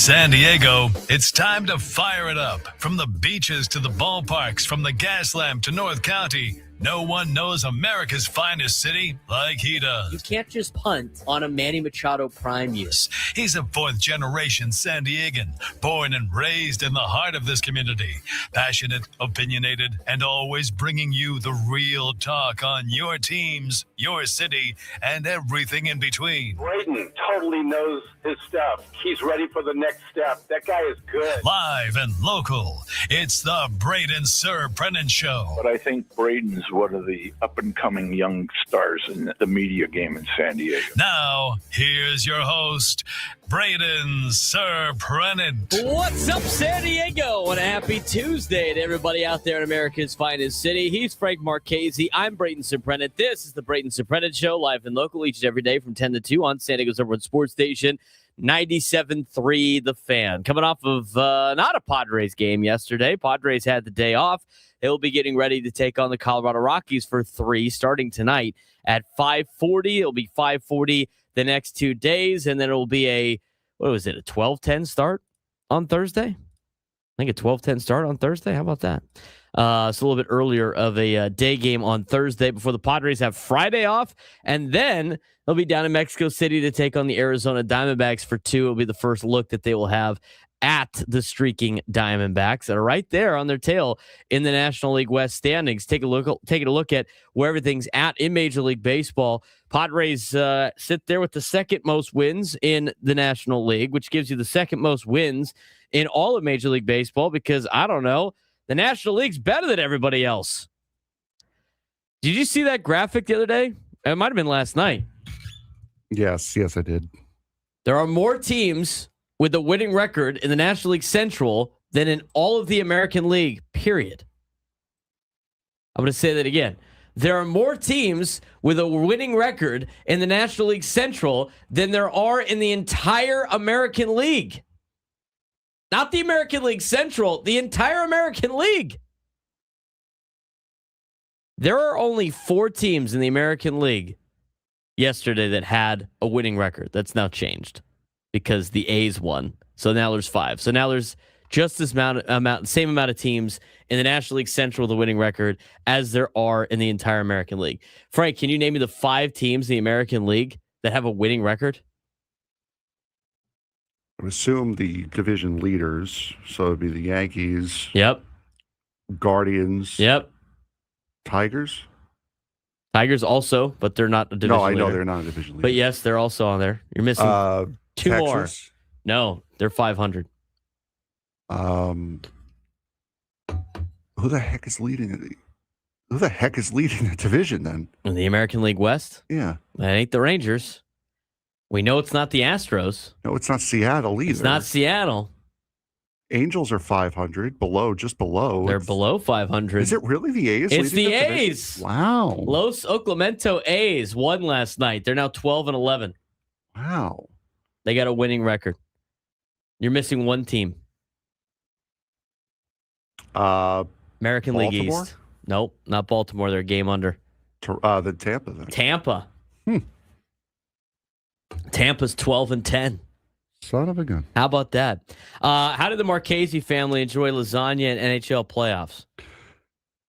San Diego, it's time to fire it up. From the beaches to the ballparks, from the Gaslamp to North County, no one knows America's finest city like he does. You can't just punt on a Manny Machado prime year. He's a fourth-generation San Diegan, born and raised in the heart of this community. Passionate, opinionated, and always bringing you the real talk on your teams, your city, and everything in between. Braden totally knows his stuff. He's ready for the next step. That guy is good. Live and local, it's the Braden Surprenant Show. But I think Braden's one of the up-and-coming young stars in the media game in San Diego. Now, here's your host, Braden Surprenant. What's up, San Diego? And a happy Tuesday to everybody out there in America's finest city. He's Frank Marchese. I'm Braden Surprenant. This is the Braden Surprenant Show, live and local each and every day from 10 to 2 on San Diego's #1 sports station, 97.3 The Fan. Coming off of not a Padres game yesterday. Padres had the day off. They'll be getting ready to take on the Colorado Rockies for 3 starting tonight at 5:40. It'll be 5:40 the next 2 days, and then it'll be a 12:10 start on Thursday? I think a 12:10 start on Thursday. How about that? It's a little bit earlier of a day game on Thursday before the Padres have Friday off, and then they'll be down in Mexico City to take on the Arizona Diamondbacks for 2. It'll be the first look that they will have at the streaking Diamondbacks that are right there on their tail in the National League West standings. Taking a look at where everything's at in Major League Baseball. Padres sit there with the second most wins in the National League, which gives you the second most wins in all of Major League Baseball because, I don't know, the National League's better than everybody else. Did you see that graphic the other day? It might have been last night. Yes, I did. There are more teams with a winning record in the National League Central than in all of the American League, period. I'm going to say that again. There are more teams with a winning record in the National League Central than there are in the entire American League. Not the American League Central, the entire American League. There are only 4 teams in the American League yesterday that had a winning record. That's now changed because the A's won. So now there's 5. So now there's just this same amount of teams in the National League Central with a winning record as there are in the entire American League. Frank, can you name me the 5 teams in the American League that have a winning record? I would assume the division leaders. So it'd be the Yankees. Yep. Guardians. Yep. Tigers. Tigers also, but they're not a division leader. No, I know they're not a division leader. But yes, they're also on there. You're missing 2 Texas. more. No, they're 500. Who the heck is leading it? Who the heck is leading the division then? In the American League West? Yeah. That ain't the Rangers. We know it's not the Astros. No, it's not Seattle either. It's not Seattle. Angels are 500, just below. They're below 500. Is it really the A's? It's the division? A's. Wow. Los Oclamento A's won last night. They're now 12-11. Wow. They got a winning record. You're missing 1 team. American Baltimore? League East. Nope, not Baltimore. They're a game under. The Tampa then. Tampa. Tampa's 12-10. Son of a gun. How about that? How did the Marchese family enjoy lasagna and NHL playoffs?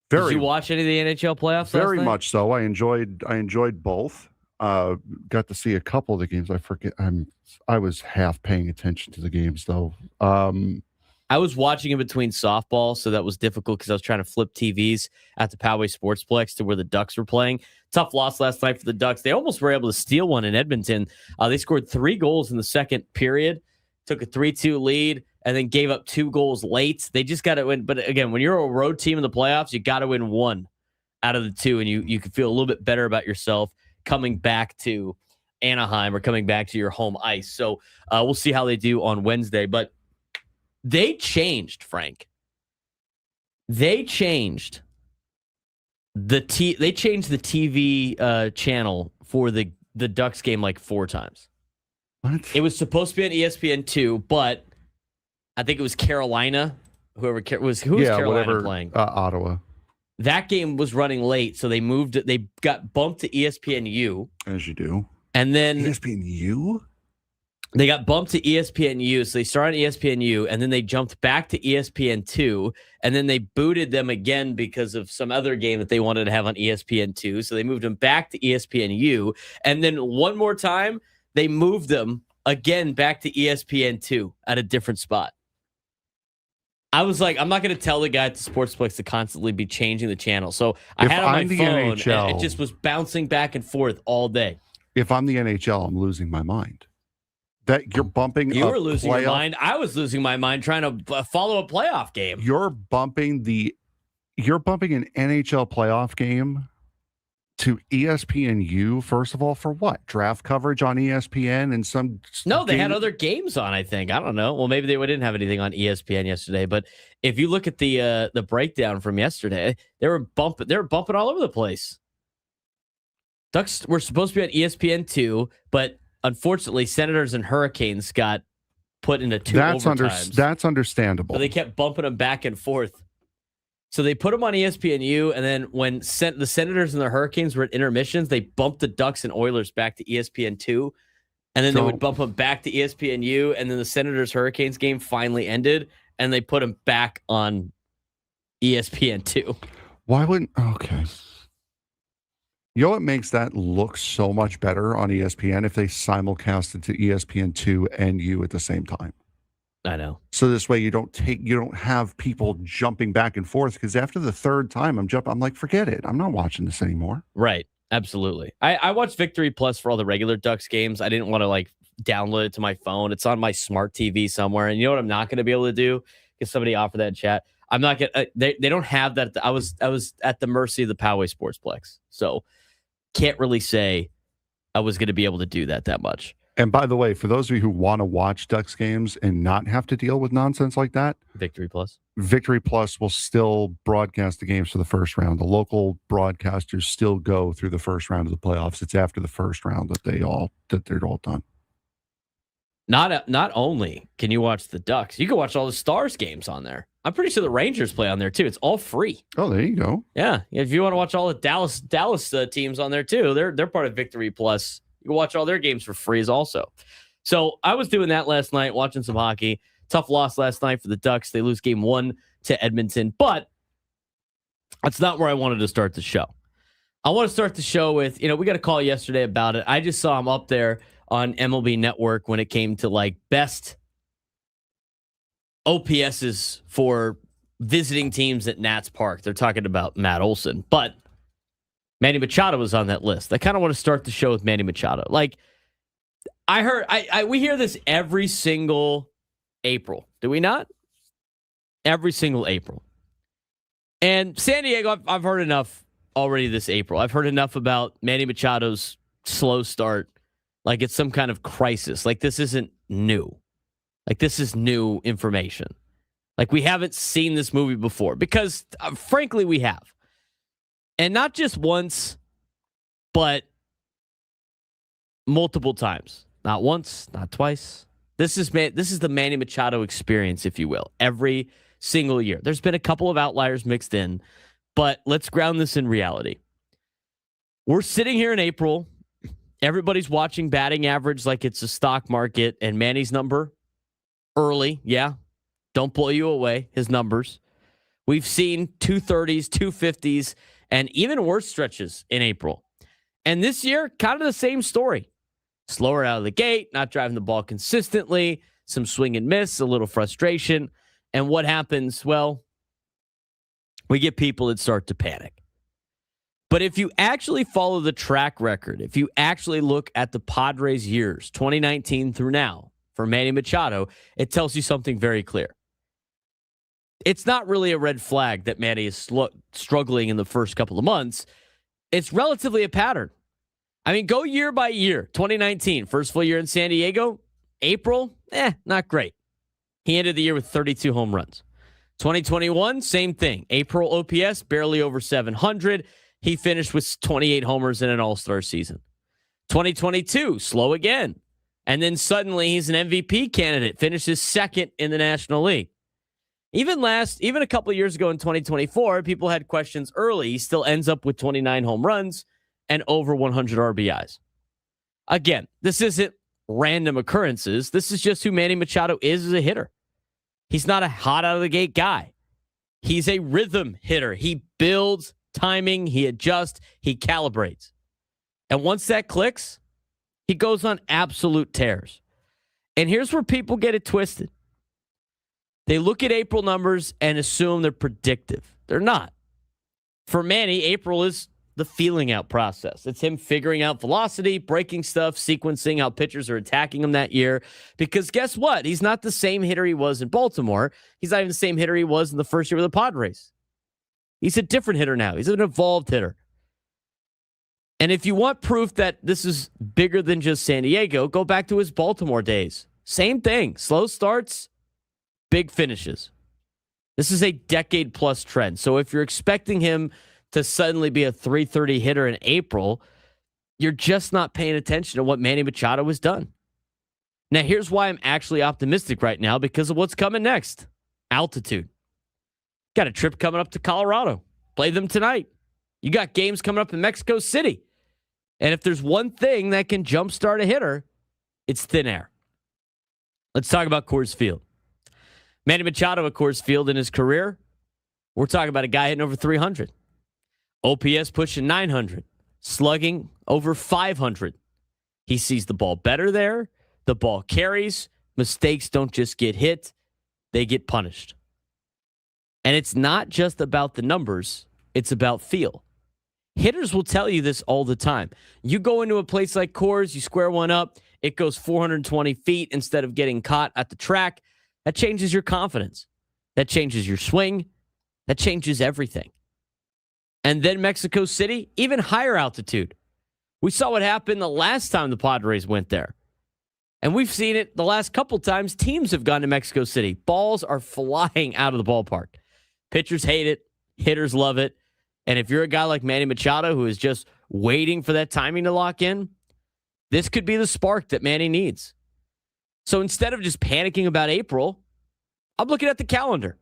Did you watch any of the NHL playoffs? Very much so. I enjoyed both. Got to see a couple of the games. I was half paying attention to the games though. I was watching in between softball, so that was difficult because I was trying to flip TVs at the Poway Sportsplex to where the Ducks were playing. Tough loss last night for the Ducks. They almost were able to steal one in Edmonton. They scored 3 goals in the second period, took a 3-2 lead, and then gave up 2 goals late. They just got to win. But again, when you're a road team in the playoffs, you got to win 1 out of the 2, and you can feel a little bit better about yourself coming back to Anaheim or coming back to your home ice. So we'll see how they do on Wednesday. But they changed, Frank. They changed the TV channel for the Ducks game like 4 times. What? It was supposed to be on ESPN2, but I think it was Carolina. Who was Carolina playing? Ottawa. That game was running late, so they moved it. They got bumped to ESPNU. As you do. And then ESPNU? They got bumped to ESPNU, so they started on ESPNU, and then they jumped back to ESPN2, and then they booted them again because of some other game that they wanted to have on ESPN2, so they moved them back to ESPNU, and then one more time, they moved them again back to ESPN2 at a different spot. I was like, I'm not going to tell the guy at the Sportsplex to constantly be changing the channel, so I had it on my phone, and it just was bouncing back and forth all day. If I'm the NHL, I'm losing my mind. That you're bumping. You were losing your mind. I was losing my mind trying to follow a playoff game. You're bumping an NHL playoff game to ESPNU. First of all, for what? Draft coverage on ESPN and some. No, they had other games on. I think I don't know. Well, maybe they didn't have anything on ESPN yesterday. But if you look at the breakdown from yesterday, they were bumping all over the place. Ducks were supposed to be on ESPN2, but unfortunately, Senators and Hurricanes got put into two overtimes. That's understandable. So they kept bumping them back and forth. So they put them on ESPNU, and then when the Senators and the Hurricanes were at intermissions, they bumped the Ducks and Oilers back to ESPN2, and then they would bump them back to ESPNU, and then the Senators-Hurricanes game finally ended, and they put them back on ESPN2. Why wouldn't... Okay. You know what makes that look so much better on ESPN if they simulcast it to ESPN2 and U at the same time? I know. So this way you don't have people jumping back and forth, because after the third time I'm like, forget it. I'm not watching this anymore. Right. Absolutely. I watched Victory Plus for all the regular Ducks games. I didn't want to download it to my phone. It's on my smart TV somewhere. And you know what I'm not going to be able to do? Because somebody offered that in chat. I'm not going to, they don't have that. I was at the mercy of the Poway Sportsplex. So can't really say I was going to be able to do that much. And by the way, for those of you who want to watch Ducks games and not have to deal with nonsense like that, Victory Plus will still broadcast the games for the first round. The local broadcasters still go through the first round of the playoffs. It's after the first round that they're all done. Not only can you watch the Ducks, you can watch all the Stars games on there. I'm pretty sure the Rangers play on there too. It's all free. Oh, there you go. Yeah, if you want to watch all the Dallas teams on there too, they're part of Victory Plus. You can watch all their games for free as also. So I was doing that last night, watching some hockey. Tough loss last night for the Ducks. They lose game 1 to Edmonton, but that's not where I wanted to start the show. I want to start the show with, we got a call yesterday about it. I just saw him up there on MLB Network when it came to best OPSs for visiting teams at Nats Park. They're talking about Matt Olson, but Manny Machado was on that list. I kind of want to start the show with Manny Machado. I heard, we hear this every single April, do we not? Every single April. And San Diego, I've heard enough already this April. I've heard enough about Manny Machado's slow start. It's some kind of crisis. This isn't new. This is new information. We haven't seen this movie before because, frankly, we have. And not just once, but multiple times. Not once, not twice. This is the Manny Machado experience, if you will, every single year. There's been a couple of outliers mixed in, but let's ground this in reality. We're sitting here in April. Everybody's watching batting average like it's a stock market, and Manny's number early, yeah. Don't blow you away, his numbers. We've seen 230s, 250s, and even worse stretches in April. And this year, kind of the same story. Slower out of the gate, not driving the ball consistently, some swing and miss, a little frustration. And what happens? Well, we get people that start to panic. But if you actually follow the track record, if you actually look at the Padres years, 2019 through now, for Manny Machado, it tells you something very clear. It's not really a red flag that Manny is struggling in the first couple of months. It's relatively a pattern. I mean, go year by year. 2019, first full year in San Diego. April, not great. He ended the year with 32 home runs. 2021, same thing. April OPS, barely over 700. He finished with 28 homers in an all-star season. 2022, slow again. And then suddenly he's an MVP candidate, finishes second in the National League. Even a couple of years ago in 2024, people had questions early. He still ends up with 29 home runs and over 100 RBIs. Again, this isn't random occurrences. This is just who Manny Machado is as a hitter. He's not a hot out of the gate guy. He's a rhythm hitter. He builds timing, he adjusts, he calibrates. And once that clicks, he goes on absolute tears. And here's where people get it twisted. They look at April numbers and assume they're predictive. They're not. For Manny, April is the feeling out process. It's him figuring out velocity, breaking stuff, sequencing how pitchers are attacking him that year. Because guess what? He's not the same hitter he was in Baltimore. He's not even the same hitter he was in the first year with the Padres. He's a different hitter now. He's an evolved hitter. And if you want proof that this is bigger than just San Diego, go back to his Baltimore days. Same thing. Slow starts, big finishes. This is a decade-plus trend. So if you're expecting him to suddenly be a 330 hitter in April, you're just not paying attention to what Manny Machado has done. Now, here's why I'm actually optimistic right now, because of what's coming next. Altitude. Got a trip coming up to Colorado. Play them tonight. You got games coming up in Mexico City. And if there's one thing that can jumpstart a hitter, it's thin air. Let's talk about Coors Field. Manny Machado at Coors Field in his career, we're talking about a guy hitting over 300. OPS pushing 900. Slugging over 500. He sees the ball better there. The ball carries. Mistakes don't just get hit, they get punished. And it's not just about the numbers, it's about feel. Hitters will tell you this all the time. You go into a place like Coors, you square one up, it goes 420 feet instead of getting caught at the track. That changes your confidence. That changes your swing. That changes everything. And then Mexico City, even higher altitude. We saw what happened the last time the Padres went there. And we've seen it the last couple times teams have gone to Mexico City. Balls are flying out of the ballpark. Pitchers hate it. Hitters love it. And if you're a guy like Manny Machado who is just waiting for that timing to lock in, this could be the spark that Manny needs. So instead of just panicking about April, I'm looking at the calendar.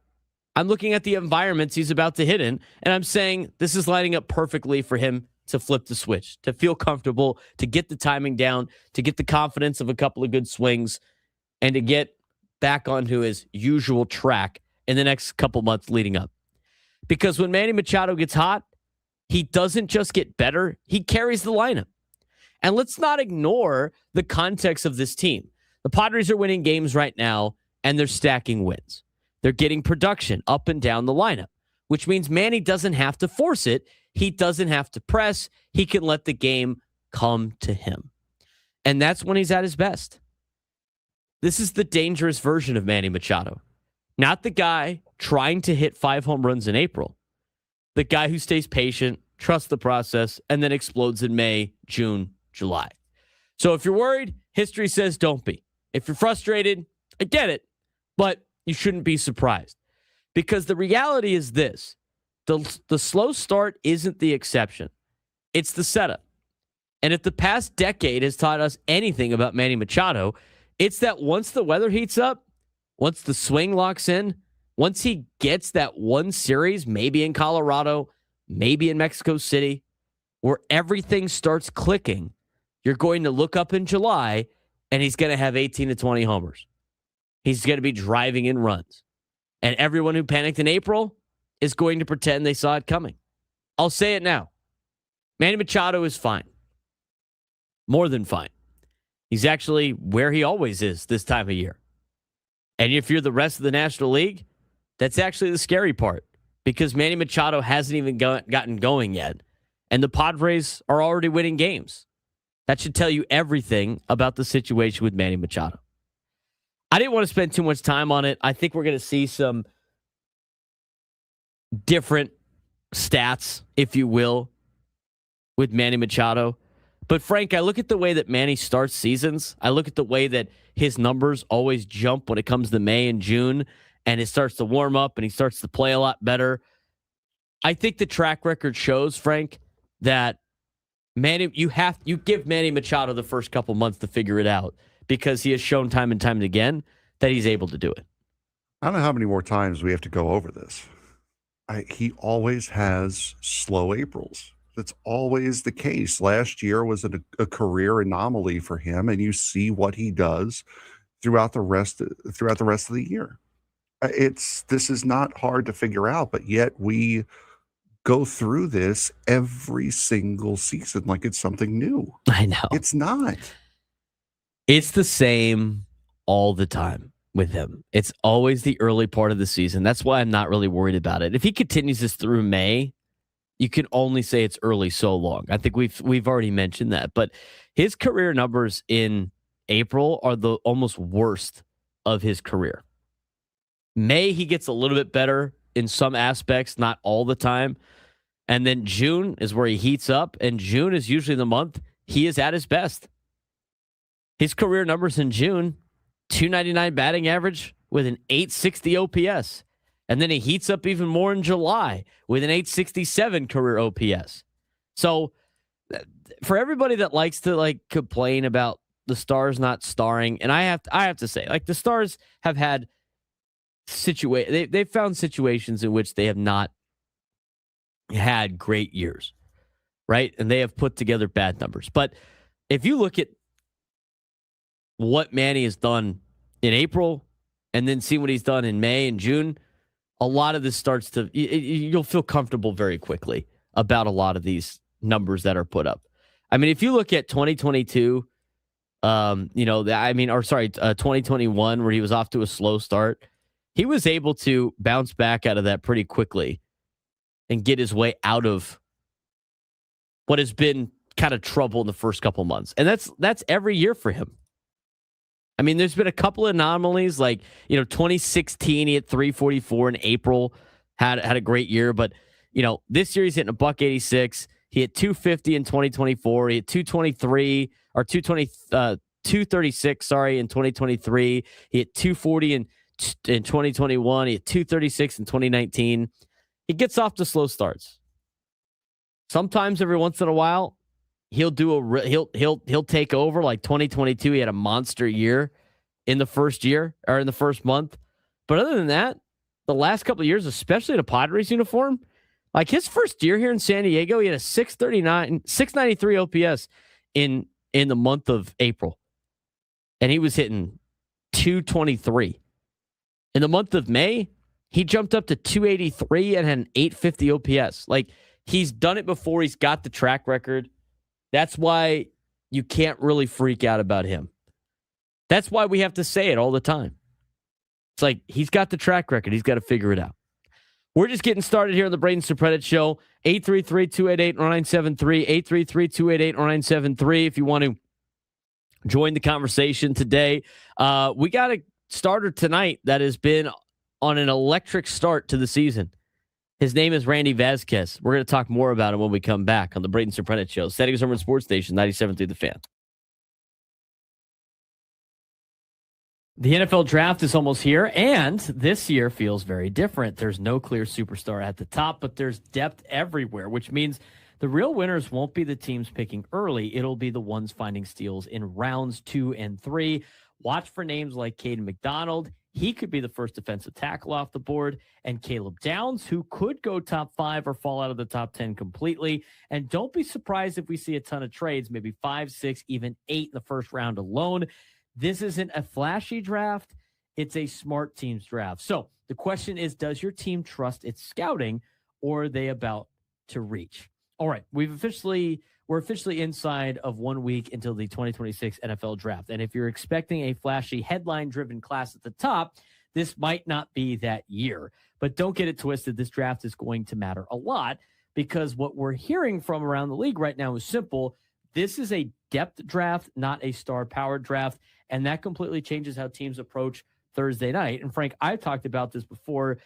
I'm looking at the environments he's about to hit in, and I'm saying this is lining up perfectly for him to flip the switch, to feel comfortable, to get the timing down, to get the confidence of a couple of good swings, and to get back onto his usual track in the next couple months leading up. Because when Manny Machado gets hot, he doesn't just get better, he carries the lineup. And let's not ignore the context of this team. The Padres are winning games right now, and they're stacking wins. They're getting production up and down the lineup, which means Manny doesn't have to force it. He doesn't have to press. He can let the game come to him. And that's when he's at his best. This is the dangerous version of Manny Machado. Not the guy trying to hit 5 home runs in April. The guy who stays patient, trusts the process, and then explodes in May, June, July. So if you're worried, history says don't be. If you're frustrated, I get it, but you shouldn't be surprised. Because the reality is this. The slow start isn't the exception. It's the setup. And if the past decade has taught us anything about Manny Machado, it's that once the weather heats up, once the swing locks in, once he gets that one series, maybe in Colorado, maybe in Mexico City, where everything starts clicking, you're going to look up in July and he's going to have 18 to 20 homers. He's going to be driving in runs. And everyone who panicked in April is going to pretend they saw it coming. I'll say it now. Manny Machado is fine. More than fine. He's actually where he always is this time of year. And if you're the rest of the National League, that's actually the scary part. Because Manny Machado hasn't even gotten going yet. And the Padres are already winning games. That should tell you everything about the situation with Manny Machado. I didn't want to spend too much time on it. I think we're going to see some different stats, if you will, with Manny Machado. But Frank, I look at the way that Manny starts seasons. I look at the way that his numbers always jump when it comes to May and June, and it starts to warm up and he starts to play a lot better. I think the track record shows, Frank, that you give Manny Machado the first couple months to figure it out, because he has shown time and time again that he's able to do it. I don't know how many more times we have to go over this. He always has slow Aprils. That's always the case. Last year was a career anomaly for him, and you see what he does throughout the rest of the year. This is not hard to figure out, but yet we go through this every single season like it's something new. I know. It's not. It's the same all the time with him. It's always the early part of the season. That's why I'm not really worried about it. If he continues this through May, you can only say it's early so long. I think we've already mentioned that. But his career numbers in April are the almost worst of his career. May, he gets a little bit better in some aspects, not all the time. And then June is where he heats up, and June is usually the month he is at his best. His career numbers in June, 299 batting average with an 860 OPS. And then he heats up even more in July with an 867 career OPS. So for everybody that likes to complain about the Stars not starring, and I have to say, the Stars have had they've found situations in which they have not had great years, right? And they have put together bad numbers. But if you look at what Manny has done in April and then see what he's done in May and June, a lot of this starts to, you'll feel comfortable very quickly about a lot of these numbers that are put up. I mean, if you look at 2022, 2021, where he was off to a slow start, he was able to bounce back out of that pretty quickly and get his way out of what has been kind of trouble in the first couple months. And that's every year for him. I mean, there's been a couple of anomalies, 2016, he hit 344 in April, had a great year. But, this year he's hitting $186. He hit 250 in 2024. He hit 223 or 236, in 2023. He hit 240 in 2021. He hit 236 in 2019. He gets off to slow starts. Sometimes every once in a while, he'll take over. Like 2022, he had a monster year in the first year or in the first month. But other than that, the last couple of years, especially in a Padres uniform, like his first year here in San Diego, he had a 693 OPS in the month of April. And he was hitting 223. In the month of May, he jumped up to 283 and had an 850 OPS. Like, he's done it before. He's got the track record. That's why you can't really freak out about him. That's why we have to say it all the time. It's like, he's got the track record. He's got to figure it out. We're just getting started here on the Braden Surprenant Show. 833-288-0973. 833-288-0973 if you want to join the conversation today. We got a starter tonight that has been on an electric start to the season. His name is Randy Vasquez. We're going to talk more about him when we come back on the Braden Surprenant Show. San Diego's number one sports station, 97.3 The Fan. The NFL draft is almost here, and this year feels very different. There's no clear superstar at the top, but there's depth everywhere, which means the real winners won't be the teams picking early. It'll be the ones finding steals in rounds 2 and 3. Watch for names like Caden McDonald. He could be the first defensive tackle off the board, and Caleb Downs, who could go top 5 or fall out of the top 10 completely. And don't be surprised if we see a ton of trades, maybe 5, 6, even 8 in the first round alone. This isn't a flashy draft. It's a smart team's draft. So the question is, does your team trust its scouting, or are they about to reach? All right, we're officially inside of 1 week until the 2026 NFL draft. And if you're expecting a flashy headline-driven class at the top, this might not be that year. But don't get it twisted. This draft is going to matter a lot, because what we're hearing from around the league right now is simple. This is a depth draft, not a star-powered draft, and that completely changes how teams approach Thursday night. And Frank, I've talked about this before.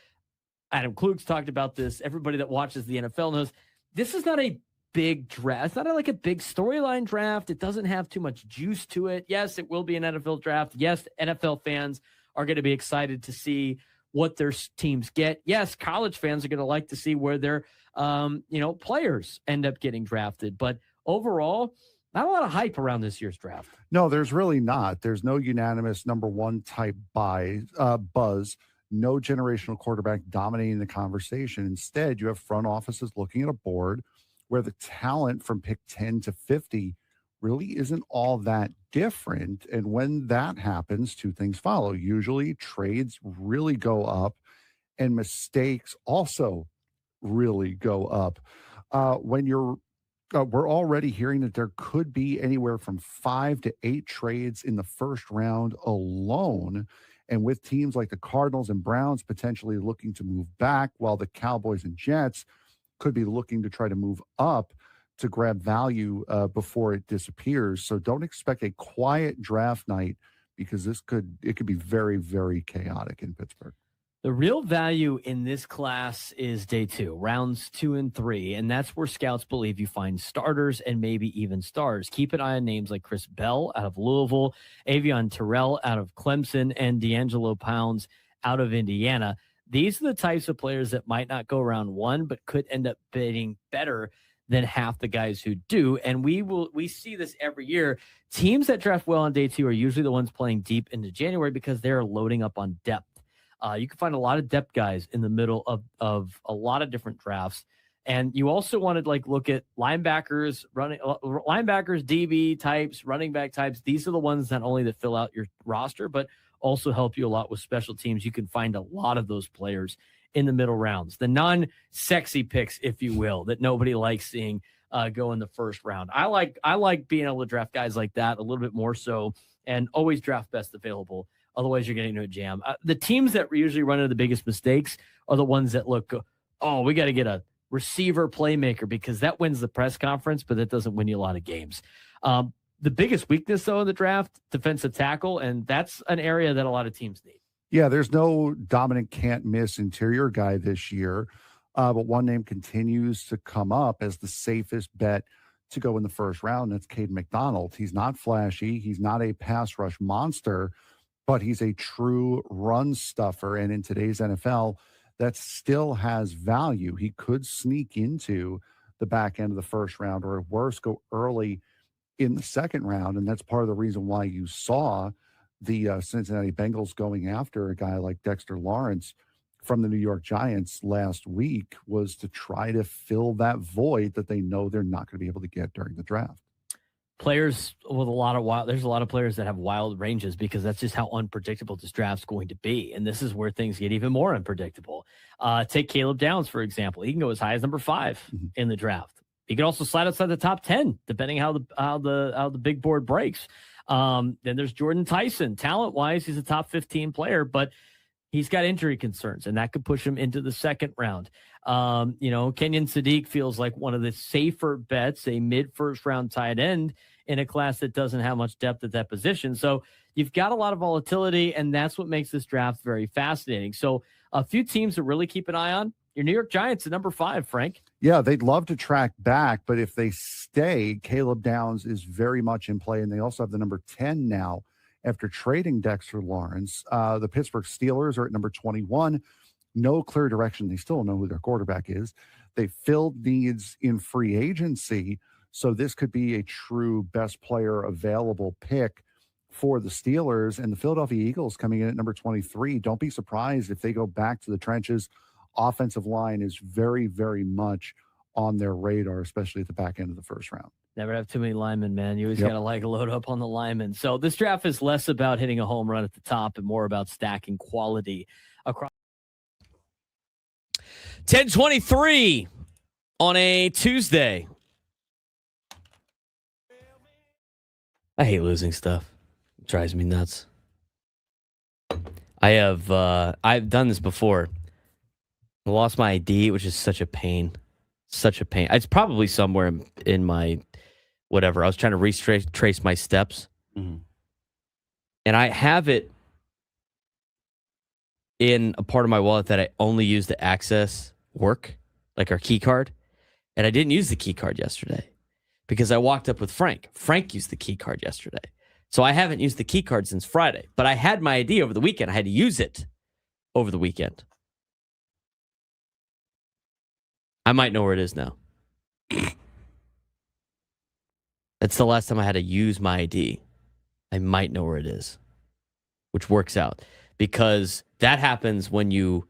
Adam Klug's talked about this. Everybody that watches the NFL knows this is not a big draft. It's not like a big storyline draft. It doesn't have too much juice to it. Yes, it will be an NFL draft. Yes, NFL fans are going to be excited to see what their teams get. Yes, college fans are going to like to see where their players end up getting drafted. But overall, not a lot of hype around this year's draft. No, there's really not. There's no unanimous number one type buzz. No generational quarterback dominating the conversation. Instead, you have front offices looking at a board where the talent from pick 10 to 50 really isn't all that different. And when that happens, two things follow. Usually trades really go up and mistakes also really go up. When you're we're already hearing that there could be anywhere from 5 to 8 trades in the first round alone. And with teams like the Cardinals and Browns potentially looking to move back, while the Cowboys and Jets could be looking to try to move up to grab value before it disappears. So don't expect a quiet draft night, because it could be very, very chaotic in Pittsburgh. The real value in this class is day 2, rounds 2 and 3, and that's where scouts believe you find starters and maybe even stars. Keep an eye on names like Chris Bell out of Louisville, Avion Terrell out of Clemson, and D'Angelo Pounds out of Indiana. These are the types of players that might not go round 1, but could end up being better than half the guys who do. And we see this every year. Teams that draft well on day 2 are usually the ones playing deep into January because they're loading up on depth. You can find a lot of depth guys in the middle of a lot of different drafts. And you also want to look at linebackers, DB types, running back types. These are the ones not only that fill out your roster, but also help you a lot with special teams. You can find a lot of those players in the middle rounds, the non-sexy picks, if you will, that nobody likes seeing go in the first round. I like being able to draft guys like that a little bit more so, and always draft best available. Otherwise, you're getting into a jam. The teams that usually run into the biggest mistakes are the ones that look, oh, we got to get a receiver playmaker because that wins the press conference, but that doesn't win you a lot of games. The biggest weakness, though, in the draft, defensive tackle, and that's an area that a lot of teams need. Yeah, there's no dominant can't-miss interior guy this year, but one name continues to come up as the safest bet to go in the first round. That's Caden McDonald. He's not flashy. He's not a pass rush monster, but he's a true run stuffer. And in today's NFL, that still has value. He could sneak into the back end of the first round, or at worst, go early in the second round. And that's part of the reason why you saw the Cincinnati Bengals going after a guy like Dexter Lawrence from the New York Giants last week, was to try to fill that void that they know they're not going to be able to get during the draft. Players with there's a lot of players that have wild ranges because that's just how unpredictable this draft's going to be. And this is where things get even more unpredictable. Take Caleb Downs, for example. He can go as high as number 5 in the draft. He can also slide outside the top 10, depending how the big board breaks. Then there's Jordan Tyson. Talent-wise, he's a top 15 player, but he's got injury concerns, and that could push him into the second round. Kenyon Sadiq feels like one of the safer bets, a mid-first round tight end in a class that doesn't have much depth at that position. So you've got a lot of volatility, and that's what makes this draft very fascinating. So a few teams to really keep an eye on. Your New York Giants at number 5, Frank. Yeah, they'd love to track back, but if they stay, Caleb Downs is very much in play, and they also have the number 10 now after trading Dexter Lawrence. The Pittsburgh Steelers are at number 21. No clear direction. They still don't know who their quarterback is. They filled needs in free agency, so this could be a true best player available pick for the Steelers. And the Philadelphia Eagles coming in at number 23. Don't be surprised if they go back to the trenches. Offensive line is very, very much on their radar, especially at the back end of the first round. Never have too many linemen, man. You always got to load up on the linemen. So this draft is less about hitting a home run at the top and more about stacking quality across. 10:23 on a Tuesday. I hate losing stuff. It drives me nuts. I've done this before. I lost my ID, which is such a pain. Such a pain. It's probably somewhere in my whatever. I was trying to trace my steps. Mm-hmm. And I have it in a part of my wallet that I only use to access work, like our key card. And I didn't use the key card yesterday because I walked up with Frank. Frank used the key card yesterday. So I haven't used the key card since Friday. But I had my ID over the weekend. I had to use it over the weekend. I might know where it is now. That's the last time I had to use my ID. I might know where it is, which works out because that happens when you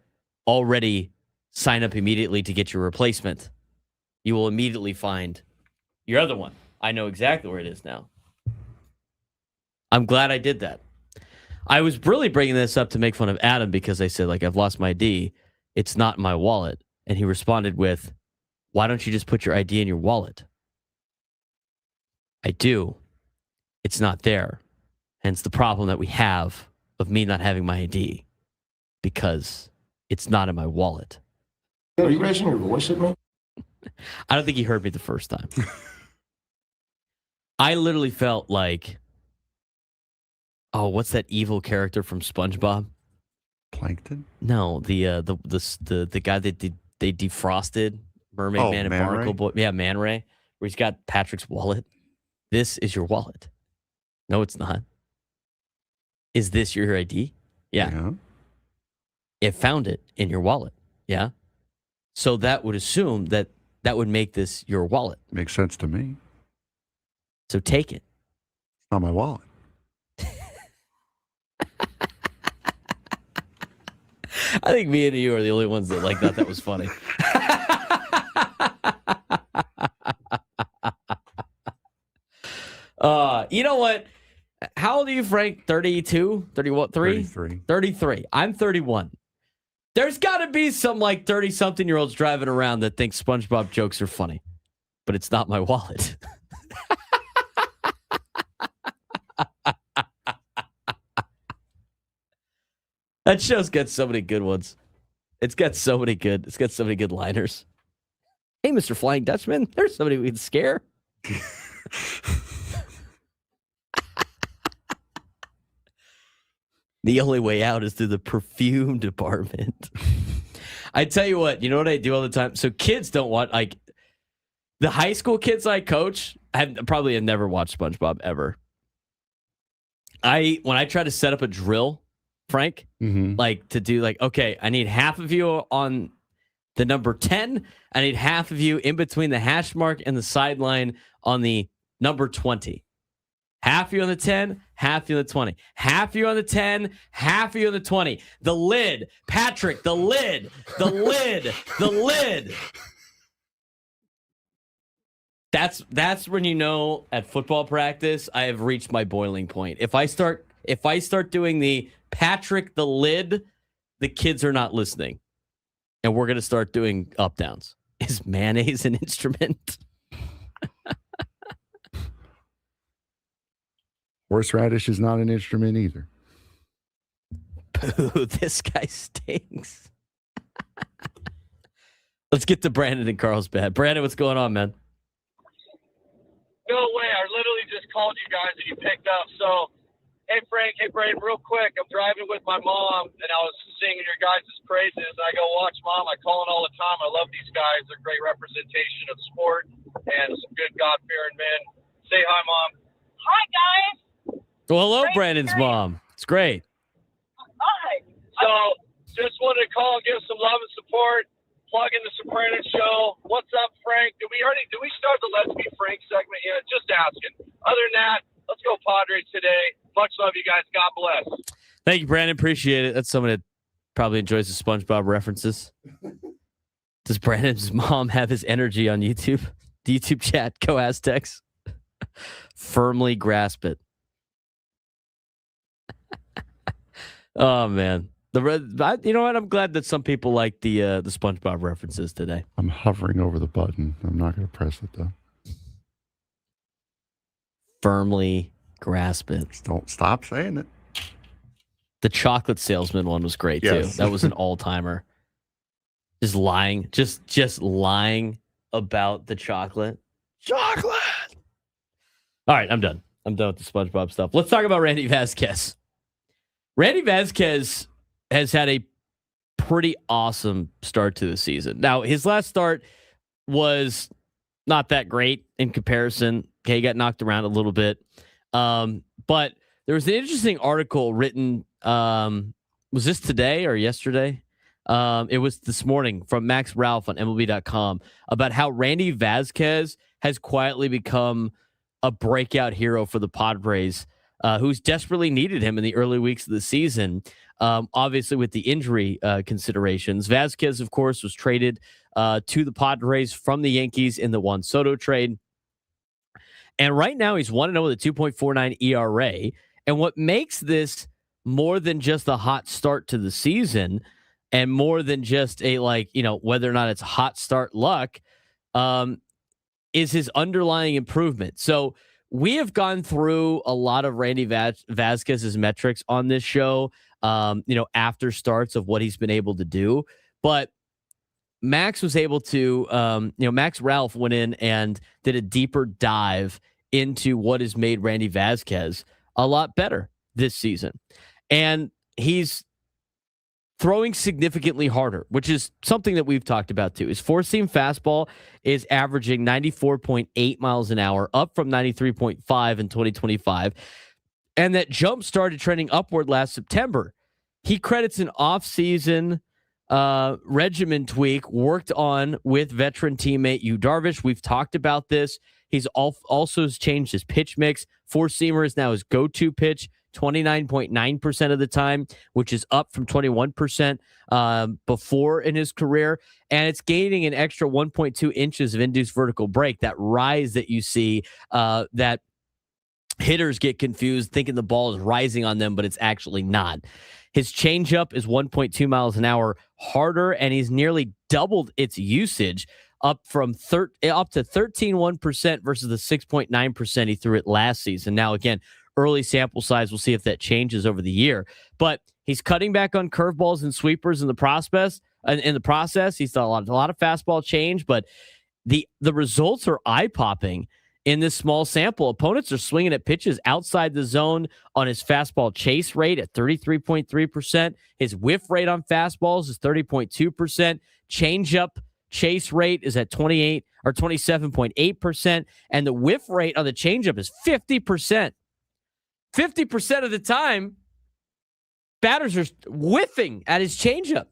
already sign up immediately to get your replacement you will immediately find your other one. I know exactly where it is now. I'm glad I did that. I was really bringing this up to make fun of Adam because I said, like, I've lost my ID. It's not in my wallet. And he responded with, why don't you just put your ID in your wallet? I do. It's not there. Hence the problem that we have of me not having my ID because it's not in my wallet. Are you raising your voice at me? I don't think he heard me the first time. I literally felt like, oh, what's that evil character from SpongeBob? Plankton? No, the guy that they defrosted, Mermaid Man and Man Barnacle Ray? Boy. Yeah, Man Ray, where he's got Patrick's wallet. This is your wallet. No, it's not. Is this your ID? Yeah. It found it in your wallet. Yeah. So that would assume that would make this your wallet. Makes sense to me. So take it. It's not my wallet. I think me and you are the only ones that thought that was funny. You know what? How old are you, Frank? 32? 31? 33. 33. I'm 31. There's got to be some 30-something-year-olds driving around that think SpongeBob jokes are funny, but it's not my wallet. That show's got so many good ones. It's got so many good liners. Hey, Mr. Flying Dutchman, there's somebody we can scare. The only way out is through the perfume department. I tell you what I do all the time? So kids don't want, the high school kids I coach, have never watched SpongeBob ever. When I try to set up a drill, Frank, to do okay, I need half of you on the number 10. I need half of you in between the hash mark and the sideline on the number 20. Half you on the 10, half you on the 20. Half you on the 10, half you on the 20. The lid, Patrick, the lid. That's when at football practice I have reached my boiling point. If I start doing the Patrick the lid, the kids are not listening. And we're going to start doing up downs. Is mayonnaise an instrument? Horseradish is not an instrument either. Boo, this guy stinks. Let's get to Brandon in Carlsbad. Brandon, what's going on, man? No way. I literally just called you guys and you picked up. So, hey, Frank. Hey, Braden, real quick. I'm driving with my mom, and I was singing your guys' praises. I go, watch Mom. I call in all the time. I love these guys. They're a great representation of sport and some good God-fearing men. Say hi, Mom. Hi, guys. Well, hello, Brandon's mom. It's great. Hi. So, just wanted to call and give some love and support. Plug in the Surprenant show. What's up, Frank? Did we start the Let's Be Frank segment yet? Just asking. Other than that, let's go Padres today. Much love, you guys. God bless. Thank you, Brandon. Appreciate it. That's someone that probably enjoys the SpongeBob references. Does Brandon's mom have his energy on YouTube? The YouTube chat. Go Aztecs. Firmly grasp it. Oh, man. You know what? I'm glad that some people like the SpongeBob references today. I'm hovering over the button. I'm not going to press it, though. Firmly grasp it. Just don't stop saying it. The chocolate salesman one was great, too. That was an all-timer. Just lying. Just lying about the chocolate. Chocolate! All right, I'm done. I'm done with the SpongeBob stuff. Let's talk about Randy Vasquez. Randy Vasquez has had a pretty awesome start to the season. Now, his last start was not that great in comparison. Okay, he got knocked around a little bit. But there was an interesting article written, was this today or yesterday? It was this morning from Max Ralph on MLB.com about how Randy Vasquez has quietly become a breakout hero for the Padres who's desperately needed him in the early weeks of the season. Obviously, with the injury considerations, Vasquez, of course, was traded to the Padres from the Yankees in the Juan Soto trade. And right now, he's 1-0 with a 2.49 ERA. And what makes this more than just a hot start to the season and more than just a, whether or not it's hot start luck, is his underlying improvement. So we have gone through a lot of Randy Vasquez's metrics on this show, after starts of what he's been able to do. But Max was able to, Max Ralph went in and did a deeper dive into what has made Randy Vasquez a lot better this season. And he's throwing significantly harder, which is something that we've talked about too. His four-seam fastball is averaging 94.8 miles an hour, up from 93.5 in 2025. And that jump started trending upward last September. He credits an off-season regimen tweak worked on with veteran teammate Yu Darvish. We've talked about this. He's also changed his pitch mix. Four-seamer is now his go-to pitch 29.9% of the time, which is up from 21% before in his career. And it's gaining an extra 1.2 inches of induced vertical break. That rise that you see that hitters get confused thinking the ball is rising on them, but it's actually not. His changeup is 1.2 miles an hour harder, and he's nearly doubled its usage, up to 13.1% versus the 6.9% he threw it last season. Now, again, early sample size, we'll see if that changes over the year. But he's cutting back on curveballs and sweepers in the process. He's done a lot of fastball change, but the results are eye-popping in this small sample. Opponents are swinging at pitches outside the zone on his fastball chase rate at 33.3%. His whiff rate on fastballs is 30.2%. Changeup chase rate is at 27.8%. And the whiff rate on the changeup is 50%. 50% of the time, batters are whiffing at his changeup.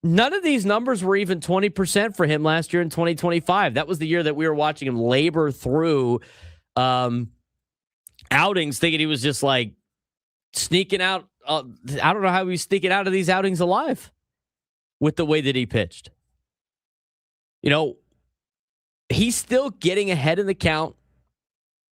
None of these numbers were even 20% for him last year in 2025. That was the year that we were watching him labor through outings, thinking he was just like sneaking out. I don't know how he was sneaking out of these outings alive with the way that he pitched. He's still getting ahead in the count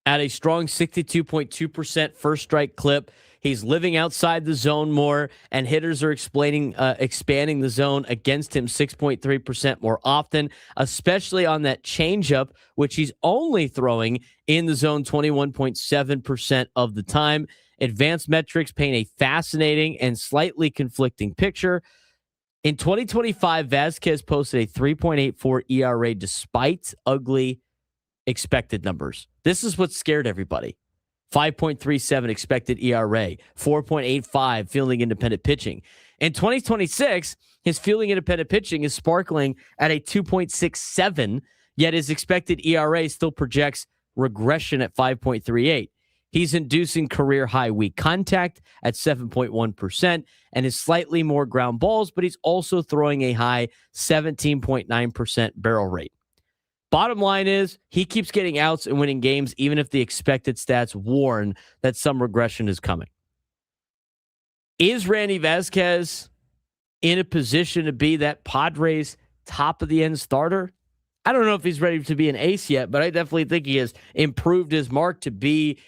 at a strong 62.2% first strike clip. He's living outside the zone more, and hitters are expanding the zone against him 6.3% more often, especially on that changeup, which he's only throwing in the zone 21.7% of the time. Advanced metrics paint a fascinating and slightly conflicting picture. In 2025, Vasquez posted a 3.84 ERA despite ugly expected numbers. This is what scared everybody. 5.37 expected ERA, 4.85 fielding independent pitching. In 2026, his fielding independent pitching is sparkling at a 2.67, yet his expected ERA still projects regression at 5.38. He's inducing career high weak contact at 7.1% and is slightly more ground balls, but he's also throwing a high 17.9% barrel rate. Bottom line is he keeps getting outs and winning games, even if the expected stats warn that some regression is coming. Is Randy Vasquez in a position to be that Padres top of the end starter? I don't know if he's ready to be an ace yet, but I definitely think he has improved his mark to be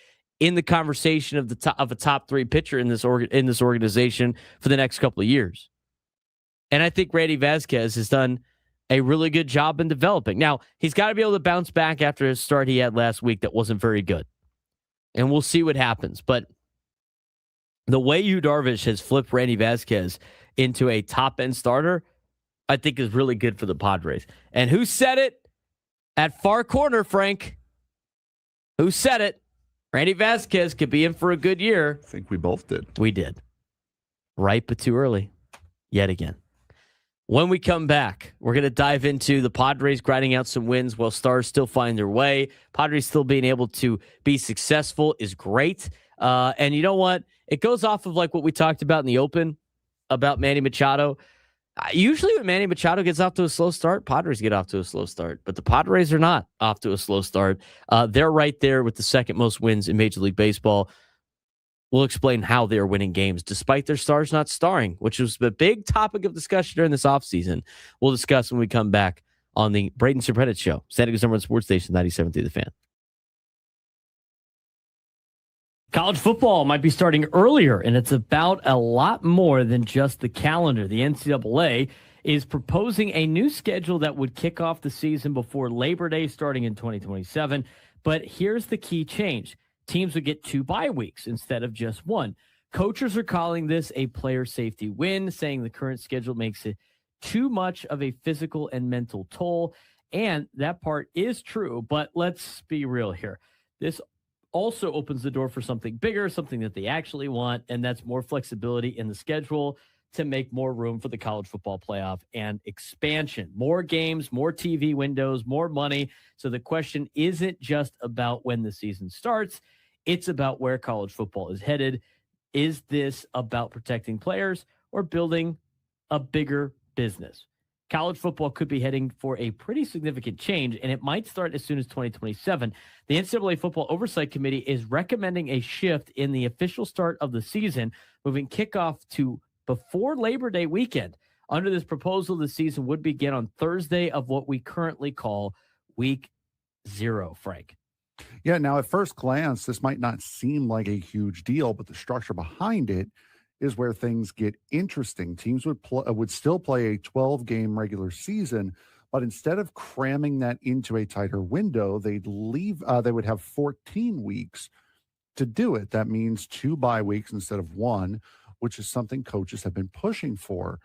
in the conversation of a top three pitcher in this organization for the next couple of years. And I think Randy Vasquez has done a really good job in developing. Now, he's got to be able to bounce back after his start he had last week that wasn't very good. And we'll see what happens. But the way Yu Darvish has flipped Randy Vasquez into a top-end starter, I think is really good for the Padres. And who said it at far corner, Frank? Who said it? Randy Vasquez could be in for a good year. I think we both did. We did. Right, but too early. Yet again. When we come back, we're going to dive into the Padres grinding out some wins while Stars still find their way. Padres still being able to be successful is great. And you know what? It goes off of like what we talked about in the open about Manny Machado. Usually when Manny Machado gets off to a slow start, Padres get off to a slow start. But the Padres are not off to a slow start. They're right there with the second most wins in Major League Baseball. We'll explain how they're winning games despite their stars not starring, which was the big topic of discussion during this offseason. We'll discuss when we come back on the Braden Surprenant Show, San Diego's #1 sports station, 97.3 The Fan. College football might be starting earlier, and it's about a lot more than just the calendar. The NCAA is proposing a new schedule that would kick off the season before Labor Day starting in 2027. But here's the key change. Teams would get 2 bye weeks instead of just 1. Coaches are calling this a player safety win, saying the current schedule makes it too much of a physical and mental toll. And that part is true, but let's be real here. This also opens the door for something bigger, something that they actually want, and that's more flexibility in the schedule to make more room for the college football playoff and expansion. More games, more TV windows, more money. So the question isn't just about when the season starts, it's about where college football is headed. Is this about protecting players or building a bigger business? College football could be heading for a pretty significant change, and it might start as soon as 2027. The NCAA Football Oversight Committee is recommending a shift in the official start of the season, moving kickoff to before Labor Day weekend. Under this proposal, the season would begin on Thursday of what we currently call Week 0, Frank. Yeah, now at first glance, this might not seem like a huge deal, but the structure behind it is where things get interesting. Teams would still play a 12-game regular season, but instead of cramming that into a tighter window, they would have 14 weeks to do it. That means 2 bye weeks instead of 1, which is something coaches have been pushing for.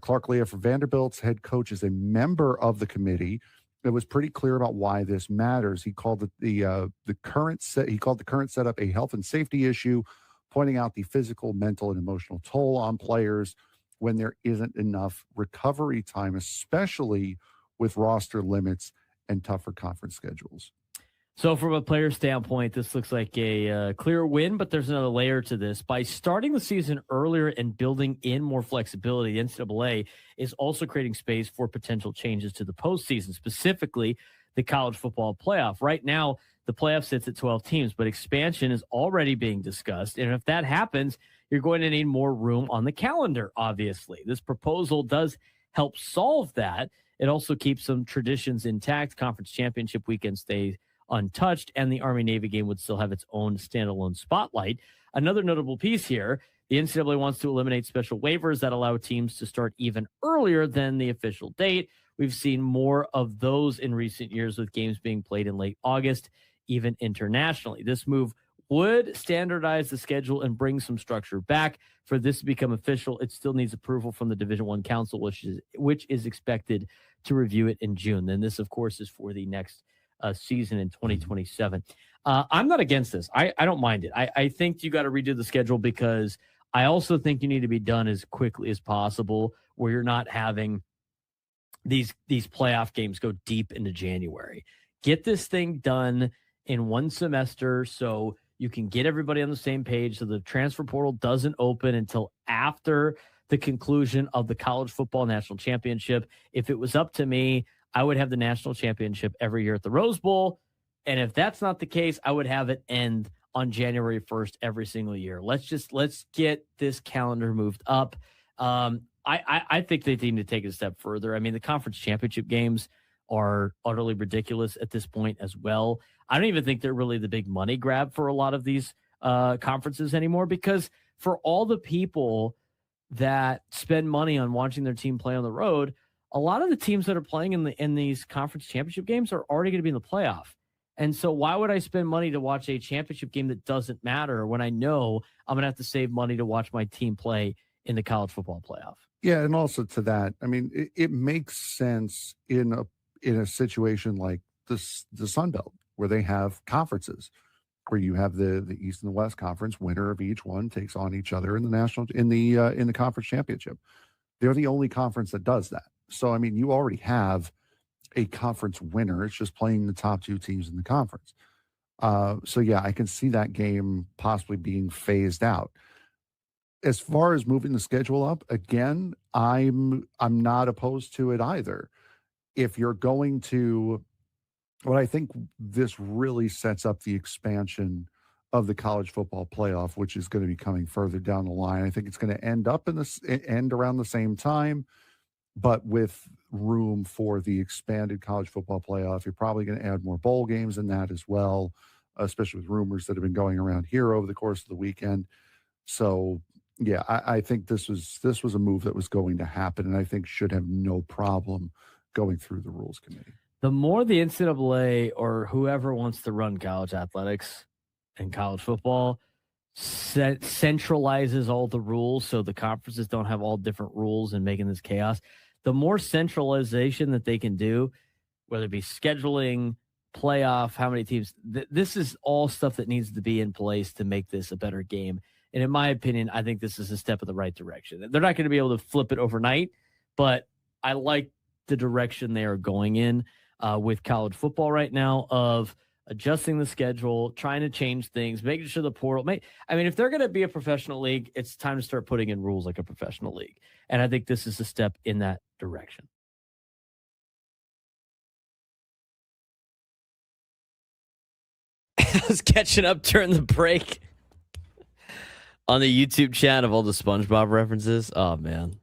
Clark Lea for Vanderbilt's head coach is a member of the committee. It was pretty clear about why this matters. He called the current setup a health and safety issue, pointing out the physical, mental, and emotional toll on players when there isn't enough recovery time, especially with roster limits and tougher conference schedules. So from a player standpoint, this looks like a clear win, but there's another layer to this. By starting the season earlier and building in more flexibility, the NCAA is also creating space for potential changes to the postseason, specifically the college football playoff. Right now, the playoff sits at 12 teams, but expansion is already being discussed. And if that happens, you're going to need more room on the calendar, obviously. This proposal does help solve that. It also keeps some traditions intact. Conference championship weekend stays untouched, and the Army-Navy game would still have its own standalone spotlight. Another notable piece here, the NCAA wants to eliminate special waivers that allow teams to start even earlier than the official date. We've seen more of those in recent years with games being played in late August, even internationally. This move would standardize the schedule and bring some structure back. For this to become official, it still needs approval from the Division I Council, which is expected to review it in June. Then this, of course, is for the next season in 2027. I'm not against this. I don't mind it. I think you got to redo the schedule because I also think you need to be done as quickly as possible where you're not having these playoff games go deep into January. Get this thing done in one semester so you can get everybody on the same page so the transfer portal doesn't open until after the conclusion of the college football national championship. If it was up to me, I would have the national championship every year at the Rose Bowl. And if that's not the case, I would have it end on January 1st every single year. Let's get this calendar moved up. I think they need to take it a step further. I mean, the conference championship games are utterly ridiculous at this point as well. I don't even think they're really the big money grab for a lot of these conferences anymore, because for all the people that spend money on watching their team play on the road, a lot of the teams that are playing in these conference championship games are already going to be in the playoff. And so why would I spend money to watch a championship game that doesn't matter when I know I'm going to have to save money to watch my team play in the college football playoff? Yeah, and also to that, I mean, it makes sense in a situation like this, the Sun Belt, where they have conferences, where you have the East and the West Conference. Winner of each one takes on each other in the conference championship. They're the only conference that does that. So I mean, you already have a conference winner. It's just playing the top 2 teams in the conference. So yeah, I can see that game possibly being phased out. as far as moving the schedule up, again, I'm not opposed to it either. If you're going to, what I think this really sets up the expansion of the college football playoff, which is going to be coming further down the line. I think it's going to end around the same time, but with room for the expanded college football playoff. You're probably going to add more bowl games in that as well, especially with rumors that have been going around here over the course of the weekend. So yeah, I think this was a move that was going to happen, and I think should have no problem going through the rules committee. The more the NCAA or whoever wants to run college athletics and college football centralizes all the rules so the conferences don't have all different rules and making this chaos, the more centralization that they can do, whether it be scheduling, playoff, how many teams, this is all stuff that needs to be in place to make this a better game. And in my opinion, I think this is a step in the right direction. They're not going to be able to flip it overnight, but I like the direction they are going in with college football right now of adjusting the schedule, trying to change things, making sure the portal. If they're going to be a professional league, it's time to start putting in rules like a professional league. And I think this is a step in that direction. I was catching up during the break on the YouTube chat of all the SpongeBob references. Oh, man.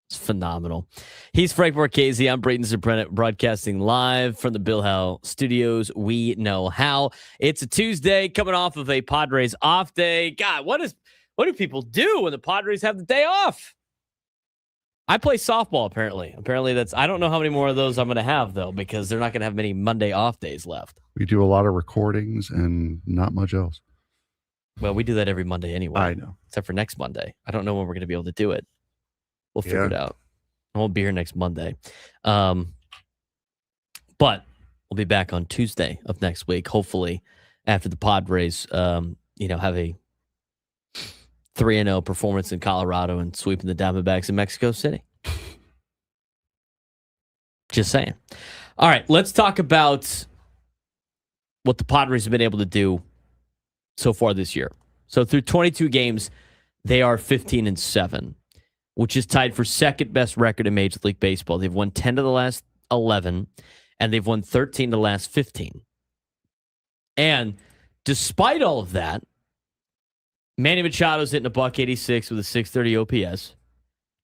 It's phenomenal. He's Frank Marchese. I'm Braden Surprenant, broadcasting live from the Bill Howe Studios. We know how. It's a Tuesday, coming off of a Padres off day. God, what do people do when the Padres have the day off? I play softball, apparently. I don't know how many more of those I'm going to have, though, because they're not going to have many Monday off days left. We do a lot of recordings and not much else. Well, we do that every Monday anyway. I know. Except for next Monday. I don't know when we're going to be able to do it. We'll figure it out. I won't be here next Monday. But we'll be back on Tuesday of next week, hopefully, after the Padres have a 3-0 performance in Colorado and sweeping the Diamondbacks in Mexico City. Just saying. All right, let's talk about what the Padres have been able to do so far this year. So through 22 games, they are 15-7. Which is tied for second best record in Major League Baseball. They've won 10 of the last 11, and they've won 13 of the last 15. And despite all of that, Manny Machado's hitting a .186 with a .630 OPS.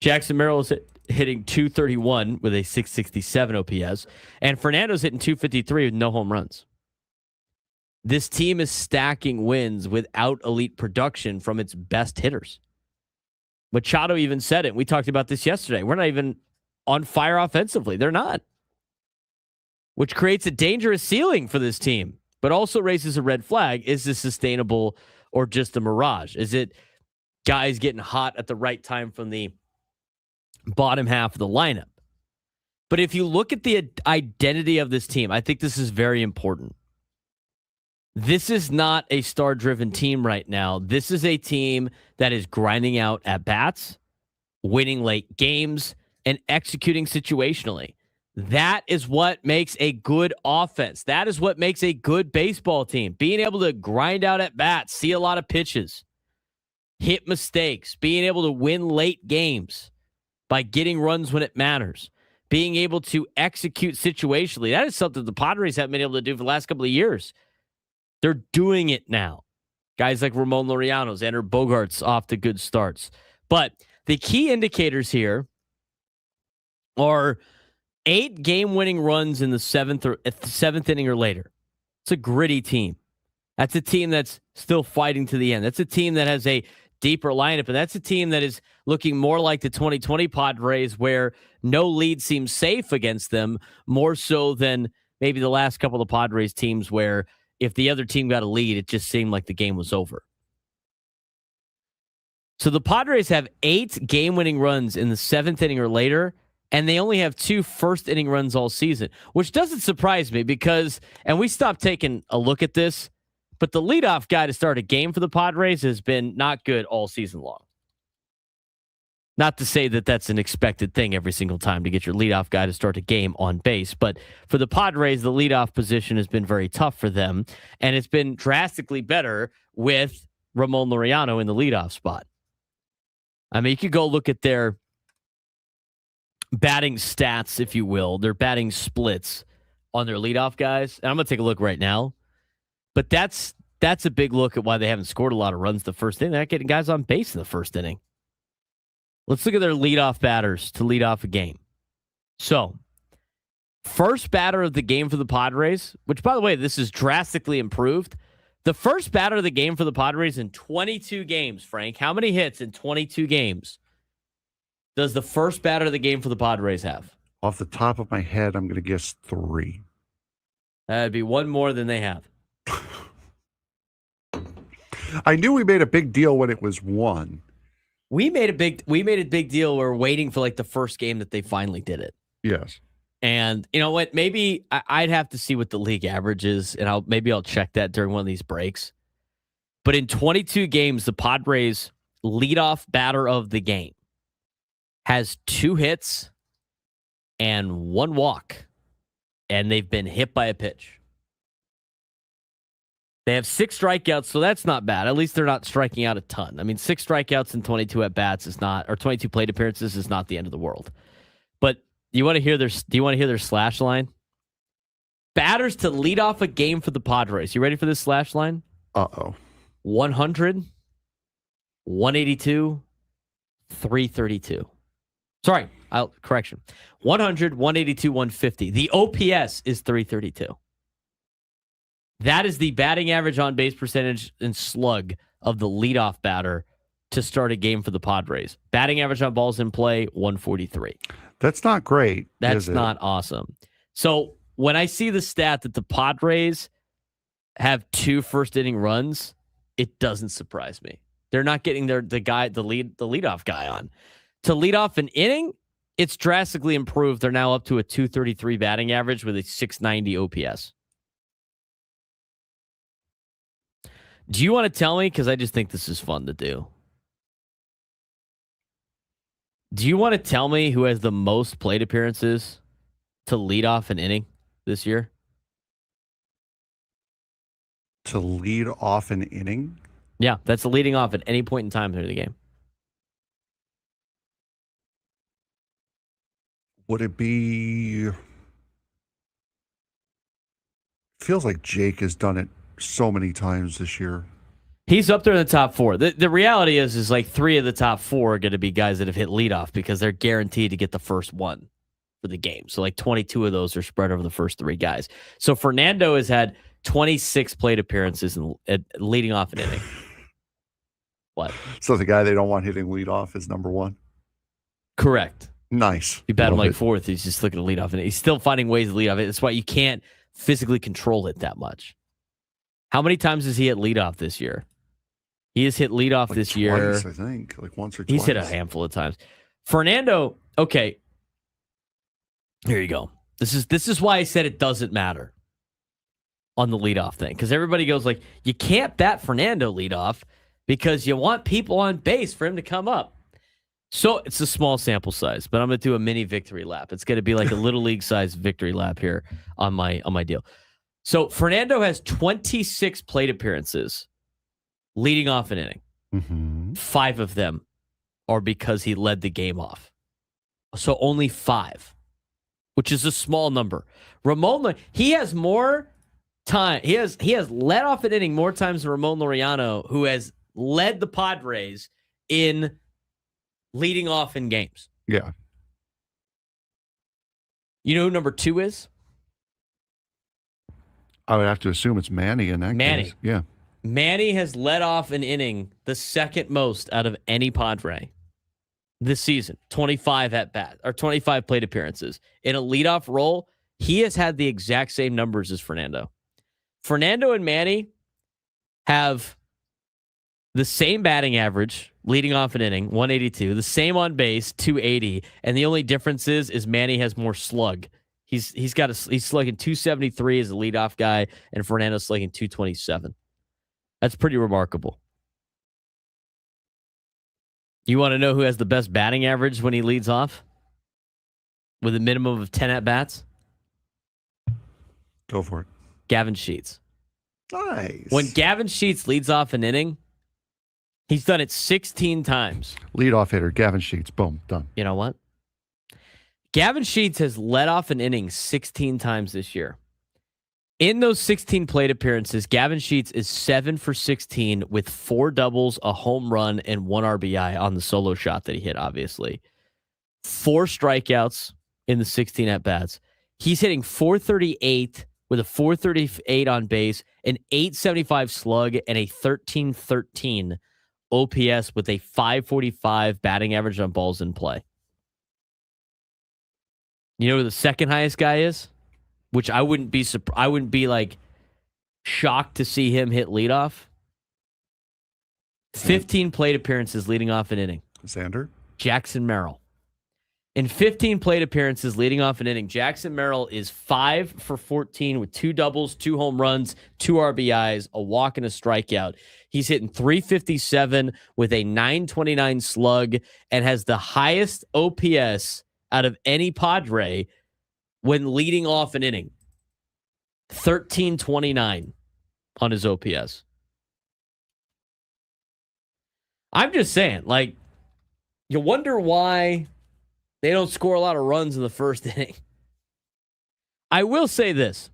Jackson Merrill's hitting .231 with a .667 OPS. And Fernando's hitting .253 with no home runs. This team is stacking wins without elite production from its best hitters. Machado even said it. We talked about this yesterday. We're not even on fire offensively. They're not. Which creates a dangerous ceiling for this team, but also raises a red flag. Is this sustainable or just a mirage? Is it guys getting hot at the right time from the bottom half of the lineup? But if you look at the identity of this team, I think this is very important. This is not a star-driven team right now. This is a team that is grinding out at-bats, winning late games, and executing situationally. That is what makes a good offense. That is what makes a good baseball team. Being able to grind out at-bats, see a lot of pitches, hit mistakes, being able to win late games by getting runs when it matters, being able to execute situationally. That is something the Padres haven't been able to do for the last couple of years. They're doing it now. Guys like Ramón Laureano, Xander Bogaerts off to good starts. But the key indicators here are 8 game-winning runs in the seventh inning or later. It's a gritty team. That's a team that's still fighting to the end. That's a team that has a deeper lineup, and that's a team that is looking more like the 2020 Padres, where no lead seems safe against them, more so than maybe the last couple of Padres teams where if the other team got a lead, it just seemed like the game was over. So the Padres have 8 game-winning runs in the 7th inning or later, and they only have 2 first-inning runs all season, which doesn't surprise me because, and we stopped taking a look at this, but the leadoff guy to start a game for the Padres has been not good all season long. Not to say that that's an expected thing every single time to get your leadoff guy to start a game on base, but for the Padres, the leadoff position has been very tough for them, and it's been drastically better with Ramón Laureano in the leadoff spot. I mean, you could go look at their batting stats, if you will, their batting splits on their leadoff guys. And I'm going to take a look right now. But that's a big look at why they haven't scored a lot of runs the first inning. They're not getting guys on base in the first inning. Let's look at their leadoff batters to lead off a game. So, first batter of the game for the Padres, which, by the way, this is drastically improved. The first batter of the game for the Padres in 22 games, Frank. How many hits in 22 games does the first batter of the game for the Padres have? Off the top of my head, I'm going to guess 3. That'd be one more than they have. I knew we made a big deal when it was 1. We made a big deal. We're waiting for like the first game that they finally did it. Yes. And you know what? Maybe I'd have to see what the league average is, and I'll check that during one of these breaks. But in 22 games, the Padres leadoff batter of the game has 2 hits and 1 walk, and they've been hit by a pitch. They have 6 strikeouts, so that's not bad. At least they're not striking out a ton. I mean, 6 strikeouts and 22 at bats is not, or 22 plate appearances is not the end of the world. But do you want to hear their slash line? Batters to lead off a game for the Padres. You ready for this slash line? 100, 182, 332. Sorry, correction. 100, 182, 150. The OPS is 332. That is the batting average, on base percentage, and slug of the leadoff batter to start a game for the Padres. Batting average on balls in play, 143. That's not great. That's not awesome. So when I see the stat that the Padres have 2 first inning runs, it doesn't surprise me. They're not getting the leadoff guy on. To lead off an inning, it's drastically improved. They're now up to a 233 batting average with a 690 OPS. Do you want to tell me? Because I just think this is fun to do. Do you want to tell me who has the most plate appearances to lead off an inning this year? To lead off an inning? Yeah, that's leading off at any point in time through the game. Would it be... Feels like Jake has done it so many times this year. He's up there in the top 4. The reality is like 3 of the top 4 are going to be guys that have hit leadoff because they're guaranteed to get the first one for the game. So like 22 of those are spread over the first 3 guys. So Fernando has had 26 plate appearances leading off an inning. What? So the guy they don't want hitting leadoff is number 1? Correct. Nice. You bat him like 4th. He's just looking to lead off, and he's still finding ways to lead off it. That's why you can't physically control it that much. How many times has he hit leadoff this year? He has hit leadoff like this twice, year. I think, like once or twice. He's hit a handful of times. Fernando, okay. Here you go. This is why I said it doesn't matter on the leadoff thing, because everybody goes like, you can't bat Fernando leadoff because you want people on base for him to come up. So it's a small sample size, but I'm going to do a mini victory lap. It's going to be like a little league size victory lap here on my deal. So Fernando has 26 plate appearances leading off an inning. Mm-hmm. 5 of them are because he led the game off. So only 5, which is a small number. Ramón, he has more time. He has led off an inning more times than Ramón Laureano, who has led the Padres in leading off in games. Yeah. You know who number 2 is? I would have to assume it's Manny in that case. Yeah. Manny has led off an inning the second most out of any Padre this season. 25 at bat or 25 plate appearances. In a leadoff role, he has had the exact same numbers as Fernando. Fernando and Manny have the same batting average leading off an inning, 182, the same on base, 280, and the only difference is Manny has more slug. He's slugging 273 as a leadoff guy, and Fernando's slugging 227. That's pretty remarkable. You want to know who has the best batting average when he leads off? With a minimum of 10 at-bats? Go for it. Gavin Sheets. Nice. When Gavin Sheets leads off an inning, He's done it 16 times. Leadoff hitter, Gavin Sheets. Boom, done. You know what? Gavin Sheets has led off an inning 16 times this year. In those 16 plate appearances, Gavin Sheets is 7 for 16 with 4 doubles, a home run, and 1 RBI on the solo shot that he hit, obviously. 4 strikeouts in the 16 at-bats. He's hitting .438 with a .438 on base, an .875 slug, and a .1313 OPS with a .545 batting average on balls in play. You know who the second highest guy is? Which I wouldn't be like shocked to see him hit leadoff. 15 plate appearances leading off an inning. Xander? Jackson Merrill. In 15 plate appearances leading off an inning, Jackson Merrill is 5 for 14 with 2 doubles, 2 home runs, 2 RBIs, a walk, and a strikeout. He's hitting .357 with a .929 slug and has the highest OPS out of any Padre when leading off an inning. 1329 on his OPS. I'm just saying, like, you wonder why they don't score a lot of runs in the first inning. I will say this.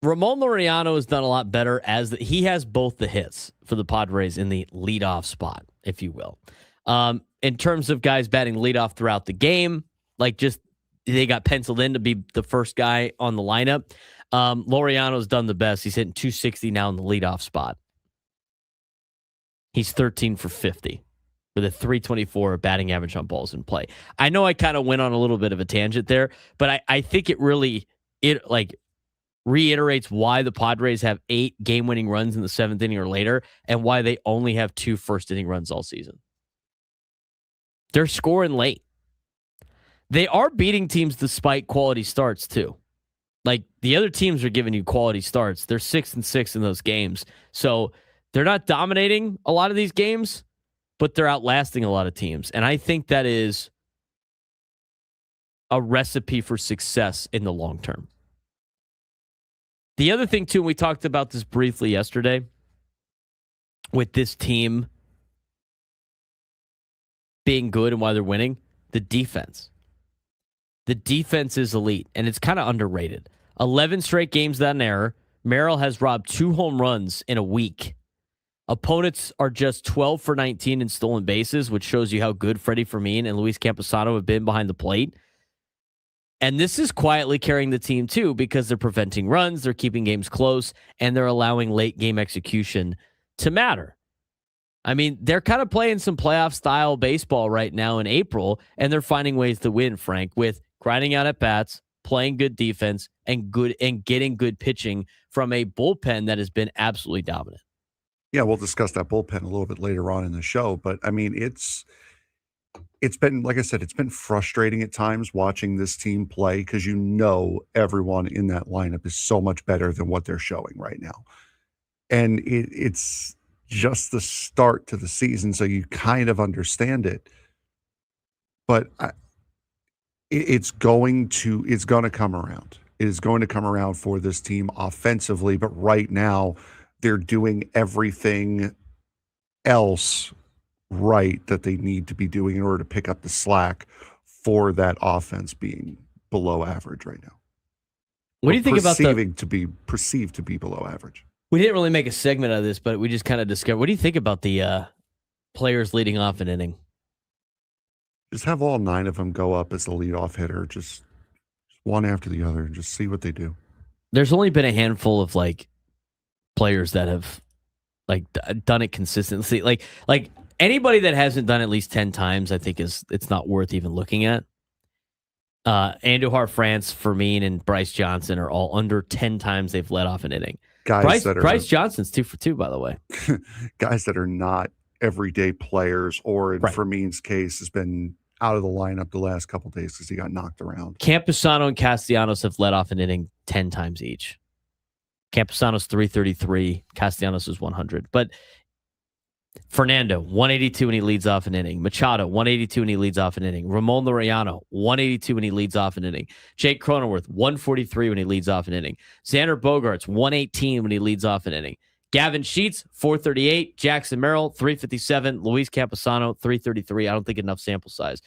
Ramón Laureano has done a lot better he has both the hits for the Padres in the leadoff spot, if you will. In terms of guys batting leadoff throughout the game, like just they got penciled in to be the first guy on the lineup. Laureano's done the best. He's hitting .260 now in the leadoff spot. He's 13 for 50 with a .324 batting average on balls in play. I know I kind of went on a little bit of a tangent there, but I think it reiterates why the Padres have 8 game-winning runs in the 7th inning or later and why they only have 2 first-inning runs all season. They're scoring late. They are beating teams despite quality starts, too. Like, the other teams are giving you quality starts. They're 6-6 in those games. So they're not dominating a lot of these games, but they're outlasting a lot of teams. And I think that is a recipe for success in the long term. The other thing, too, we talked about this briefly yesterday with this team being good and why they're winning, the defense. The defense is elite, and it's kind of underrated. 11 straight games without an error. Merrill has robbed 2 home runs in a week. Opponents are just 12 for 19 in stolen bases, which shows you how good Freddie Fermin and Luis Camposano have been behind the plate. And this is quietly carrying the team, too, because they're preventing runs, they're keeping games close, and they're allowing late-game execution to matter. I mean, they're kind of playing some playoff-style baseball right now in April, and they're finding ways to win, Frank, with grinding out at bats, playing good defense, and getting good pitching from a bullpen that has been absolutely dominant. Yeah, we'll discuss that bullpen a little bit later on in the show, but I mean, it's been, like I said, it's been frustrating at times watching this team play because you know everyone in that lineup is so much better than what they're showing right now. And it's just the start to the season, so you kind of understand it. But it's going to come around. It is going to come around for this team offensively, but right now they're doing everything else right that they need to be doing in order to pick up the slack for that offense being below average right now. What do you think about perceived to be below average? We didn't really make a segment out of this, but we just kind of discovered. What do you think about the players leading off an inning? Just have all 9 of them go up as the leadoff hitter, just one after the other, and just see what they do. There's only been a handful of players that have done it consistently. Like anybody that hasn't done at least 10 times, I think it's not worth even looking at. Andujar, France, Fermin, and Bryce Johnson are all under 10 times they've led off an inning. Bryce Johnson's 2 for 2, by the way. Guys that are not everyday players, or in Fermin's case, has been out of the lineup the last couple of days because he got knocked around. Camposano and Castellanos have led off an inning 10 times each. Camposano's 333, Castellanos is 100. But Fernando, 182 when he leads off an inning. Machado, 182 when he leads off an inning. Ramón Laureano, 182 when he leads off an inning. Jake Cronenworth, 143 when he leads off an inning. Xander Bogaerts, 118 when he leads off an inning. Gavin Sheets, 438. Jackson Merrill, 357. Luis Camposano, 333. I don't think enough sample size.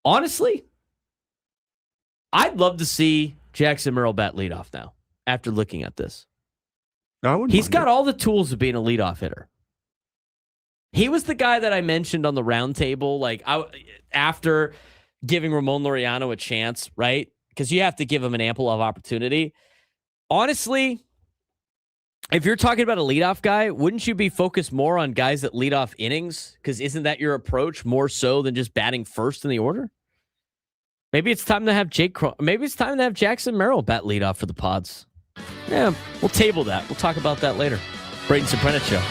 Honestly, I'd love to see Jackson Merrill bat leadoff now after looking at this. He's got all the tools of being a leadoff hitter. He was the guy that I mentioned on the roundtable, after giving Ramón Laureano a chance, right? Because you have to give him an ample of opportunity. Honestly, if you're talking about a leadoff guy, wouldn't you be focused more on guys that lead off innings? Because isn't that your approach more so than just batting first in the order? Maybe it's time to have Jackson Merrill bat leadoff for the Pods. Yeah, we'll table that. We'll talk about that later. Braden Surprenant Show.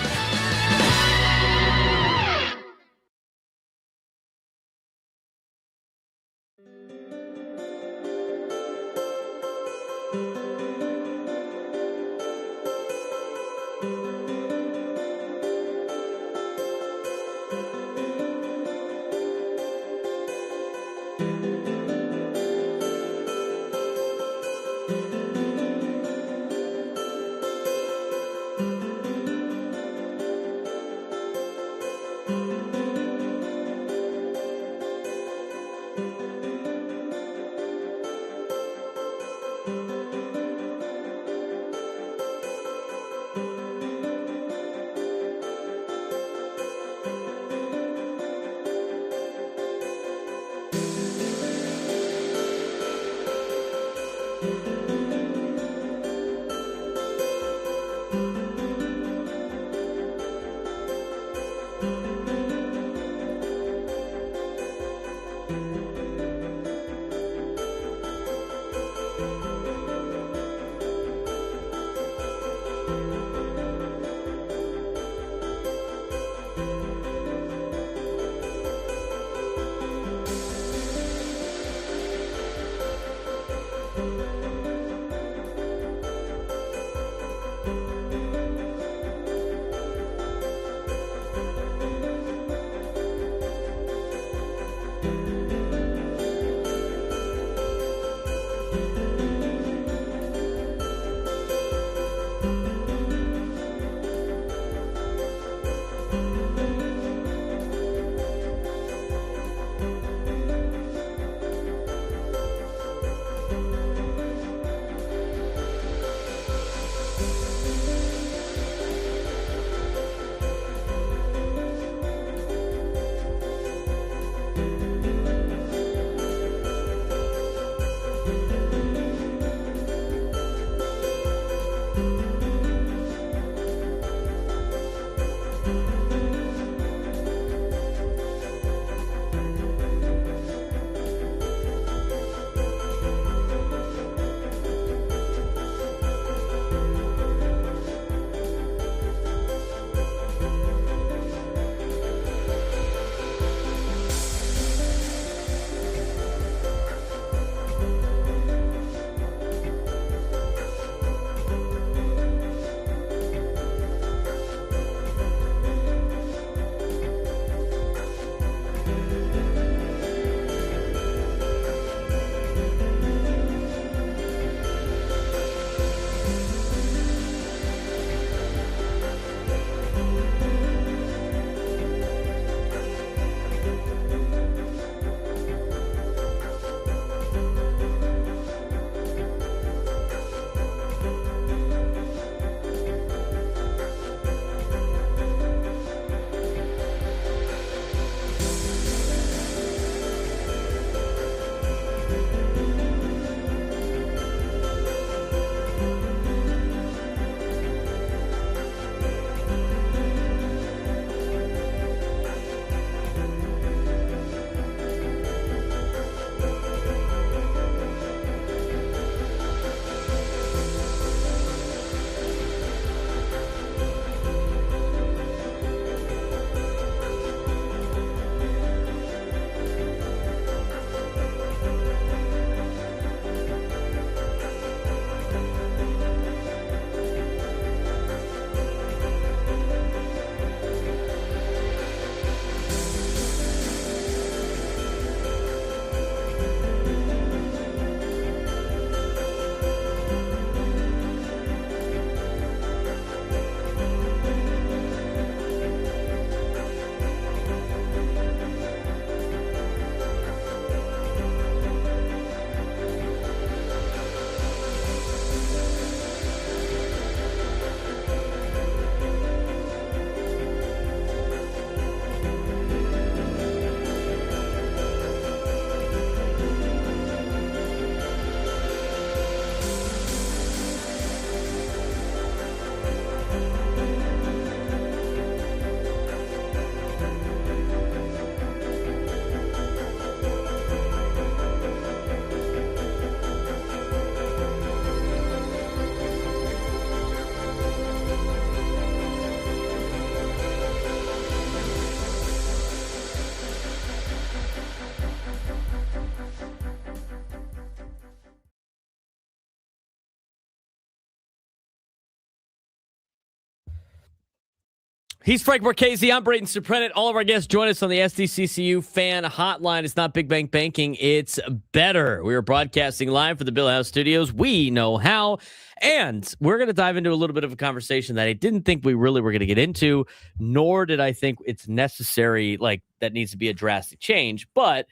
He's Frank Marchese. I'm Braden Surprenant. All of our guests join us on the SDCCU fan hotline. It's not Big Bang Banking. It's better. We are broadcasting live for the Bill House Studios. We know how. And we're going to dive into a little bit of a conversation that I didn't think we really were going to get into, nor did I think it's necessary, like that needs to be a drastic change. But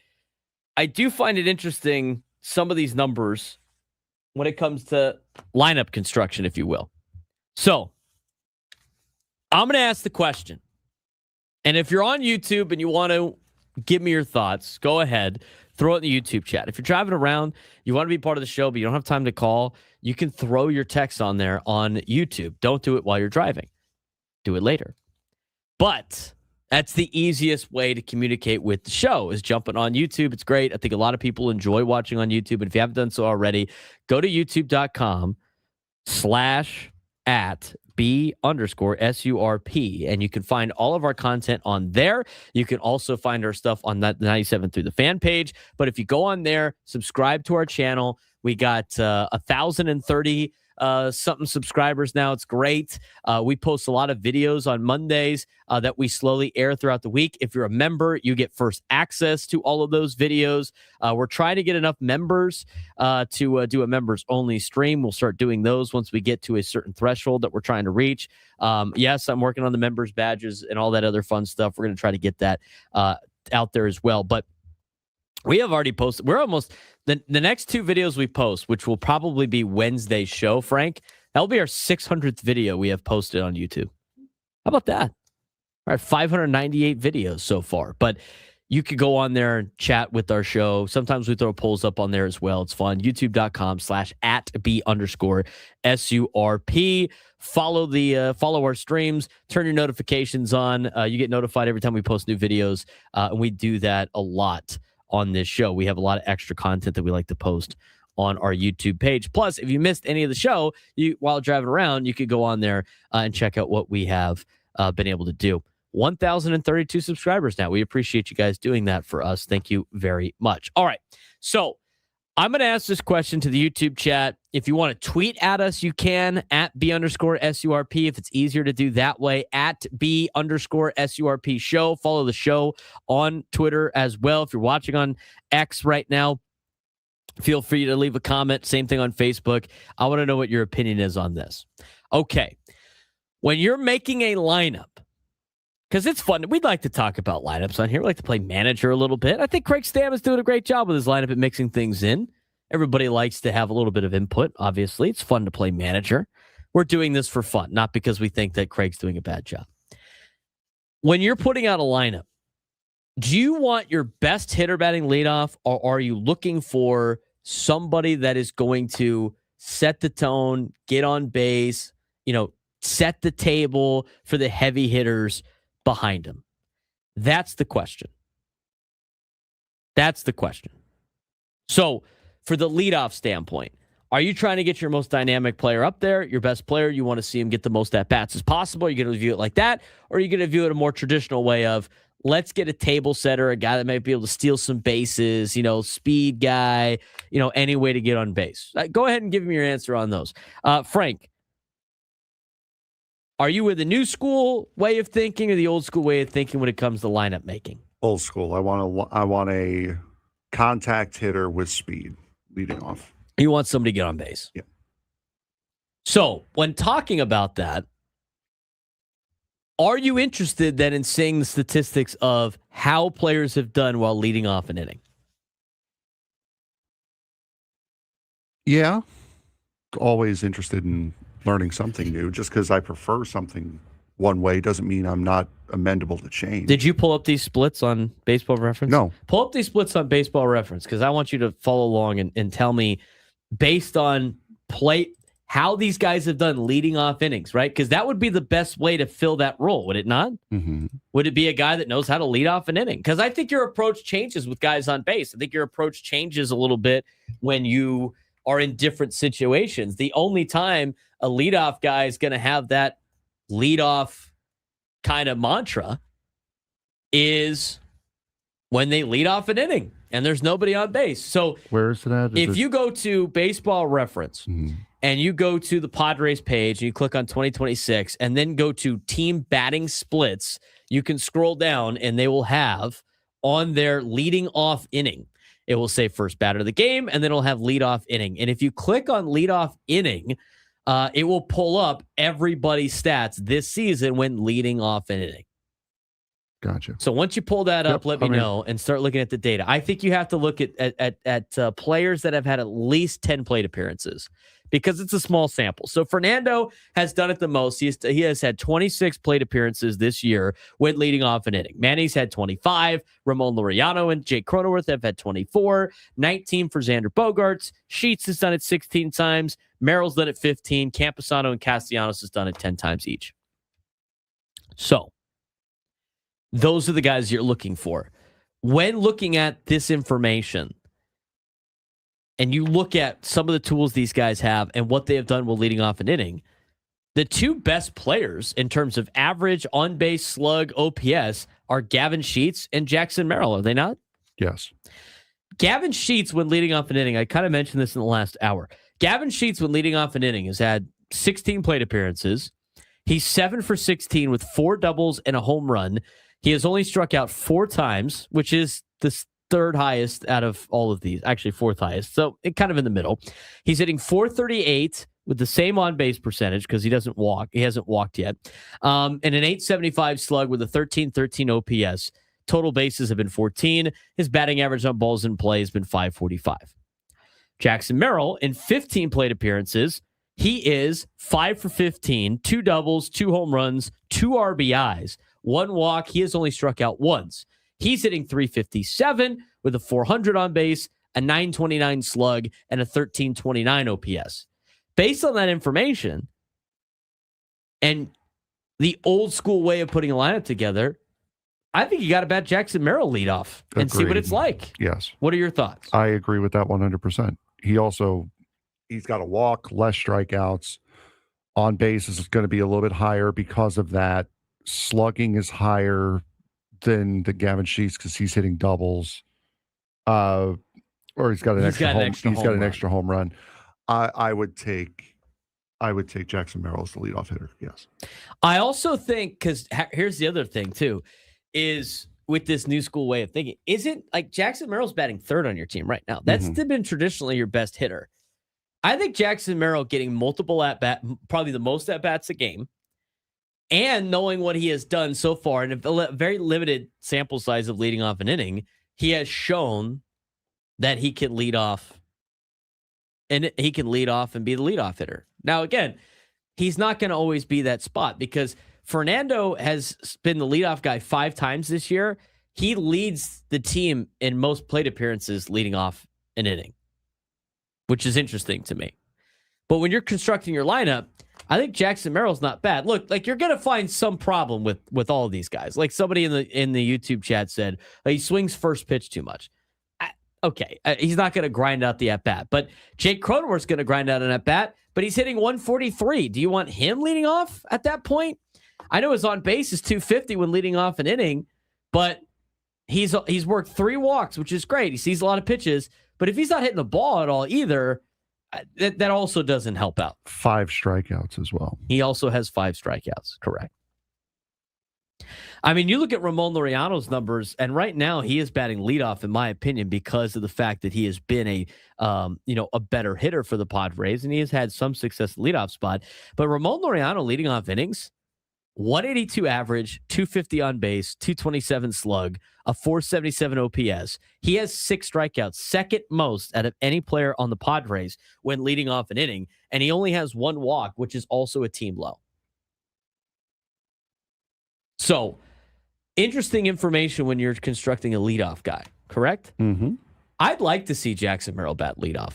I do find it interesting, some of these numbers, when it comes to lineup construction, if you will. So I'm going to ask the question. And if you're on YouTube and you want to give me your thoughts, go ahead, throw it in the YouTube chat. If you're driving around, you want to be part of the show, but you don't have time to call, you can throw your text on there on YouTube. Don't do it while you're driving. Do it later. But that's the easiest way to communicate with the show, is jumping on YouTube. It's great. I think a lot of people enjoy watching on YouTube. And if you haven't done so already, go to youtube.com/@B_SURP, and you can find all of our content on there. You can also find our stuff on that 97 through the fan page. But if you go on there, subscribe to our channel. We got 1,030 something subscribers now. It's great. We post a lot of videos on Mondays that we slowly air throughout the week. If you're a member, you get first access to all of those videos. We're trying to get enough members to do a members only stream. We'll start doing those once we get to a certain threshold that we're trying to reach. Yes, I'm working on the members badges and all that other fun stuff. We're going to try to get that out there as well. But we have already posted. We're almost the next two videos we post, which will probably be Wednesday's show, Frank. That'll be our 600th video we have posted on YouTube. How about that? All right, 598 videos so far. But you could go on there and chat with our show. Sometimes we throw polls up on there as well. It's fun. YouTube.com/@B_SURP. Follow our streams. Turn your notifications on. You get notified every time we post new videos, and we do that a lot on this show. We have a lot of extra content that we like to post on our YouTube page. Plus, if you missed any of the show, while driving around, you could go on there and check out what we have been able to do. 1,032 subscribers now. We appreciate you guys doing that for us. Thank you very much. All right. So I'm going to ask this question to the YouTube chat. If you want to tweet at us, you can at B_SURP. If it's easier to do that way, at B_SURP show. Follow the show on Twitter as well. If you're watching on X right now, feel free to leave a comment. Same thing on Facebook. I want to know what your opinion is on this. Okay. When you're making a lineup, because it's fun. We'd like to talk about lineups on here. We like to play manager a little bit. I think Craig Stam is doing a great job with his lineup at mixing things in. Everybody likes to have a little bit of input, obviously. It's fun to play manager. We're doing this for fun, not because we think that Craig's doing a bad job. When you're putting out a lineup, do you want your best hitter batting leadoff, or are you looking for somebody that is going to set the tone, get on base, set the table for the heavy hitters behind him? That's the question. So for the leadoff standpoint, are you trying to get your most dynamic player up there, your best player? You want to see him get the most at-bats as possible? Are you going to view it like that? Or are you going to view it a more traditional way of, let's get a table setter, a guy that might be able to steal some bases, speed guy, any way to get on base? Go ahead and give me your answer on those. Frank, are you with the new school way of thinking or the old school way of thinking when it comes to lineup making? Old school. I want a contact hitter with speed leading off. You want somebody to get on base. Yeah. So when talking about that, are you interested then in seeing the statistics of how players have done while leading off an inning? Yeah. Always interested in learning something new. Just because I prefer something one way doesn't mean I'm not amendable to change. Did you pull up these splits on Baseball Reference? No. Pull up these splits on Baseball Reference, because I want you to follow along and tell me, based on how these guys have done leading off innings, right? Because that would be the best way to fill that role, would it not? Mm-hmm. Would it be a guy that knows how to lead off an inning? Because I think your approach changes with guys on base. I think your approach changes a little bit when you are in different situations. The only time a leadoff guy is going to have that leadoff kind of mantra is when they lead off an inning and there's nobody on base. So where is it at? If you go to Baseball Reference and you go to the Padres page and you click on 2026 and then go to team batting splits, you can scroll down and they will have on their leading off inning, it will say first batter of the game, and then it'll have leadoff inning. And if you click on leadoff inning, it will pull up everybody's stats this season when leading off an inning. Gotcha. So once you pull that up, let me know and start looking at the data. I think you have to look at players that have had at least 10 plate appearances because it's a small sample. So Fernando has done it the most. He has had 26 plate appearances this year when leading off an inning. Manny's had 25. Ramón Laureano and Jake Cronenworth have had 24. 19 for Xander Bogaerts. Sheets has done it 16 times. Merrill's done it 15. Camposano and Castellanos has done it 10 times each. So those are the guys you're looking for. When looking at this information, and you look at some of the tools these guys have and what they have done while leading off an inning, the two best players in terms of average on-base slug OPS are Gavin Sheets and Jackson Merrill, are they not? Yes. Gavin Sheets, when leading off an inning, I kind of mentioned this in the last hour. Gavin Sheets, when leading off an inning, has had 16 plate appearances. He's 7 for 16 with 4 doubles and a home run. He has only struck out 4 times, which is the third highest out of all of these, actually fourth highest. So it kind of in the middle. He's hitting .438 with the same on-base percentage because he doesn't walk. He hasn't walked yet. And an .875 slug with a 1313 OPS. Total bases have been 14. His batting average on balls in play has been .545. Jackson Merrill, in 15 plate appearances, he is 5 for 15, 2 doubles, 2 home runs, 2 RBIs, 1 walk. He has only struck out once. He's hitting .357 with a 400 on base, a .929 slug, and a 1329 OPS. Based on that information and the old school way of putting a lineup together, I think you got to bat Jackson Merrill leadoff and see what it's like. Yes. What are your thoughts? I agree with that 100%. He's got to walk, less strikeouts. On base is going to be a little bit higher because of that. Slugging is higher than the Gavin Sheets because he's hitting doubles. Or he's got an extra home run. I would take Jackson Merrill as the leadoff hitter. Yes. I also think, because here's the other thing too, is with this new school way of thinking, isn't like Jackson Merrill's batting third on your team right now. That's been traditionally your best hitter. I think Jackson Merrill getting multiple at-bat, probably the most at-bats a game, and knowing what he has done so far in a very limited sample size of leading off an inning, he has shown that he can lead off and be the leadoff hitter. Now, again, he's not going to always be that spot because Fernando has been the leadoff guy 5 times this year. He leads the team in most plate appearances leading off an inning, which is interesting to me. But when you're constructing your lineup, I think Jackson Merrill's not bad. Look, like you're going to find some problem with all of these guys. Like somebody in the YouTube chat said, he swings first pitch too much. He's not going to grind out the at-bat. But Jake Cronenworth's going to grind out an at-bat, but he's hitting 143. Do you want him leading off at that point? I know his on-base is 250 when leading off an inning, but he's worked 3 walks, which is great. He sees a lot of pitches, but if he's not hitting the ball at all either, that also doesn't help out. 5 strikeouts as well. He also has 5 strikeouts. Correct. I mean, you look at Ramón Laureano's numbers, and right now he is batting leadoff, in my opinion, because of the fact that he has been a better hitter for the Padres, and he has had some success at leadoff spot. But Ramón Laureano leading off innings, 182 average, 250 on base, 227 slug, a 477 OPS. He has 6 strikeouts, second most out of any player on the Padres when leading off an inning, and he only has 1 walk, which is also a team low. So, interesting information when you're constructing a leadoff guy, correct? Mm-hmm. I'd like to see Jackson Merrill bat leadoff.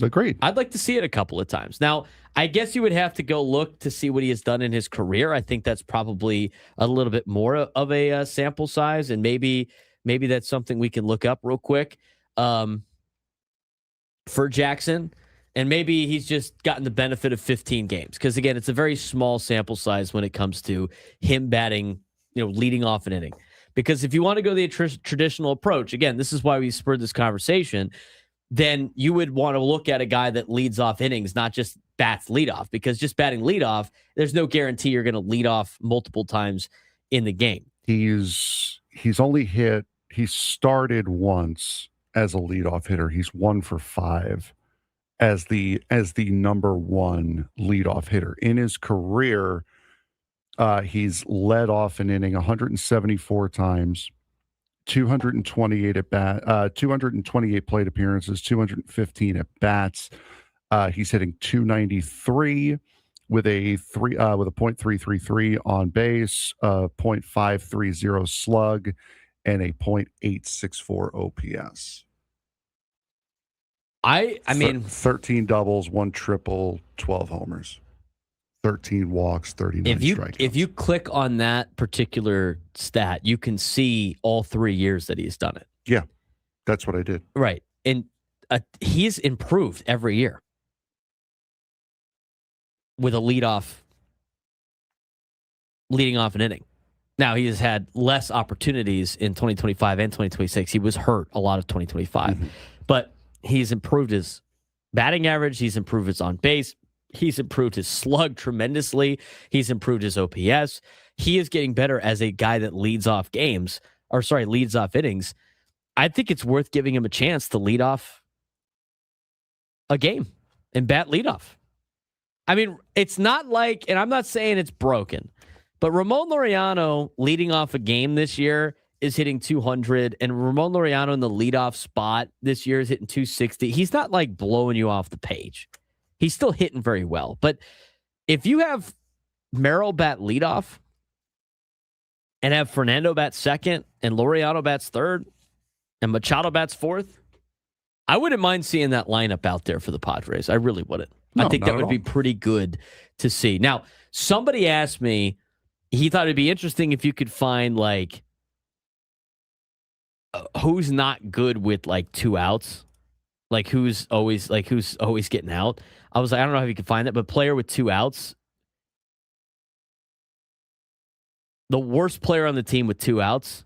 Agreed. I'd like to see it a couple of times. Now, I guess you would have to go look to see what he has done in his career. I think that's probably a little bit more of a sample size, and maybe that's something we can look up real quick for Jackson. And maybe he's just gotten the benefit of 15 games. Because, again, it's a very small sample size when it comes to him batting, leading off an inning. Because if you want to go the traditional approach, again, this is why we spurred this conversation. then you would want to look at a guy that leads off innings, not just bats leadoff, because just batting leadoff, there's no guarantee you're going to lead off multiple times in the game. He started once as a leadoff hitter. He's 1 for 5 as the number one leadoff hitter in his career. He's led off an inning 174 times, 228 228 plate appearances, 215 at bats. He's hitting 293 with a .333 on base, .530 slug, and a .864 OPS. I mean, 13 doubles, 1 triple, 12 homers, 13 walks, 39 strikeouts. If you click on that particular stat, you can see all 3 years that he's done it. Yeah, that's what I did. Right. And he's improved every year with a leading off an inning. Now, he has had less opportunities in 2025 and 2026. He was hurt a lot of 2025. But he's improved his batting average. He's improved his on base. He's improved his slug tremendously. He's improved his OPS. He is getting better as a guy that leads off innings. I think it's worth giving him a chance to lead off a game and bat leadoff. I mean, it's not like, and I'm not saying it's broken, but Ramón Laureano leading off a game this year is hitting 200, and Ramón Laureano in the leadoff spot this year is hitting 260. He's not like blowing you off the page. He's still hitting very well. But if you have Merrill bat leadoff and have Fernando bat second and Laureano bats third and Machado bats fourth, I wouldn't mind seeing that lineup out there for the Padres. I really wouldn't. I think that would be pretty good to see. Now, somebody asked me, he thought it'd be interesting if you could find like who's not good with like 2 outs, like who's always getting out. I was like, I don't know if you can find that, but player with 2 outs. The worst player on the team with 2 outs,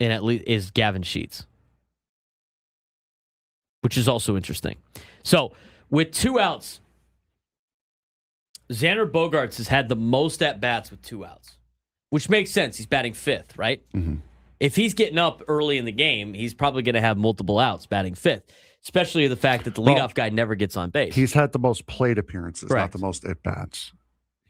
and at least is Gavin Sheets, which is also interesting. So with 2 outs, Xander Bogaerts has had the most at bats with 2 outs, which makes sense. He's batting 5th, right? Mm-hmm. If he's getting up early in the game, he's probably going to have multiple outs batting 5th, especially the fact that the leadoff guy never gets on base. He's had the most plate appearances, correct, not the most at bats.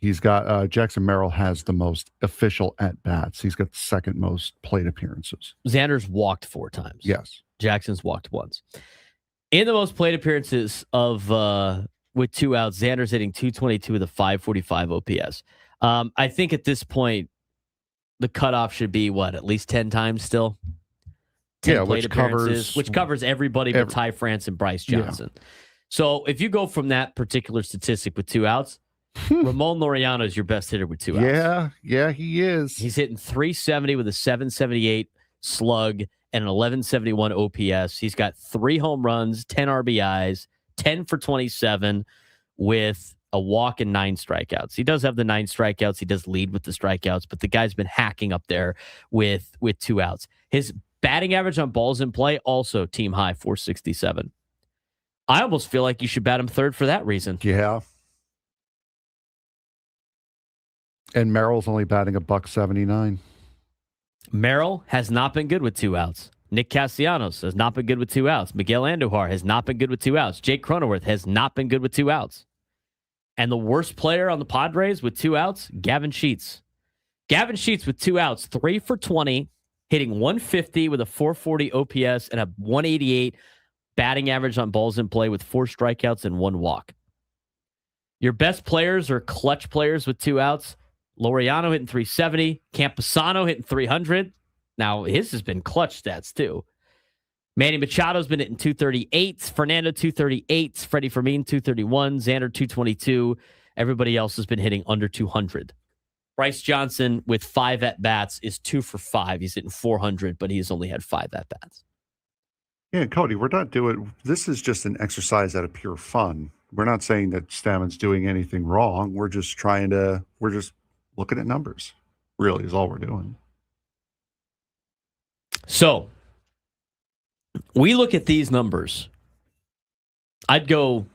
He's got Jackson Merrill has the most official at bats. He's got the second most plate appearances. Xander's walked 4 times. Yes. Jackson's walked once. In the most plate appearances of with 2 outs, Xander's hitting 222 with a 545 OPS. I think at this point, the cutoff should be at least 10 times still? 10 plate appearances, which covers everybody but Ty France and Bryce Johnson. Yeah. So if you go from that particular statistic with 2 outs, Ramón Laureano is your best hitter with 2 outs. Yeah, he is. He's hitting 370 with a 778 slug and an 1171 OPS. He's got 3 home runs, 10 RBIs, 10 for 27 with a walk and 9 strikeouts. He does have the 9 strikeouts. He does lead with the strikeouts, but the guy's been hacking up there with 2 outs. His batting average on balls in play, also team high, 467. I almost feel like you should bat him 3rd for that reason. Yeah. And Merrill's only batting $179. Merrill has not been good with 2 outs. Nick Castellanos has not been good with 2 outs. Miguel Andujar has not been good with 2 outs. Jake Cronenworth has not been good with 2 outs. And the worst player on the Padres with 2 outs, Gavin Sheets. Gavin Sheets with 2 outs, 3 for 20, hitting 150 with a 440 OPS and a 188 batting average on balls in play with 4 strikeouts and 1 walk. Your best players are clutch players with 2 outs. Laureano hitting 370. Camposano hitting 300. Now, his has been clutch stats, too. Manny Machado's been hitting 238. Fernando 238. Freddie Fermin 231. Xander 222. Everybody else has been hitting under 200. Bryce Johnson with 5 at-bats is 2 for 5. He's hitting 400, but he's only had 5 at-bats. Yeah, Cody, we're not doing... This is just an exercise out of pure fun. We're not saying that Stammen's doing anything wrong. We're just we're just looking at numbers, really, is all we're doing. So, we look at these numbers, I'd go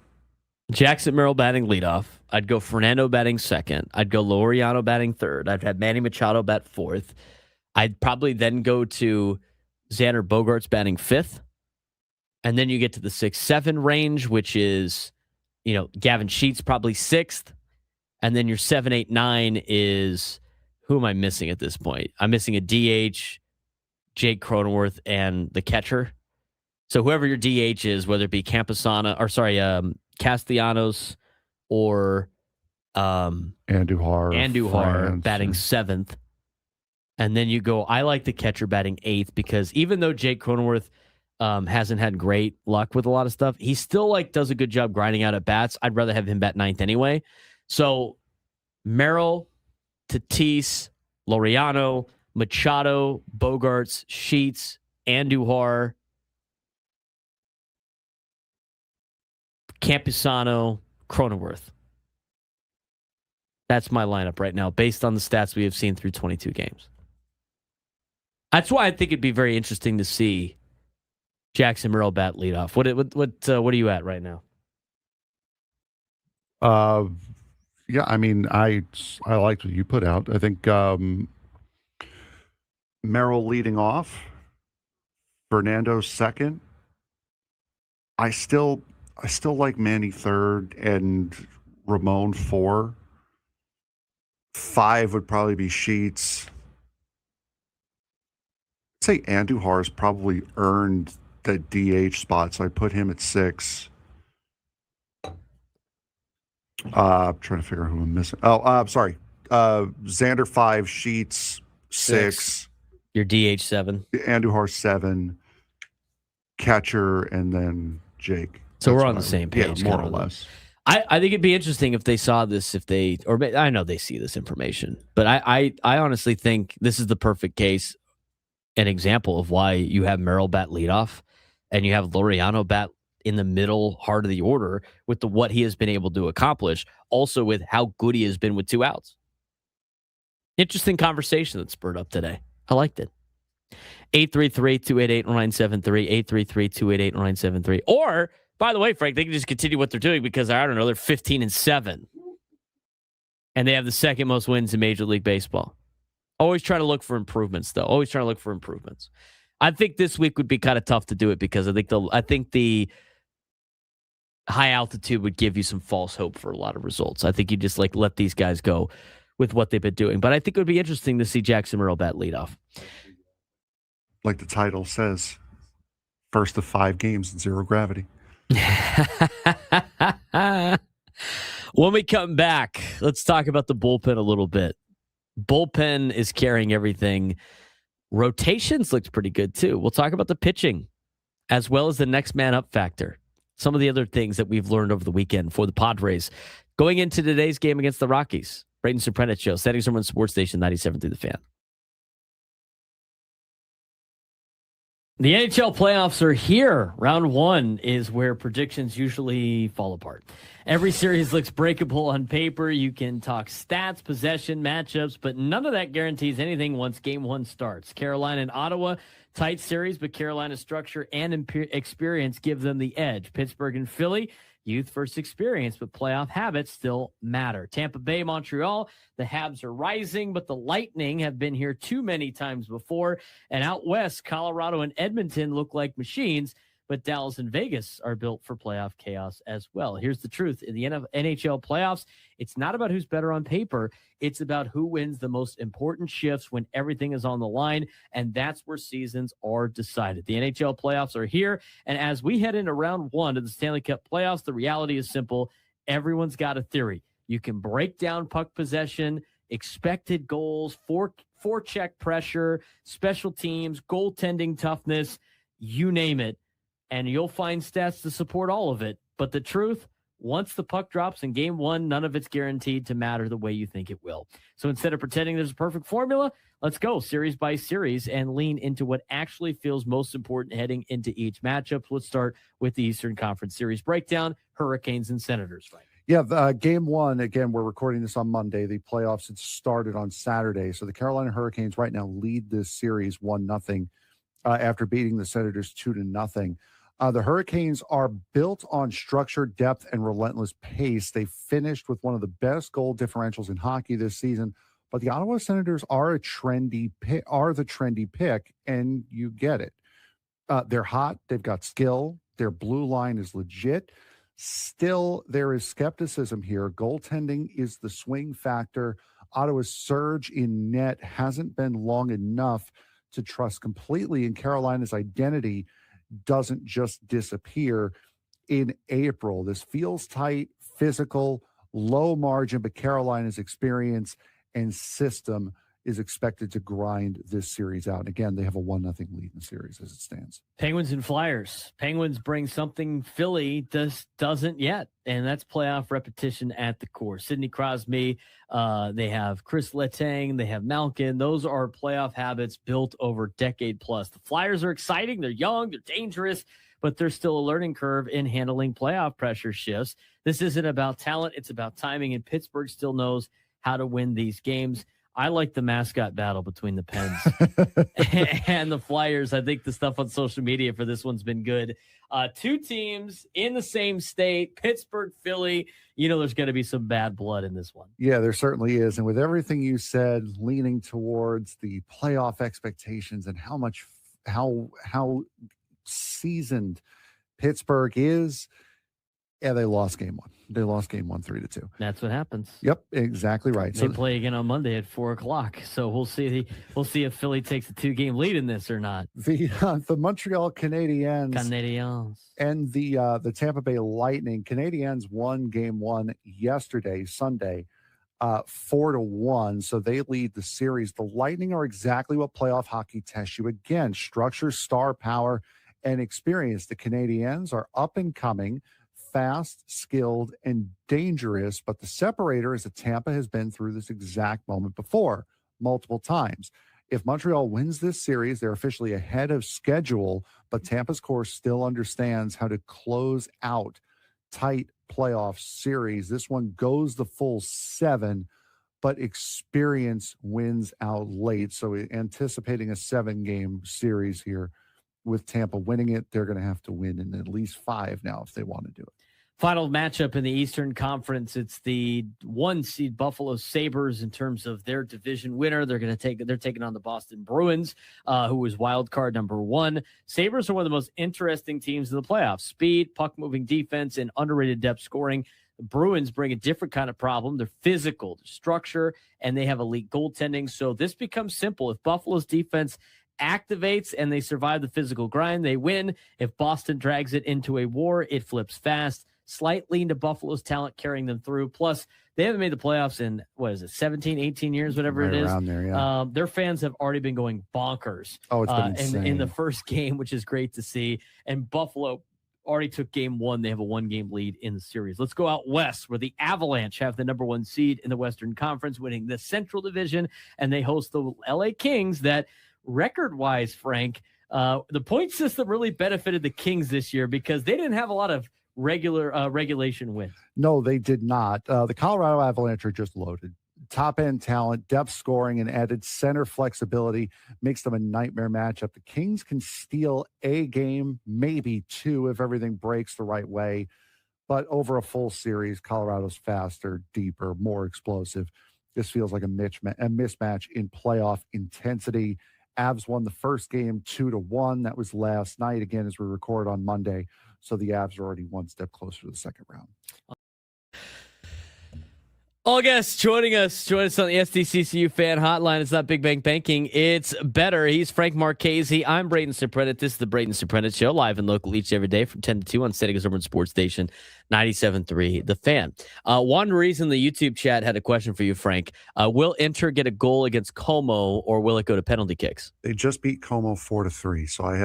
Jackson Merrill batting leadoff. I'd go Fernando batting second. I'd go Laureano batting third. I'd have Manny Machado bat fourth. I'd probably then go to Xander Bogaerts batting fifth. And then you get to the 6-7 range, which is, Gavin Sheets probably sixth. And then your 7-8-9 is, who am I missing at this point? I'm missing a DH, Jake Cronenworth, and the catcher. So whoever your DH is, whether it be Castellanos or Andujar batting seventh. And then you go, I like the catcher batting eighth because even though Jake Cronenworth hasn't had great luck with a lot of stuff, he still does a good job grinding out at bats. I'd rather have him bat ninth anyway. So Merrill, Tatis, Laureano, Machado, Bogaerts, Sheets, Andujar, Campusano, Cronenworth. That's my lineup right now, based on the stats we have seen through 22 games. That's why I think it'd be very interesting to see Jackson Merrill bat leadoff. What are you at right now? Yeah, I mean, I liked what you put out. I think Merrill leading off, Fernando second. I still like Manny third and Ramon 4. 5 would probably be Sheets. I'd say Andujar has probably earned the DH spot, so I put him at 6. I'm trying to figure out who I'm missing. I'm sorry. Xander 5, Sheets 6. Your DH 7. Andujar 7. Catcher, and then Jake. So we're on the same page. Yeah, more or less. I think it'd be interesting if they saw this, I know they see this information, but I honestly think this is the perfect case, an example of why you have Merrill bat leadoff and you have Laureano bat in the middle heart of the order with what he has been able to accomplish, also with how good he has been with 2 outs. Interesting conversation that spurred up today. I liked it. 833-288-0973, 833-288-0973. Or, by the way, Frank, they can just continue what they're doing because, I don't know, they're 15-7. And they have the second most wins in Major League Baseball. Always trying to look for improvements, though. Always trying to look for improvements. I think this week would be kind of tough to do it because I think the high altitude would give you some false hope for a lot of results. I think you just let these guys go with what they've been doing. But I think it would be interesting to see Jackson Merrill bat leadoff. Like the title says, first of 5 games in zero gravity. When we come back, let's talk about the bullpen a little bit. Bullpen is carrying everything. Rotations looks pretty good too. We'll talk about the pitching as well as the next man up factor. Some of the other things that we've learned over the weekend for the Padres going into today's game against the Rockies. Braden Surprenant Show, Settings Room on Sports Station 97 through the Fan. The NHL playoffs are here. Round 1 is where predictions usually fall apart. Every series looks breakable on paper. You can talk stats, possession, matchups, but none of that guarantees anything once Game 1 starts. Carolina and Ottawa, tight series, but Carolina's structure and experience give them the edge. Pittsburgh and Philly, youth versus experience, but playoff habits still matter. Tampa Bay, Montreal, the Habs are rising, but the Lightning have been here too many times before. And out west, Colorado and Edmonton look like machines, but Dallas and Vegas are built for playoff chaos as well. Here's the truth. In the NHL playoffs, it's not about who's better on paper. It's about who wins the most important shifts when everything is on the line, and that's where seasons are decided. The NHL playoffs are here, and as we head into round 1 of the Stanley Cup playoffs, the reality is simple. Everyone's got a theory. You can break down puck possession, expected goals, forecheck pressure, special teams, goaltending toughness, you name it, and you'll find stats to support all of it. But the truth, once the puck drops in Game 1, none of it's guaranteed to matter the way you think it will. So instead of pretending there's a perfect formula, let's go series by series and lean into what actually feels most important heading into each matchup. Let's start with the Eastern Conference Series breakdown, Hurricanes and Senators, Frank. Yeah, Game 1, again, we're recording this on Monday. The playoffs had started on Saturday. So the Carolina Hurricanes right now lead this series 1-0 after beating the Senators 2-0. The Hurricanes are built on structure, depth, and relentless pace. They finished with one of the best goal differentials in hockey this season. But the Ottawa Senators are the trendy pick, and you get it. They're hot. They've got skill. Their blue line is legit. Still, there is skepticism here. Goaltending is the swing factor. Ottawa's surge in net hasn't been long enough to trust completely, and Carolina's identity doesn't just disappear in April. This feels tight, physical, low margin, but Carolina's experience and system is expected to grind this series out. And again, they have a 1-0 lead in the series as it stands. Penguins and Flyers. Penguins bring something Philly doesn't yet, and that's playoff repetition at the core. Sidney Crosby, they have Chris Letang, they have Malkin. Those are playoff habits built over decade plus. The Flyers are exciting. They're young, they're dangerous, but there's still a learning curve in handling playoff pressure shifts. This isn't about talent. It's about timing, and Pittsburgh still knows how to win these games. I like the mascot battle between the Pens and the Flyers. I think the stuff on social media for this one's been good. Two teams in the same state, Pittsburgh, Philly. You know there's going to be some bad blood in this one. Yeah, there certainly is. And with everything you said, leaning towards the playoff expectations and how seasoned Pittsburgh is, yeah, they lost game one. They lost game one 3-2. That's what happens. Yep, exactly right. They play again on Monday at 4:00. So we'll see. We'll see if Philly takes a 2-game lead in this or not. The Montreal Canadiens and the Tampa Bay Lightning. Canadiens won game one yesterday, Sunday, 4-1. So they lead the series. The Lightning are exactly what playoff hockey tests you. Again, structure, star power, and experience. The Canadiens are up and coming, fast, skilled, and dangerous, but the separator is that Tampa has been through this exact moment before, multiple times. If Montreal wins this series, they're officially ahead of schedule, but Tampa's core still understands how to close out tight playoff series. This one goes the full 7, but experience wins out late. So anticipating a 7-game series here with Tampa winning it, they're going to have to win in at least 5 now if they want to do it. Final matchup in the Eastern Conference. It's the 1 seed Buffalo Sabres in terms of their division winner. They're taking on the Boston Bruins, who was wild card number 1. Sabres are one of the most interesting teams in the playoffs. Speed, puck moving defense, and underrated depth scoring. The Bruins bring a different kind of problem. They're physical, structure, and they have elite goaltending. So this becomes simple. If Buffalo's defense activates and they survive the physical grind, they win. If Boston drags it into a war, it flips fast. Slight lean to Buffalo's talent carrying them through. Plus, they haven't made the playoffs in, 17, 18 years, whatever it is. Around there, yeah. Their fans have already been going bonkers it's been insane. in the first game, which is great to see. And Buffalo already took game 1. They have a 1-game lead in the series. Let's go out west, where the Avalanche have the number 1 seed in the Western Conference, winning the Central Division, and they host the LA Kings that, record-wise, Frank, the point system really benefited the Kings this year because they didn't have a lot of regulation wins. No, they did not. The Colorado Avalanche are just loaded. Top-end talent, depth scoring, and added center flexibility makes them a nightmare matchup. The Kings can steal a game, maybe 2, if everything breaks the right way. But over a full series, Colorado's faster, deeper, more explosive. This feels like a mismatch in playoff intensity. Avs won the first game 2-1. That was last night, again, as we record on Monday. So the Avs are already one step closer to the second round. All guests joining us on the SDCCU fan hotline. It's not Big Bang Banking. It's better. He's Frank Marchese. I'm Braden Surprenant. This is the Braden Surprenant Show, live and local each every day from 10 to 2 on San Diego's urban sports station, 97.3 The Fan. Juan Ruiz in the YouTube chat had a question for you, Frank. Will Inter get a goal against Como, or will it go to penalty kicks? They just beat Como 4-3, so I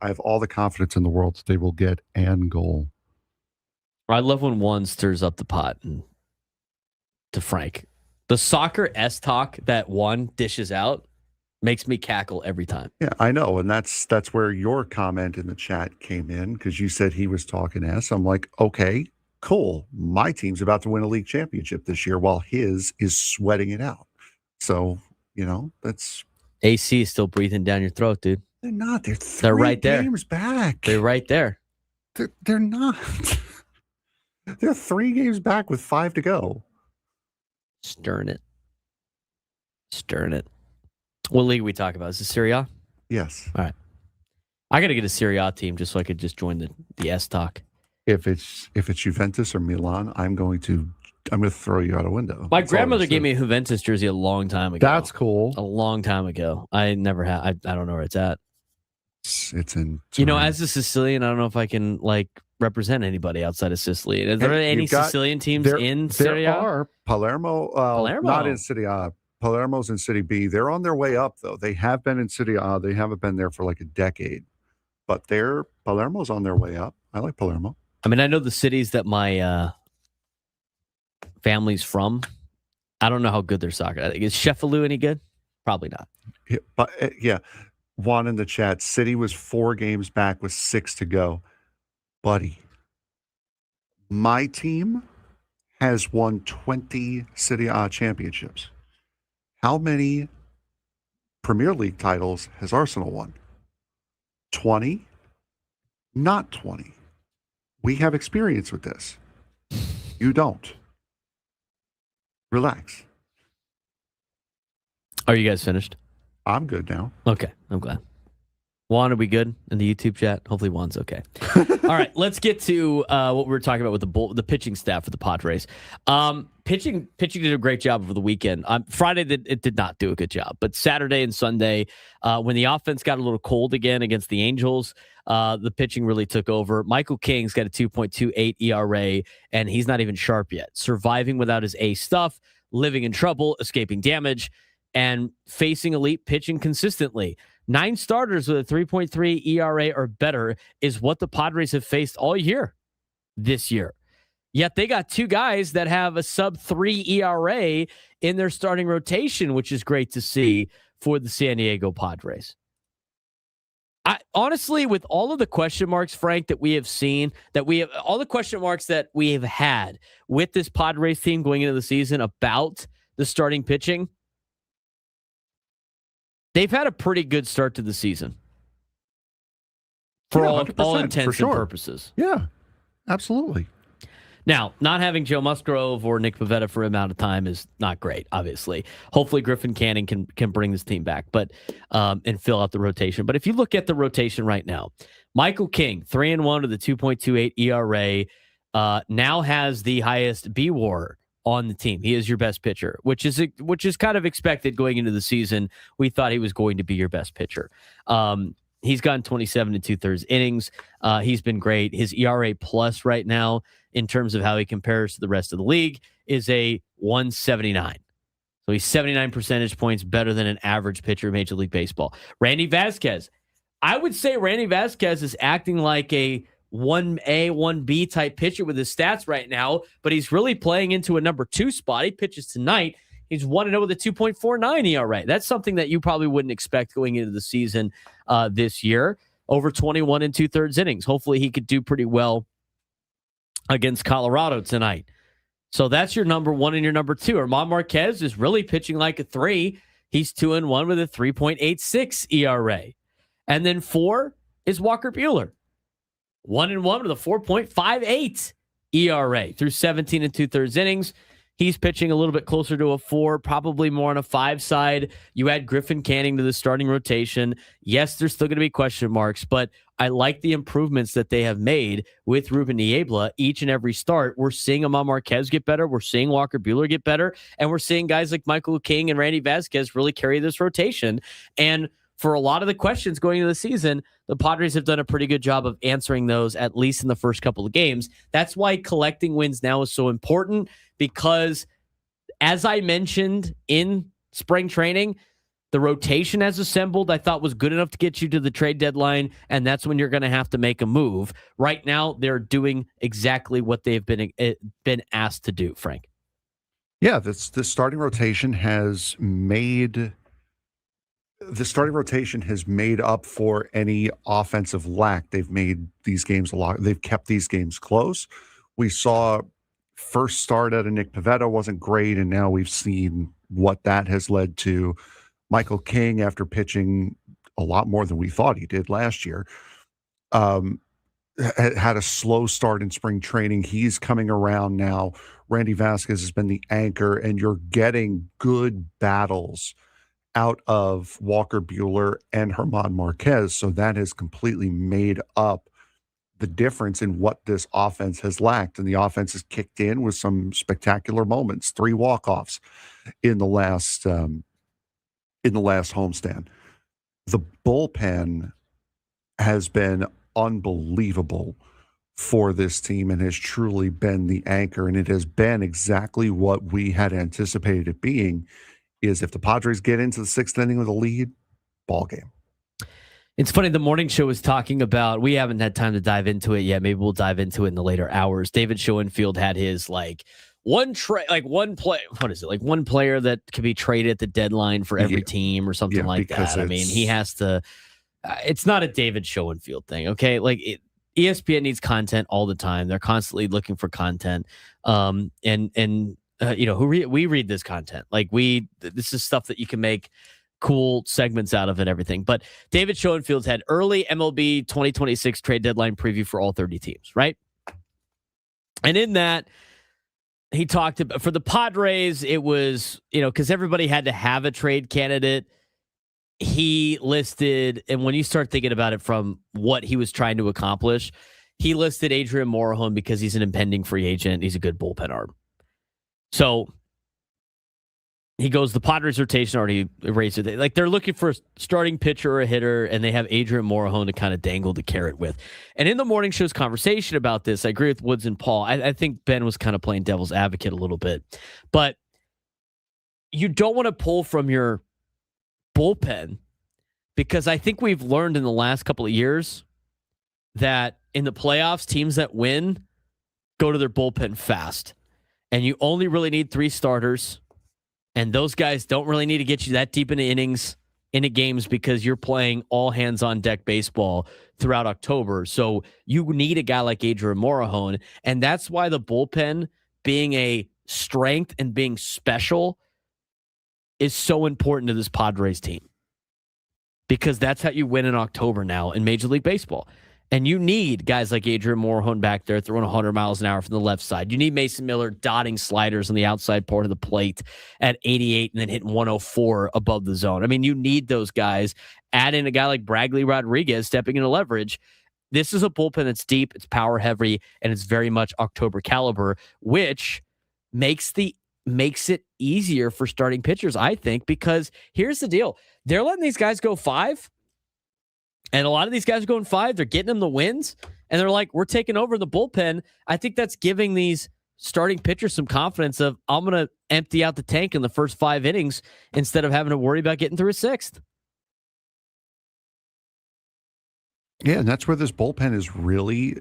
have all the confidence in the world that they will get an goal. I love when one stirs up the pot to Frank. The soccer S-talk that one dishes out makes me cackle every time. Yeah, I know. And that's where your comment in the chat came in, because you said he was talking S. I'm like, okay, cool. My team's about to win a league championship this year while his is sweating it out. So, that's... AC is still breathing down your throat, dude. They're not. They're right there. Games back. They're right there. They're not. They're 3 games back with 5 to go. Stirring it. What league are we talking about? Is this Serie A? Yes. All right. I got to get a Serie A team just so I could just join the S talk. If it's Juventus or Milan, I'm going to throw you out a window. My grandmother gave me a Juventus jersey a long time ago. That's cool. A long time ago. I never had. I don't know where it's at. It's in. As a Sicilian, I don't know if I can represent anybody outside of Sicily. Is there any Sicilian teams in Serie A? There are. Palermo. Not in Serie A. Palermo's in City B. They're on their way up, though. They have been in Serie A. They haven't been there for like a decade. But Palermo's on their way up. I like Palermo. I mean, I know the cities that my family's from. I don't know how good their soccer is. Sheffield any good? Probably not. Yeah, but Juan in the chat. City was 4 games back with 6 to go. Buddy, my team has won 20 Serie A championships. How many Premier League titles has Arsenal won? 20? Not 20. We have experience with this. You don't. Relax. Are you guys finished? I'm good now. Okay, I'm glad. Juan, are we good in the YouTube chat? Hopefully Juan's okay. All right, let's get to what we were talking about with the pitching staff for the Padres. Pitching did a great job over the weekend. Friday, it did not do a good job. But Saturday and Sunday, when the offense got a little cold again against the Angels, the pitching really took over. Michael King's got a 2.28 ERA, and he's not even sharp yet. Surviving without his A stuff, living in trouble, escaping damage, and facing elite pitching consistently. 9 starters with a 3.3 ERA or better is what the Padres have faced all year this year. Yet they got 2 guys that have a sub-3 ERA in their starting rotation, which is great to see for the San Diego Padres. Honestly, with all of the question marks, Frank, that we have seen, all the question marks that we have had with this Padres team going into the season about the starting pitching, they've had a pretty good start to the season for all intents and purposes. Yeah, absolutely. Now, not having Joe Musgrove or Nick Pivetta for an amount of time is not great, obviously. Hopefully Griffin Canning can bring this team back and fill out the rotation. But if you look at the rotation right now, Michael King, 3-1 with a 2.28 ERA, now has the highest BWAR on the team. He is your best pitcher, which is kind of expected going into the season. We thought he was going to be your best pitcher. He's gotten 27 2/3 innings. He's been great. His ERA plus right now, in terms of how he compares to the rest of the league, is a 179. So he's 79 percentage points better than an average pitcher in Major League Baseball. Randy Vasquez. I would say Randy Vasquez is acting like a 1A, 1B type pitcher with his stats right now, but he's really playing into a number 2 spot. He pitches tonight. He's 1-0 with a 2.49 ERA. That's something that you probably wouldn't expect going into the season this year. Over 21 2/3 innings. Hopefully he could do pretty well against Colorado tonight. So that's your number 1 and your number 2. Ramón Marquez is really pitching like a 3. He's 2-1 with a 3.86 ERA. And then 4 is Walker Buehler. 1-1 with a 4.58 ERA through 17 2/3 innings. He's pitching a little bit closer to a 4, probably more on a 5 side. You add Griffin Canning to the starting rotation. Yes, there's still going to be question marks, but I like the improvements that they have made with Ruben Niebla each and every start. We're seeing Ramón Marquez get better. We're seeing Walker Buehler get better. And we're seeing guys like Michael King and Randy Vasquez really carry this rotation. And for a lot of the questions going into the season, the Padres have done a pretty good job of answering those, at least in the first couple of games. That's why collecting wins now is so important, because as I mentioned in spring training, the rotation has assembled, I thought was good enough to get you to the trade deadline, and that's when you're going to have to make a move. Right now, they're doing exactly what they've been asked to do, Frank. Yeah, the starting rotation has made up for any offensive lack. They've made these games they've kept these games close. We saw first start at a Nick Pivetta wasn't great, and now we've seen what that has led to. Michael King, after pitching a lot more than we thought he did last year, had a slow start in spring training. He's coming around now. Randy Vasquez has been the anchor, and you're getting good battles out of Walker Buehler and Germán Marquez. So that has completely made up the difference in what this offense has lacked. And the offense has kicked in with some spectacular moments, 3 walk-offs in the last homestand. The bullpen has been unbelievable for this team and has truly been the anchor. And it has been exactly what we had anticipated it being, is if the Padres get into the 6th inning with a lead, ball game. It's funny, the morning show was talking about, we haven't had time to dive into it yet. Maybe we'll dive into it in the later hours. David Schoenfield had his one player that could be traded at the deadline for every team or something like that. I mean, he has to, it's not a David Schoenfield thing. Okay. ESPN needs content all the time. They're constantly looking for content. We read this content. This is stuff that you can make cool segments out of and everything. But David Schoenfield's had early MLB 2026 trade deadline preview for all 30 teams, right? And in that, he talked about, for the Padres, it was, because everybody had to have a trade candidate. He listed, and when you start thinking about it from what he was trying to accomplish, he listed Adrian Morejon because he's an impending free agent. He's a good bullpen arm. So he goes, the Padres rotation already erased it. They're looking for a starting pitcher or a hitter, and they have Adrian Morejon to kind of dangle the carrot with. And in the morning show's conversation about this, I agree with Woods and Paul. I think Ben was kind of playing devil's advocate a little bit. But you don't want to pull from your bullpen, because I think we've learned in the last couple of years that in the playoffs, teams that win go to their bullpen fast. And you only really need 3 starters. And those guys don't really need to get you that deep into innings, into games, because you're playing all hands on deck baseball throughout October. So you need a guy like Adrian Morejon. And that's why the bullpen being a strength and being special is so important to this Padres team, because that's how you win in October now in Major League Baseball. And you need guys like Adrian Morejon back there throwing 100 miles an hour from the left side. You need Mason Miller dotting sliders on the outside part of the plate at 88 and then hitting 104 above the zone. I mean, you need those guys. Add in a guy like Bradley Rodriguez stepping into leverage. This is a bullpen that's deep, it's power heavy, and it's very much October caliber, which makes it easier for starting pitchers, I think, because here's the deal. They're letting these guys go 5. And a lot of these guys are going 5. They're getting them the wins. And they're like, we're taking over the bullpen. I think that's giving these starting pitchers some confidence of, I'm going to empty out the tank in the first 5 innings instead of having to worry about getting through a 6th. Yeah, and that's where this bullpen has really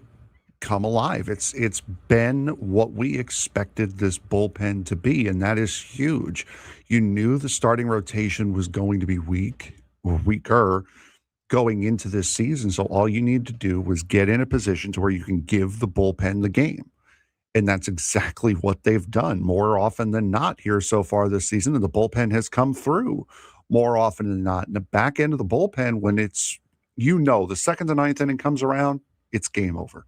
come alive. It's been what we expected this bullpen to be, and that is huge. You knew the starting rotation was going to be weak or weaker going into this season. So all you need to do was get in a position to where you can give the bullpen the game. And that's exactly what they've done more often than not here so far this season. And the bullpen has come through more often than not. And the back end of the bullpen, when it's, the 2nd to 9th inning comes around, it's game over.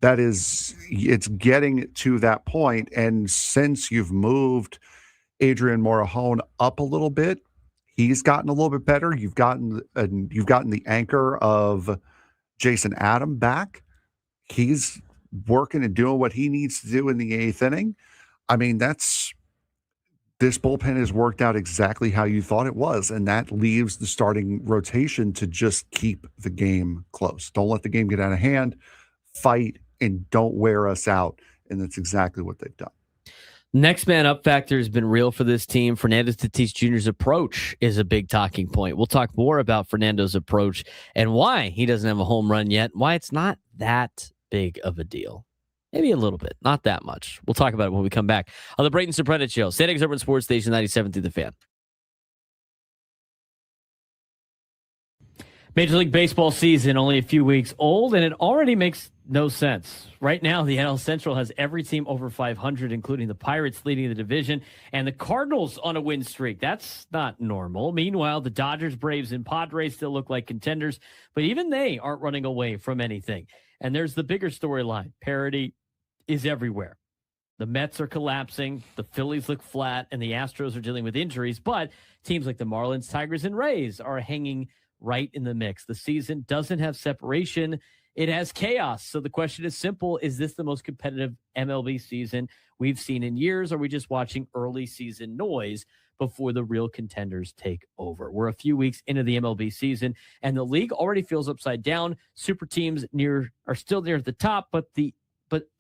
It's getting to that point. And since you've moved Adrian Morejon up a little bit, he's gotten a little bit better. You've gotten the anchor of Jason Adam back. He's working and doing what he needs to do in the 8th inning. I mean, this bullpen has worked out exactly how you thought it was, and that leaves the starting rotation to just keep the game close. Don't let the game get out of hand. Fight and don't wear us out, and that's exactly what they've done. Next man up factor has been real for this team. Fernando Tatis Jr.'s approach is a big talking point. We'll talk more about Fernando's approach and why he doesn't have a home run yet, why it's not that big of a deal. Maybe a little bit, not that much. We'll talk about it when we come back on the Braden Surprenant Show. San Diego's Urban Sports Station 97 through the Fan. Major League Baseball season only a few weeks old, and it already makes no sense. Right now, the NL Central has every team over 500, including the Pirates leading the division, and the Cardinals on a win streak. That's not normal. Meanwhile, the Dodgers, Braves, and Padres still look like contenders, but even they aren't running away from anything. And there's the bigger storyline. Parity is everywhere. The Mets are collapsing, the Phillies look flat, and the Astros are dealing with injuries, but teams like the Marlins, Tigers, and Rays are hanging right in the mix. The season doesn't have separation. It has chaos. So the question is simple. Is this the most competitive MLB season we've seen in years? Or are we just watching early season noise before the real contenders take over? We're a few weeks into the MLB season, and the league already feels upside down. Super teams are still near the top, but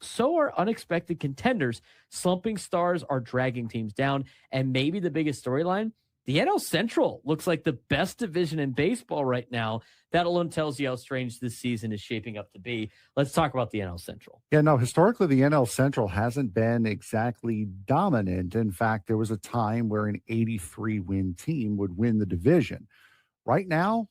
so are unexpected contenders. Slumping stars are dragging teams down. And maybe the biggest storyline, the NL Central looks like the best division in baseball right now. That alone tells you how strange this season is shaping up to be. Let's talk about the NL Central. Yeah, no, historically, the NL Central hasn't been exactly dominant. In fact, there was a time where an 83-win team would win the division. Right now,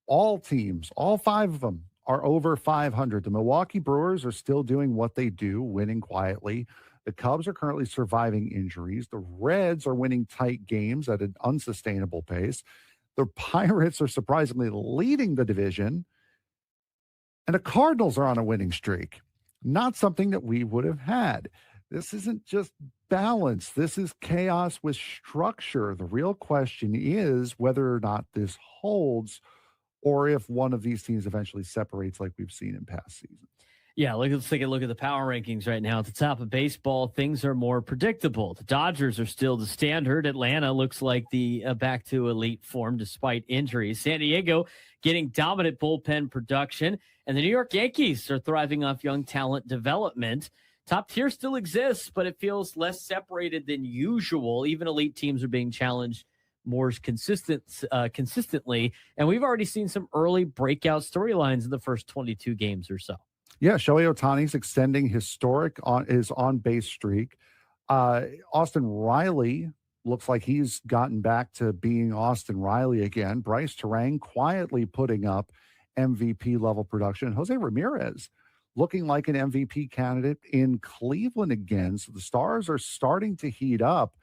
all teams, all five of them, are over 500. The Milwaukee Brewers are still doing what they do, winning quietly. The Cubs are currently surviving injuries. The Reds are winning tight games at an unsustainable pace. The Pirates are surprisingly leading the division. And the Cardinals are on a winning streak. Not something that we would have had. This isn't just balance. This is chaos with structure. The real question is whether or not this holds, or if one of these teams eventually separates like we've seen in past seasons. Yeah, let's take a look at the power rankings right now. At the top of baseball, things are more predictable. The Dodgers are still the standard. Atlanta looks like the back to elite form despite injuries. San Diego getting dominant bullpen production. And the New York Yankees are thriving off young talent development. Top tier still exists, but it feels less separated than usual. Even elite teams are being challenged more consistently. And we've already seen some early breakout storylines in the first 22 games or so. Yeah, Shohei Ohtani's extending his on-base streak. Austin Riley looks like he's gotten back to being Austin Riley again. Bryce Terang quietly putting up MVP-level production. Jose Ramirez looking like an MVP candidate in Cleveland again. So the Stars are starting to heat up.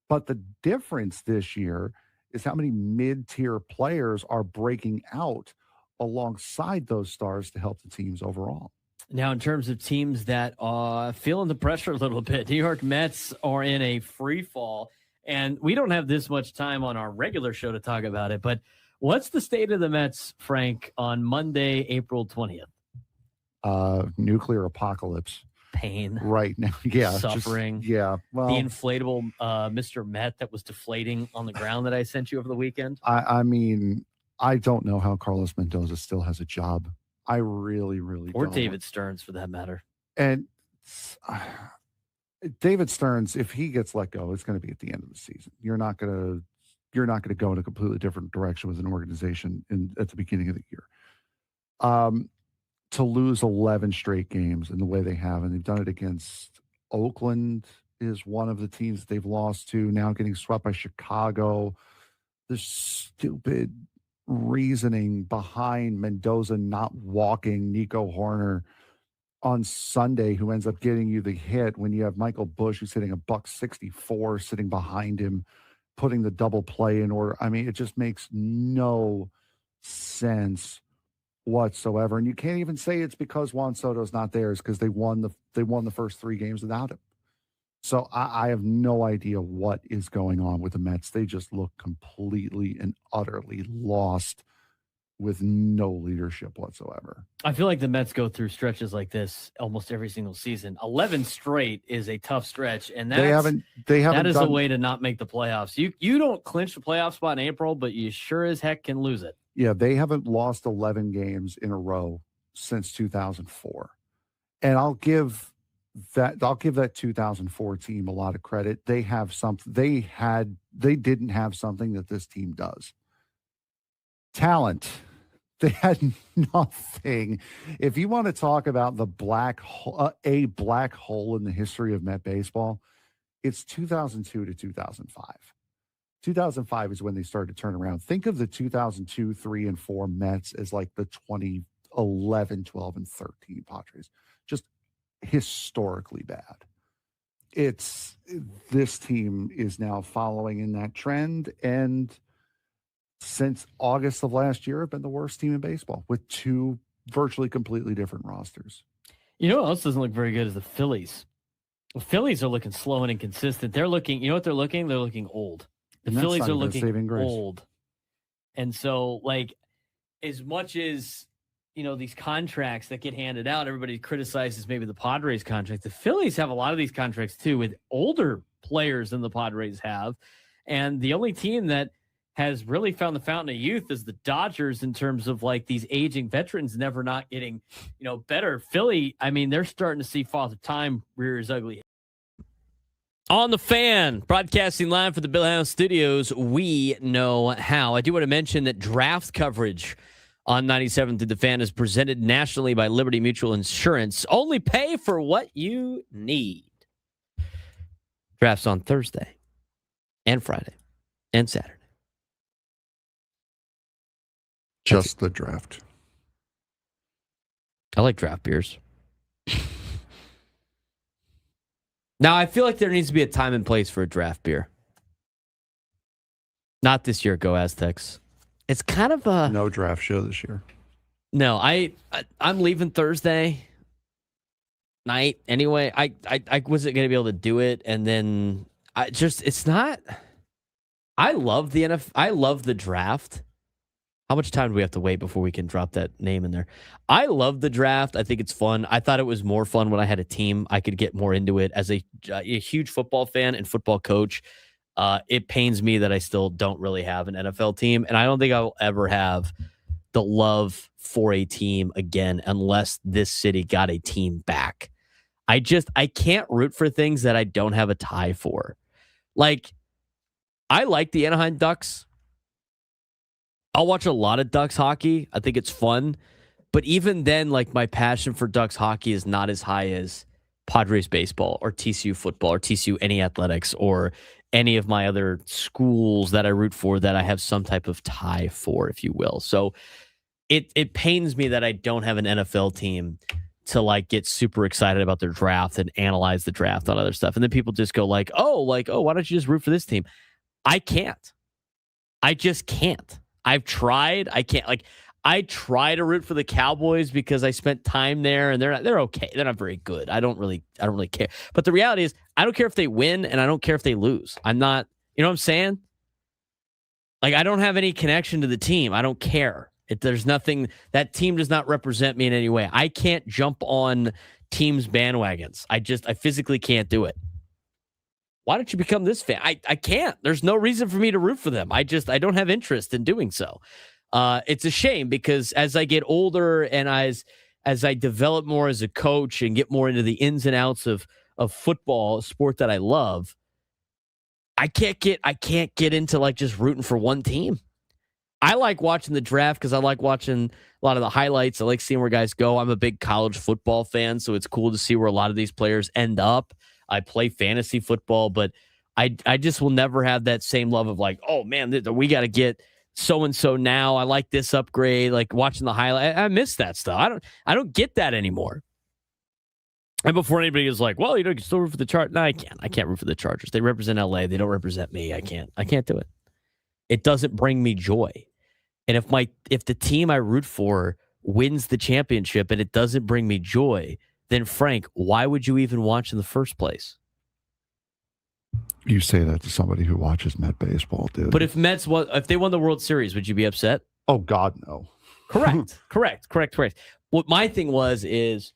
But the difference this year is how many mid-tier players are breaking out alongside those stars to help the teams overall. Now, in terms of teams that are feeling the pressure a little bit, New York Mets are in a free fall, and we don't have this much time on our regular show to talk about it, but what's the state of the Mets, Frank, on Monday, April 20th? Nuclear apocalypse. Pain. Right now. Yeah. Suffering. Well, the inflatable Mr. Met that was deflating on the ground that I sent you over the weekend. I mean, I don't know how Carlos Mendoza still has a job. I really, really or don't. David Stearns, for that matter. And David Stearns, if he gets let go, it's going to be at the end of the season. You're not going to go in a completely different direction with an organization at the beginning of the year. To lose 11 straight games in the way they have, and they've done it against Oakland is one of the teams that they've lost to, now getting swept by Chicago. The stupid reasoning behind Mendoza not walking Nico Horner on Sunday, who ends up getting you the hit when you have Michael Busch, who's hitting $164 sitting behind him, putting the double play in order. I mean, it just makes no sense whatsoever. And you can't even say it's because Juan Soto's not there. It's because they won the first three games without him. So I have no idea what is going on with the Mets. They just look completely and utterly lost with no leadership whatsoever. I feel like the Mets go through stretches like this almost every single season. 11 straight is a tough stretch, and that is a way to not make the playoffs. You don't clinch the playoff spot in April, but you sure as heck can lose it. Yeah, they haven't lost 11 games in a row since 2004. And I'll give that 2004 team a lot of credit. They have something they didn't have something that this team does. Talent. They had nothing. If you want to talk about the black hole in the history of Met baseball, it's 2002 to 2005. 2005 is when they started to turn around. Think of the 2002, 3, and 4 Mets as like the 2011, 12, and 13 Padres. Just historically bad. This team is now following in that trend, and since August of last year have been the worst team in baseball with 2 virtually completely different rosters. You know what else doesn't look very good is the Phillies. The Phillies are looking slow and inconsistent. They're looking, you know what they're looking? They're looking old. The Phillies are looking old. And so, like, as much as, you know, these contracts that get handed out, everybody criticizes maybe the Padres contract. The Phillies have a lot of these contracts too with older players than the Padres have. And the only team that has really found the fountain of youth is the Dodgers in terms of like these aging veterans never not getting, you know, better. Philly, I mean, they're starting to see Father Time rear his ugly head. On the Fan, broadcasting live for the Bill House Studios, we know how. I do want to mention that draft coverage on 97 through the Fan is presented nationally by Liberty Mutual Insurance. Only pay for what you need. Drafts on Thursday and Friday and Saturday. Just the draft. I like draft beers. Now, I feel like there needs to be a time and place for a draft beer. Not this year, go Aztecs. It's kind of a... No draft show this year. No, I'm leaving Thursday night anyway. I wasn't going to be able to do it, and then it's not... I love the NFL. I love the draft. How much time do we have to wait before we can drop that name in there? I love the draft. I think it's fun. I thought it was more fun when I had a team. I could get more into it. As a huge football fan and football coach, it pains me that I still don't really have an NFL team, and I don't think I will ever have the love for a team again unless this city got a team back. I can't root for things that I don't have a tie for. Like, I like the Anaheim Ducks. I'll watch a lot of Ducks hockey. I think it's fun. But even then, like, my passion for Ducks hockey is not as high as Padres baseball or TCU football or TCU any athletics or any of my other schools that I root for that I have some type of tie for, if you will. So it pains me that I don't have an NFL team to like get super excited about their draft and analyze the draft on other stuff. And then people just go like, oh, why don't you just root for this team? I can't. I just can't. I've tried. I can't. Like, I try to root for the Cowboys because I spent time there, and they're okay. They're not very good. I don't really care. But the reality is, I don't care if they win, and I don't care if they lose. I'm not. You know what I'm saying? Like, I don't have any connection to the team. I don't care. There's nothing. That team does not represent me in any way. I can't jump on teams' bandwagons. I physically can't do it. Why don't you become this fan? I can't. There's no reason for me to root for them. I don't have interest in doing so. It's a shame because as I get older and as I develop more as a coach and get more into the ins and outs of football, a sport that I love, I can't get into like just rooting for one team. I like watching the draft because I like watching a lot of the highlights. I like seeing where guys go. I'm a big college football fan, so it's cool to see where a lot of these players end up. I play fantasy football, but I just will never have that same love of like, oh man, we got to get so-and-so now. I like this upgrade, like watching the highlight. I miss that stuff. I don't get that anymore. And before anybody is like, well, you can still root for the Chargers. No, I can't. I can't root for the Chargers. They represent LA. They don't represent me. I can't do it. It doesn't bring me joy. And if the team I root for wins the championship and it doesn't bring me joy, then Frank, why would you even watch in the first place? You say that to somebody who watches Met baseball, dude. But if they won the World Series, would you be upset? Oh God, no. Correct. What my thing is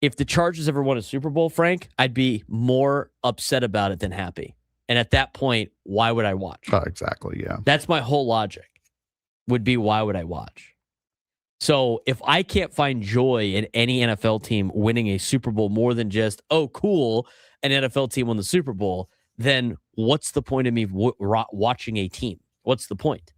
if the Chargers ever won a Super Bowl, Frank, I'd be more upset about it than happy. And at that point, why would I watch? Exactly, yeah. That's my whole logic. Would be why would I watch? So if I can't find joy in any NFL team winning a Super Bowl more than just, oh, cool, an NFL team won the Super Bowl, then what's the point of me watching a team? What's the point?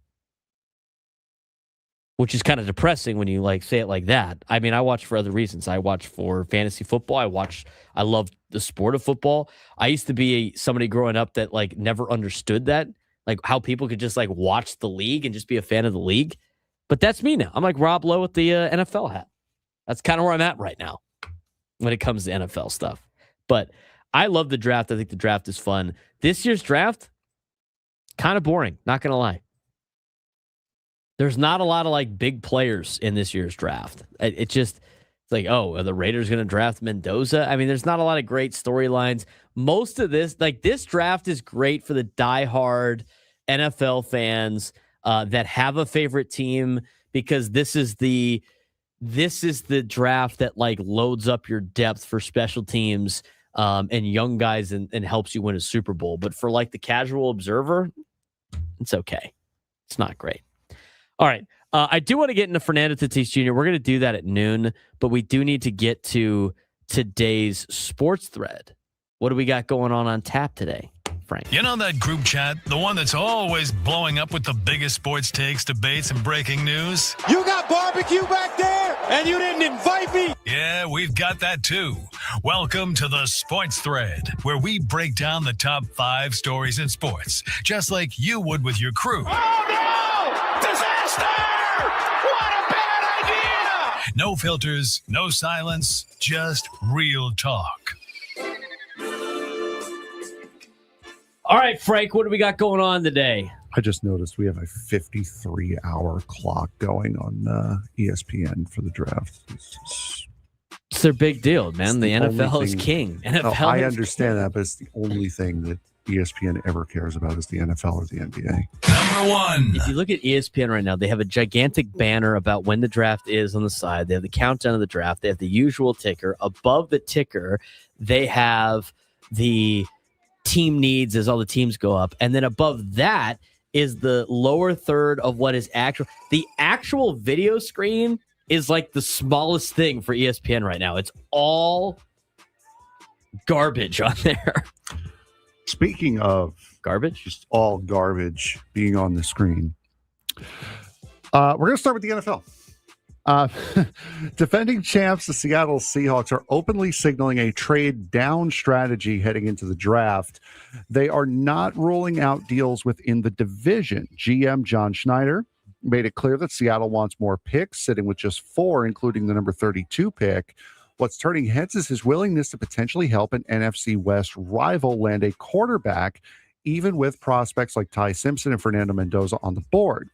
Which is kind of depressing when you like say it like that. I mean, I watch for other reasons. I watch for fantasy football. I love the sport of football. I used to be somebody growing up that like never understood that like how people could just like watch the league and just be a fan of the league. But that's me now. I'm like Rob Lowe with the NFL hat. That's kind of where I'm at right now when it comes to NFL stuff. But I love the draft. I think the draft is fun. This year's draft, kind of boring, not going to lie. There's not a lot of like big players in this year's draft. It's like, oh, are the Raiders going to draft Mendoza? I mean, there's not a lot of great storylines. Most of this, like this draft is great for the diehard NFL fans that have a favorite team, because this is the draft that like loads up your depth for special teams and young guys and helps you win a Super Bowl. But for like the casual observer, it's okay. It's not great. All right. I do want to get into Fernando Tatis Jr. We're going to do that at noon, but we do need to get to today's sports thread. What do we got going on tap today, Frank? You know that group chat? The one that's always blowing up with the biggest sports takes, debates, and breaking news? You got barbecue back there, and you didn't invite me? Yeah, we've got that too. Welcome to the Sports Thread, where we break down the top 5 stories in sports, just like you would with your crew. Oh, no! Disaster! What a bad idea! No filters, no silence, just real talk. All right, Frank, what do we got going on today? I just noticed we have a 53-hour clock going on ESPN for the draft. It's their big deal, man. The NFL is king. NFL I understand that, but it's the only thing that ESPN ever cares about is the NFL or the NBA. Number 1. If you look at ESPN right now, they have a gigantic banner about when the draft is on the side. They have the countdown of the draft. They have the usual ticker. Above the ticker, they have the team needs as all the teams go up. And then above that is the lower third of what is actual. The actual video screen is like the smallest thing for ESPN right now. It's all garbage on there. Speaking of garbage, just all garbage being on the screen. We're going to start with the NFL. Defending champs, the Seattle Seahawks are openly signaling a trade down strategy heading into the draft. They are not ruling out deals within the division. GM John Schneider made it clear that Seattle wants more picks, sitting with just 4, including the number 32 pick. What's turning heads is his willingness to potentially help an NFC West rival land a quarterback, even with prospects like Ty Simpson and Fernando Mendoza on the board.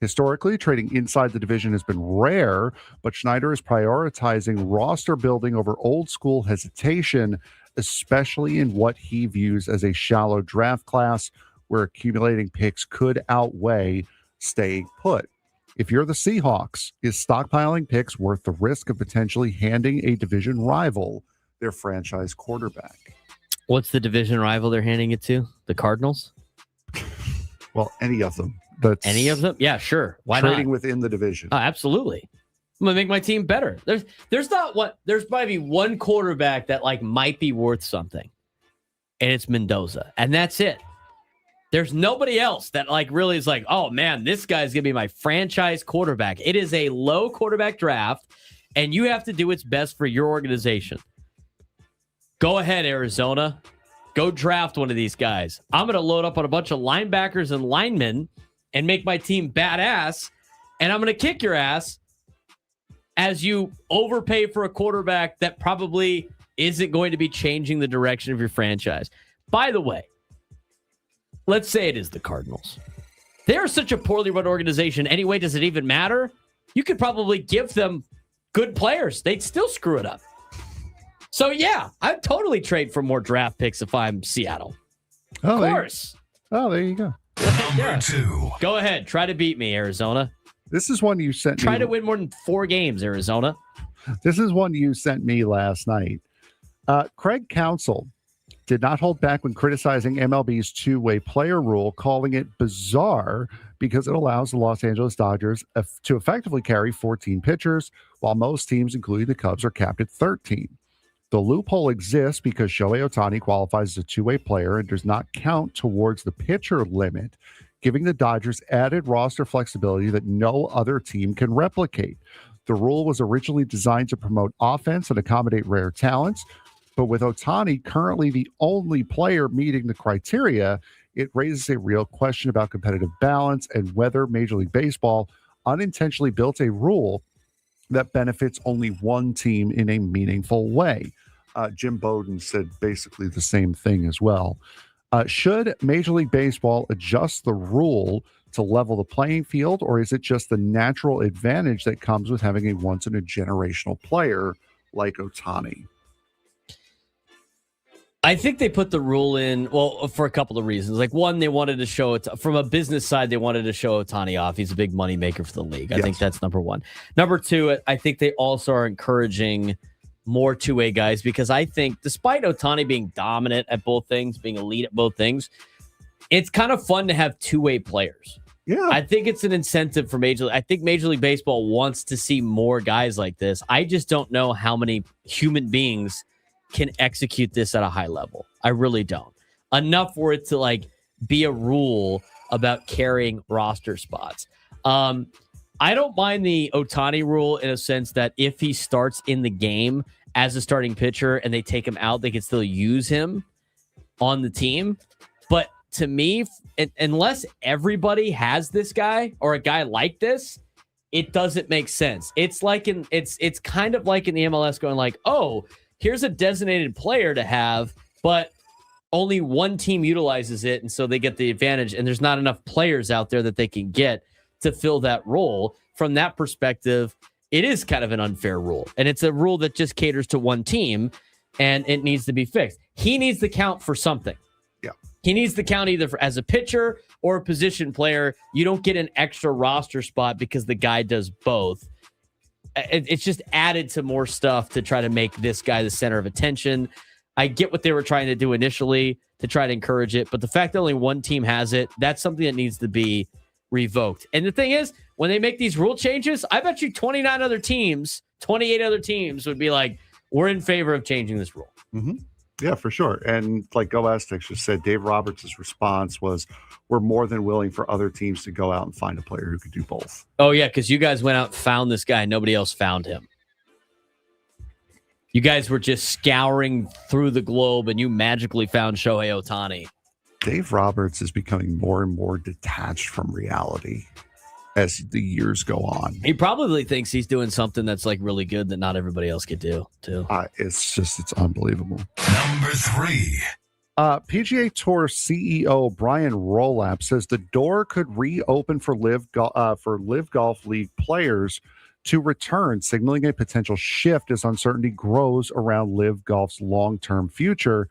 Historically, trading inside the division has been rare, but Schneider is prioritizing roster building over old school hesitation, especially in what he views as a shallow draft class where accumulating picks could outweigh staying put. If you're the Seahawks, is stockpiling picks worth the risk of potentially handing a division rival their franchise quarterback? What's the division rival they're handing it to? The Cardinals? Well, any of them. Any of them? Yeah, sure. Why trading not? Within the division. Oh, absolutely. I'm gonna make my team better. There's probably one quarterback that like might be worth something, and it's Mendoza, and that's it. There's nobody else that like really is like, oh man, this guy's gonna be my franchise quarterback. It is a low quarterback draft, and you have to do what's best for your organization. Go ahead, Arizona. Go draft one of these guys. I'm gonna load up on a bunch of linebackers and linemen and make my team badass, and I'm going to kick your ass as you overpay for a quarterback that probably isn't going to be changing the direction of your franchise. By the way, let's say it is the Cardinals. They're such a poorly run organization anyway. Does it even matter? You could probably give them good players. They'd still screw it up. So, yeah, I'd totally trade for more draft picks if I'm Seattle. Of course. There you go. Number 2. Go ahead. Try to beat me, Arizona. This is one you sent me. Try to win more than 4 games, Arizona. This is one you sent me last night. Craig Counsell did not hold back when criticizing MLB's two-way player rule, calling it bizarre because it allows the Los Angeles Dodgers to effectively carry 14 pitchers, while most teams, including the Cubs, are capped at 13. The loophole exists because Shohei Ohtani qualifies as a two-way player and does not count towards the pitcher limit, giving the Dodgers added roster flexibility that no other team can replicate. The rule was originally designed to promote offense and accommodate rare talents, but with Ohtani currently the only player meeting the criteria, it raises a real question about competitive balance and whether Major League Baseball unintentionally built a rule that benefits only one team in a meaningful way. Jim Bowden said basically the same thing as well. Should Major League Baseball adjust the rule to level the playing field, or is it just the natural advantage that comes with having a once-in-a-generational player like Ohtani? I think they put the rule in, well, for a couple of reasons. Like, one, they wanted to show it from a business side. They wanted to show Ohtani off. He's a big moneymaker for the league. I think that's number one. Number two, I think they also are encouraging more two-way guys, because I think despite Ohtani being dominant at both things, being elite at both things, it's kind of fun to have two-way players. Yeah. I think it's an incentive for I think Major League Baseball wants to see more guys like this. I just don't know how many human beings can execute this at a high level. I really don't. Enough for it to like be a rule about carrying roster spots. I don't mind the Ohtani rule in a sense that if he starts in the game as a starting pitcher and they take him out, they can still use him on the team. But to me, unless everybody has this guy or a guy like this, it doesn't make sense. It's like it's kind of like in the MLS going like, oh, here's a designated player to have, but only one team utilizes it, and so they get the advantage, and there's not enough players out there that they can get to fill that role. From that perspective, it is kind of an unfair rule, and it's a rule that just caters to one team, and it needs to be fixed. He needs to count for something. Yeah. He needs to count either as a pitcher or a position player. You don't get an extra roster spot because the guy does both. It's just added to more stuff to try to make this guy the center of attention. I get what they were trying to do initially to try to encourage it, but the fact that only one team has it, that's something that needs to be revoked. And the thing is, when they make these rule changes, I bet you 28 other teams would be like, we're in favor of changing this rule. Mm-hmm. Yeah, for sure. And like Go Aztecs just said, Dave Roberts' response was, we're more than willing for other teams to go out and find a player who could do both. Oh, yeah, because you guys went out and found this guy. Nobody else found him. You guys were just scouring through the globe, and you magically found Shohei Ohtani. Dave Roberts is becoming more and more detached from reality as the years go on. He probably thinks he's doing something that's like really good that not everybody else could do, too. It's unbelievable. Number 3. PGA Tour CEO Brian Rolap says the door could reopen for Live Golf League players to return, signaling a potential shift as uncertainty grows around Live Golf's long-term future,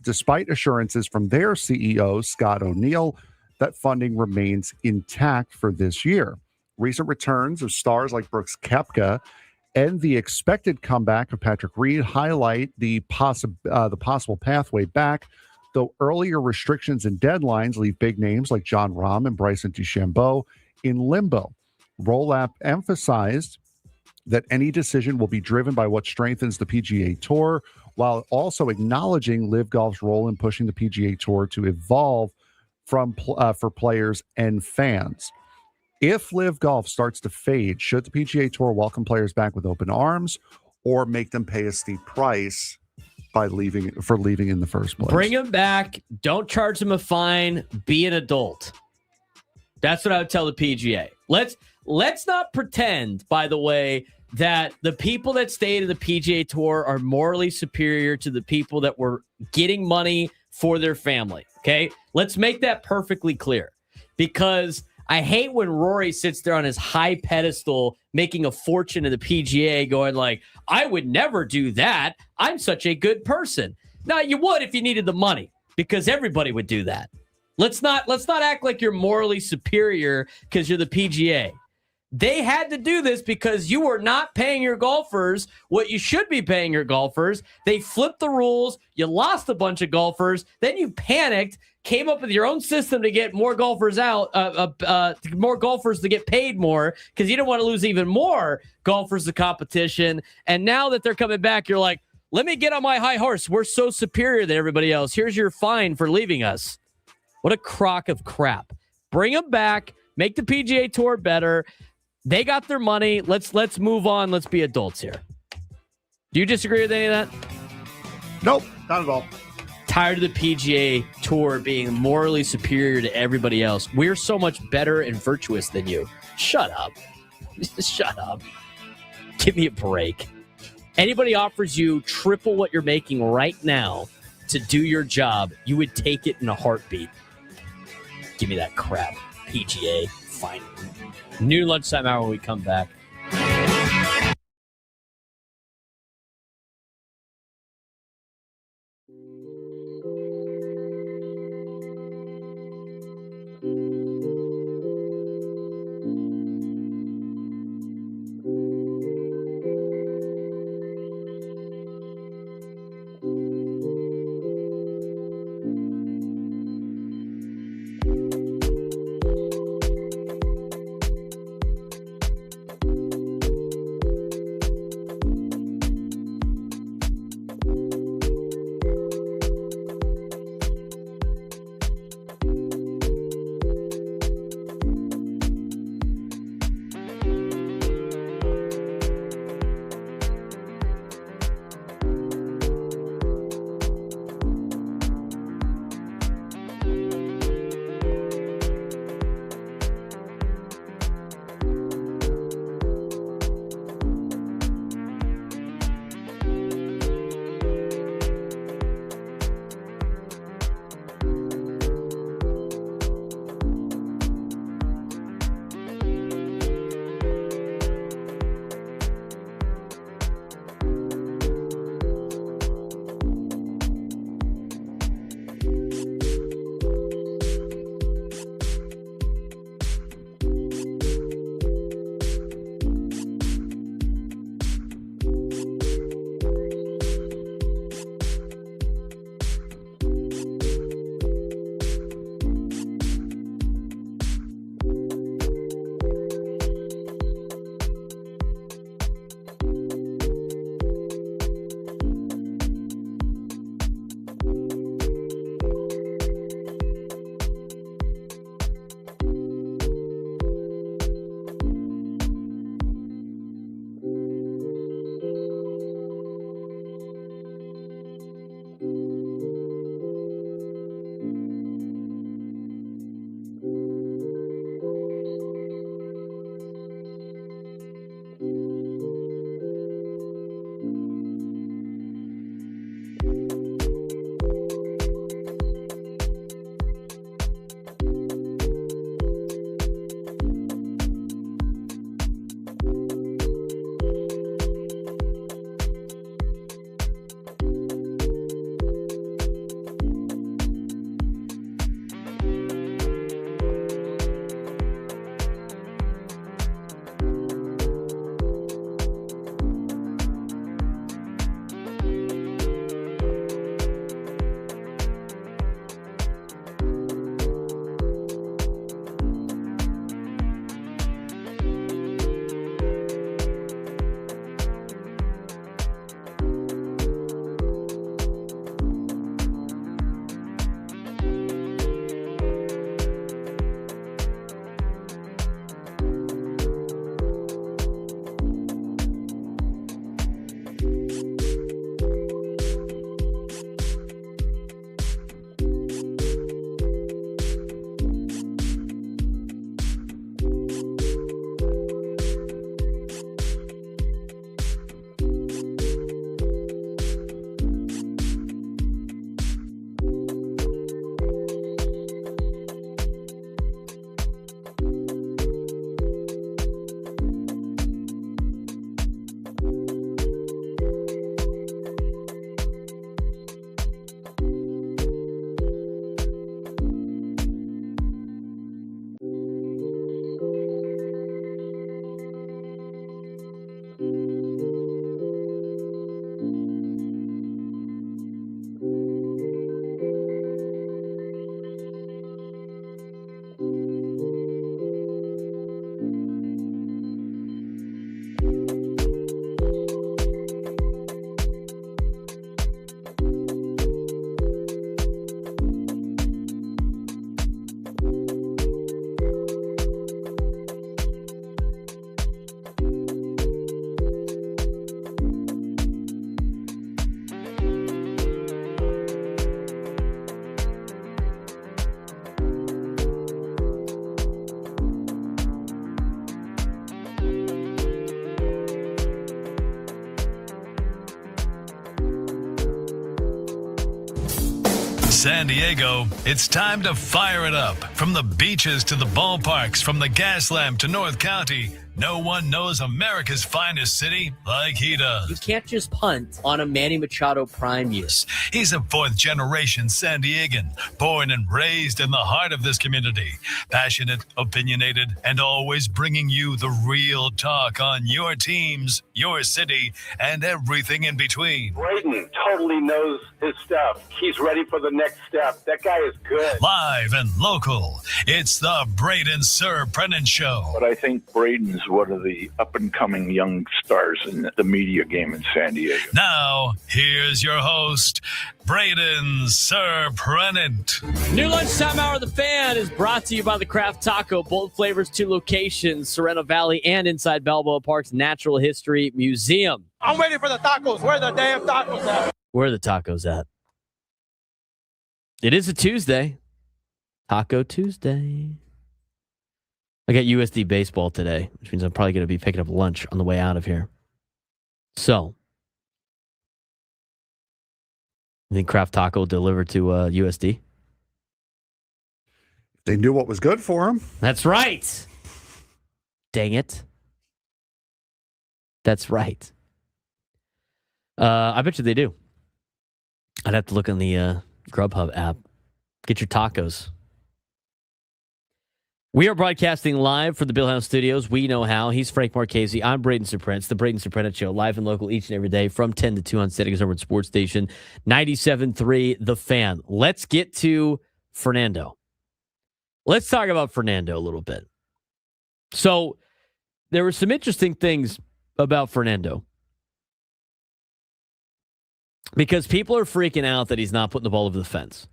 despite assurances from their CEO, Scott O'Neill, that funding remains intact for this year. Recent returns of stars like Brooks Koepka and the expected comeback of Patrick Reed highlight the possible pathway back, though earlier restrictions and deadlines leave big names like Jon Rahm and Bryson DeChambeau in limbo. Rolap emphasized that any decision will be driven by what strengthens the PGA Tour, while also acknowledging Live Golf's role in pushing the PGA Tour to evolve for players and fans. If Live Golf starts to fade, should the PGA Tour welcome players back with open arms or make them pay a steep price by leaving in the first place? Bring them back. Don't charge them a fine. Be an adult. That's what I would tell the PGA. Let's not pretend, by the way, that the people that stayed in the PGA Tour are morally superior to the people that were getting money for their family. Okay? Let's make that perfectly clear, because I hate when Rory sits there on his high pedestal making a fortune in the PGA going like, I would never do that. I'm such a good person. Now, you would if you needed the money, because everybody would do that. Let's not act like you're morally superior because you're the PGA. They had to do this because you were not paying your golfers what you should be paying your golfers. They flipped the rules. You lost a bunch of golfers. Then you panicked, came up with your own system to get more golfers more golfers to get paid more because you didn't want to lose even more golfers to competition. And now that they're coming back, you're like, let me get on my high horse. We're so superior than everybody else. Here's your fine for leaving us. What a crock of crap. Bring them back. Make the PGA Tour better. They got their money. Let's move on. Let's be adults here. Do you disagree with any of that? Nope, not at all. Tired of the PGA Tour being morally superior to everybody else. We're so much better and virtuous than you. Shut up. Shut up. Give me a break. Anybody offers you triple what you're making right now to do your job, you would take it in a heartbeat. Give me that crap. PGA. Fine. New lunchtime hour when we come back. San Diego, it's time to fire it up. From the beaches to the ballparks, from the Gaslamp to North County, no one knows America's finest city like he does. You can't just punt on a Manny Machado prime year. He's a fourth-generation San Diegan, born and raised in the heart of this community. Passionate, opinionated, and always bringing you the real talk on your teams, your city, and everything in between. Braden totally knows his stuff. He's ready for the next step. That guy is good. Live and local, it's the Braden Surprenant Show. But I think Braden's one of the up-and-coming young stars in the media game in San Diego. Now, here's your host, Braden Surprenant. New lunchtime hour of the Fan is brought to you by the Craft Taco. Bold flavors, 2 locations, Sereno Valley and inside Balboa Park's Natural History Museum. I'm waiting for the tacos. Where are the damn tacos at? Where are the tacos at? It is a Tuesday. Taco Tuesday. I got USD baseball today, which means I'm probably going to be picking up lunch on the way out of here. So, I think Kraft Taco will deliver to USD. They knew what was good for them. That's right. Dang it. That's right. I bet you they do. I'd have to look on the Grubhub app. Get your tacos. We are broadcasting live from the Bill House Studios. We know how. He's Frank Marchese. I'm Braden Surprenant. It's the Braden Surprenant Show, live and local each and every day from 10 to 2 on San Diego's number one sports station, 97.3 The Fan. Let's get to Fernando. Let's talk about Fernando a little bit. So, there were some interesting things about Fernando. Because people are freaking out that he's not putting the ball over the fence.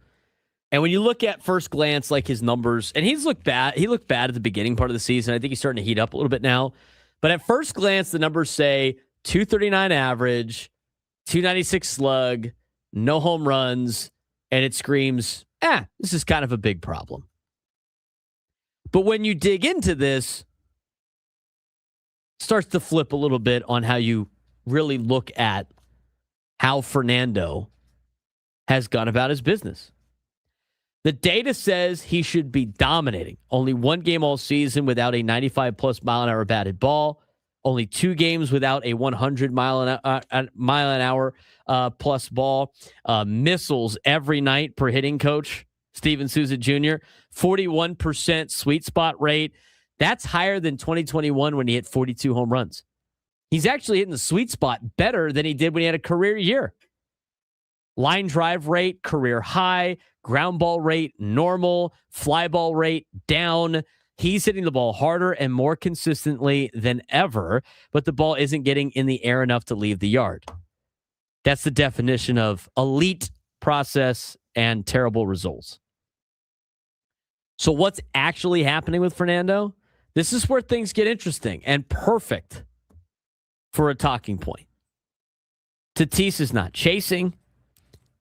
And when you look at first glance, like his numbers, and he's looked bad. He looked bad at the beginning part of the season. I think he's starting to heat up a little bit now. But at first glance, the numbers say 239 average, 296 slug, no home runs, and it screams, this is kind of a big problem. But when you dig into this, it starts to flip a little bit on how you really look at how Fernando has gone about his business. The data says he should be dominating. Only 1 game all season without a 95-plus mile-an-hour batted ball. Only 2 games without a 100 mile-an-hour plus ball. Missiles every night per hitting coach, Steven Souza Jr. 41% sweet spot rate. That's higher than 2021 when he hit 42 home runs. He's actually hitting the sweet spot better than he did when he had a career year. Line drive rate, career high. Ground ball rate, normal. Fly ball rate, down. He's hitting the ball harder and more consistently than ever, but the ball isn't getting in the air enough to leave the yard. That's the definition of elite process and terrible results. So what's actually happening with Fernando? This is where things get interesting and perfect for a talking point. Tatis is not chasing.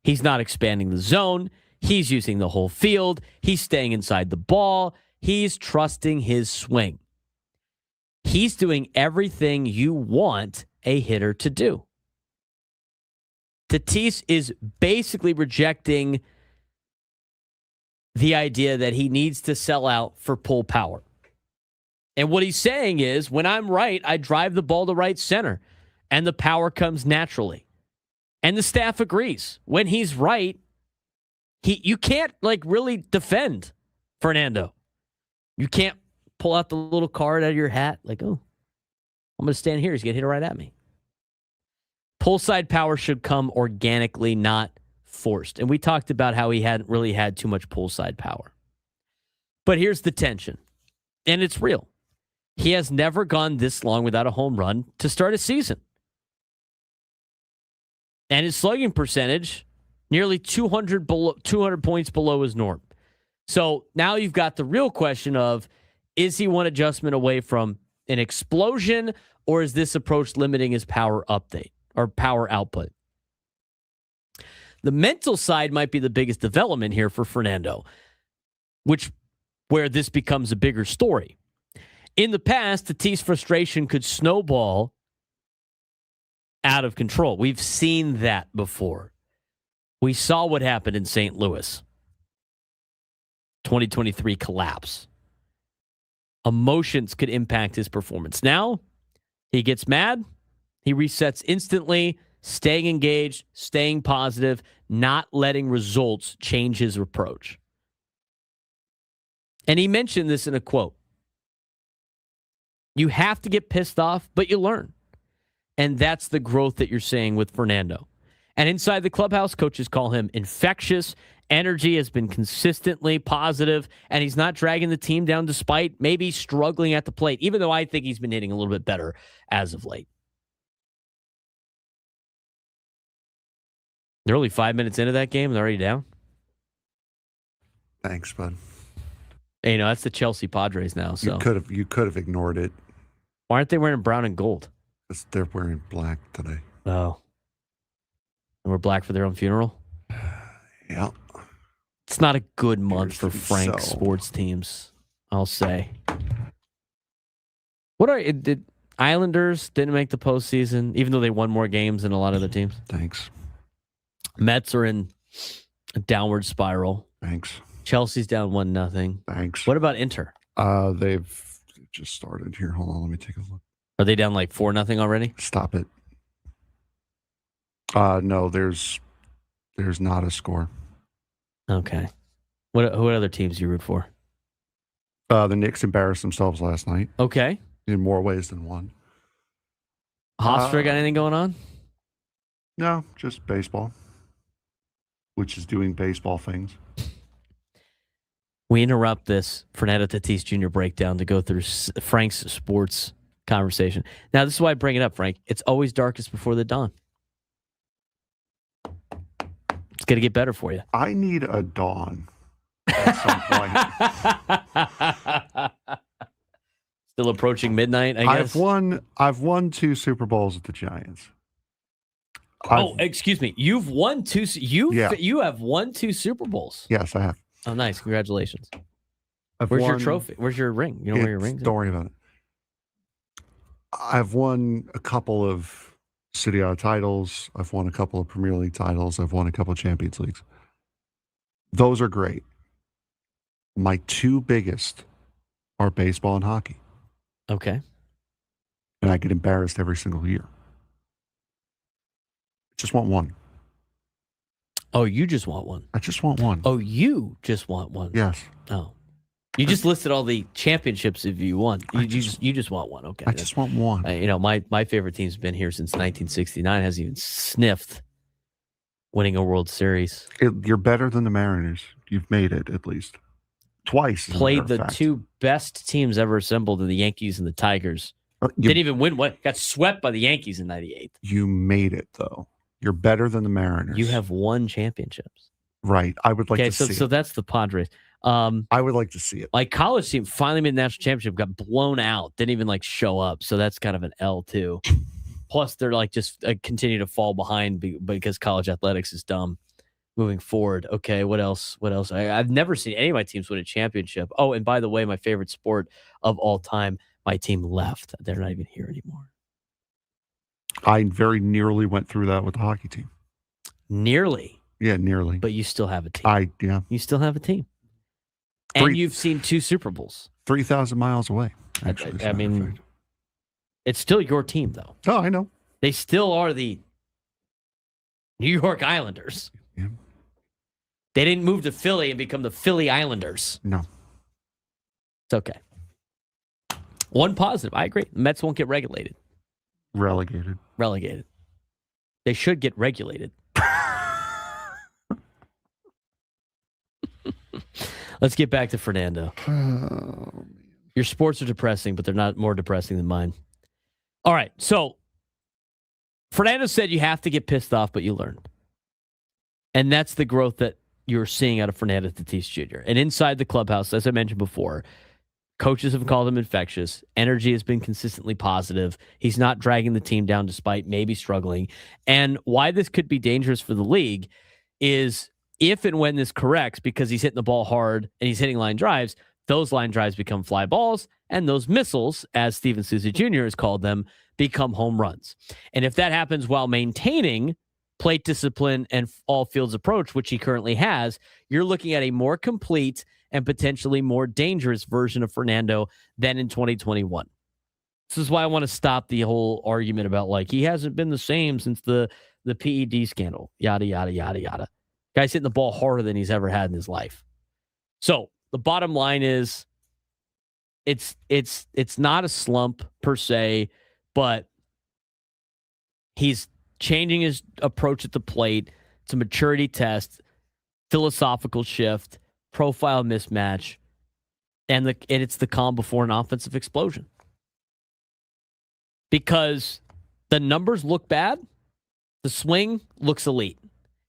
He's not expanding the zone. He's using the whole field. He's staying inside the ball. He's trusting his swing. He's doing everything you want a hitter to do. Tatis is basically rejecting the idea that he needs to sell out for pull power. And what he's saying is, when I'm right, I drive the ball to right center, and the power comes naturally. And the staff agrees. When he's right, you can't really defend Fernando. You can't pull out the little card out of your hat I'm going to stand here. He's going to hit it right at me. Pull side power should come organically, not forced. And we talked about how he hadn't really had too much pull side power. But here's the tension, and it's real. He has never gone this long without a home run to start a season. And his slugging percentage, nearly 200 points below his norm. So now you've got the real question of, is he one adjustment away from an explosion, or is this approach limiting his power update or power output? The mental side might be the biggest development here for Fernando, where this becomes a bigger story. In the past, Tatis' frustration could snowball out of control. We've seen that before. We saw what happened in St. Louis. 2023 collapse. Emotions could impact his performance. Now, he gets mad. He resets instantly, staying engaged, staying positive, not letting results change his approach. And he mentioned this in a quote. You have to get pissed off, but you learn. And that's the growth that you're seeing with Fernando. And inside the clubhouse, coaches call him infectious. Energy has been consistently positive, and he's not dragging the team down despite maybe struggling at the plate, even though I think he's been hitting a little bit better as of late. They're only 5 minutes into that game, and they're already down. Thanks, bud. Hey, that's the Chelsea Padres now. So you could have ignored it. Why aren't they wearing brown and gold? Because they're wearing black today. Oh. And we're black for their own funeral? Yeah. It's not a good month for Frank's sports teams, I'll say. Did Islanders didn't make the postseason, even though they won more games than a lot of the teams? Thanks. Mets are in a downward spiral. Thanks. Chelsea's down 1-0. Thanks. What about Inter? They've just started here. Hold on, let me take a look. Are they down like 4-0 already? Stop it. No, there's not a score. Okay. What other teams do you root for? The Knicks embarrassed themselves last night. Okay. In more ways than one. Hofstra got anything going on? No, just baseball, which is doing baseball things. We interrupt this Fernando Tatis Jr. breakdown to go through Frank's sports conversation. Now, this is why I bring it up, Frank. It's always darkest before the dawn. It's going to get better for you. I need a dawn at some point. Still approaching midnight, I guess. I've won 2 Super Bowls with the Giants. Excuse me. You've won 2. You have won 2 Super Bowls. Yes, I have. Oh, nice. Congratulations. Where's your trophy? Where's your ring? You know where your ring's at? Don't worry about it. I've won a couple of City A titles. I've won a couple of Premier League titles. I've won a couple of Champions Leagues. Those are great. My 2 biggest are baseball and hockey. Okay. And I get embarrassed every single year. Just want one. Oh, you just want one? I just want one. Oh, you just want one? Yes. Oh. You just listed all the championships if you won. You just want one. Okay. I just want one. My favorite team's been here since 1969. Hasn't even sniffed winning a World Series. You're better than the Mariners. You've made it at least twice. Played the 2 best teams ever assembled in the Yankees and the Tigers. Didn't even win one. Got swept by the Yankees in '98. You made it though. You're better than the Mariners. You have won championships. Right. I would like to see it. So that's the Padres. I would like to see it. My college team finally made the national championship, got blown out, didn't even show up. So that's kind of an L too. Plus, they're just continue to fall behind because college athletics is dumb. Moving forward, okay. What else? I've never seen any of my teams win a championship. Oh, and by the way, my favorite sport of all time, my team left. They're not even here anymore. I very nearly went through that with the hockey team. Nearly. Yeah, nearly. But you still have a team. You still have a team. And you've seen 2 Super Bowls. 3,000 miles away, actually. I mean, it's still your team, though. Oh, I know. They still are the New York Islanders. Yeah. They didn't move to Philly and become the Philly Islanders. No. It's okay. One positive. I agree. The Mets won't get regulated. Relegated. They should get regulated. Let's get back to Fernando. Your sports are depressing, but they're not more depressing than mine. All right. So Fernando said you have to get pissed off, but you learn. And that's the growth that you're seeing out of Fernando Tatis Jr. And inside the clubhouse, as I mentioned before, coaches have called him infectious. Energy has been consistently positive. He's not dragging the team down despite maybe struggling. And why this could be dangerous for the league is if and when this corrects, because he's hitting the ball hard and he's hitting line drives, those line drives become fly balls, and those missiles, as Steven Souza Jr. has called them, become home runs. And if that happens while maintaining plate discipline and all fields approach, which he currently has, you're looking at a more complete and potentially more dangerous version of Fernando than in 2021. This is why I want to stop the whole argument about like he hasn't been the same since the PED scandal, yada, yada, yada, yada. Guy's hitting the ball harder than he's ever had in his life. So the bottom line is it's not a slump per se, but he's changing his approach at the plate. It's a maturity test, philosophical shift, profile mismatch, and it's the calm before an offensive explosion. Because the numbers look bad, the swing looks elite,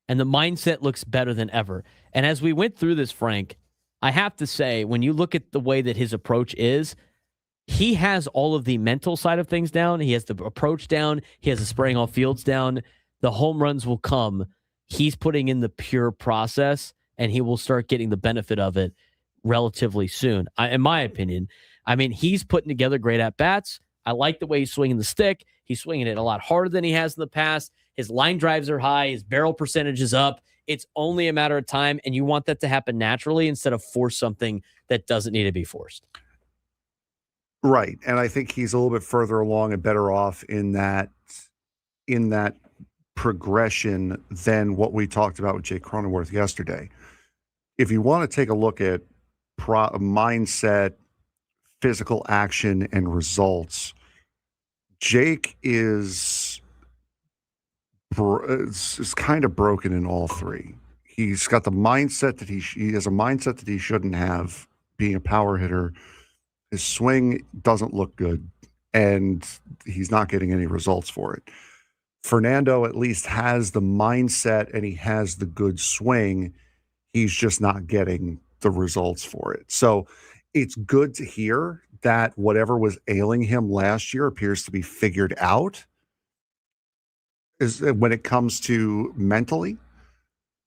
and the mindset looks better than ever. And as we went through this, Frank, I have to say, when you look at the way that his approach is, he has all of the mental side of things down. He has the approach down. He has the spraying all fields down. The home runs will come. He's putting in the pure process, and he will start getting the benefit of it relatively soon, in my opinion. I mean, he's putting together great at-bats. I like the way he's swinging the stick. He's swinging it a lot harder than he has in the past. His line drives are high. His barrel percentage is up. It's only a matter of time, and you want that to happen naturally instead of force something that doesn't need to be forced. Right. And I think he's a little bit further along and better off in that progression than what we talked about with Jake Cronenworth yesterday. If you want to take a look at mindset, physical action, and results, Jake is kind of broken in all three. He's got the mindset that he has a mindset that he shouldn't have, being a power hitter. His swing doesn't look good, and he's not getting any results for it. Fernando at least has the mindset and he has the good swing. He's just not getting the results for it. So it's good to hear that whatever was ailing him last year appears to be figured out is when it comes to mentally.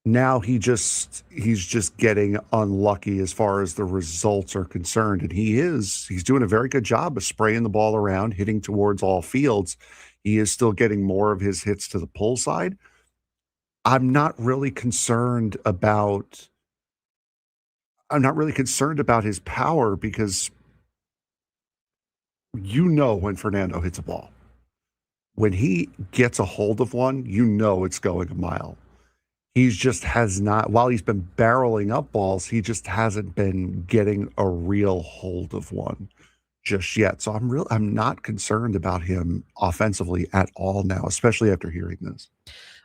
Now he's just getting unlucky as far as the results are concerned. And he's doing a very good job of spraying the ball around, hitting towards all fields. He is still getting more of his hits to the pull side. I'm not really concerned about his power, because when Fernando hits a ball, when he gets a hold of one, it's going a mile. He's just has not, while he's been barreling up balls, he just hasn't been getting a real hold of one just yet. So I'm not concerned about him offensively at all now, especially after hearing this.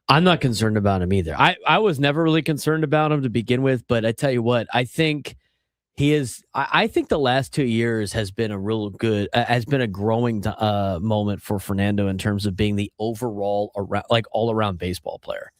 I'm not concerned about him either. I was never really concerned about him to begin with, but I tell you what, I think he is. I think the last 2 years has been a growing moment for Fernando in terms of being the overall all around baseball player.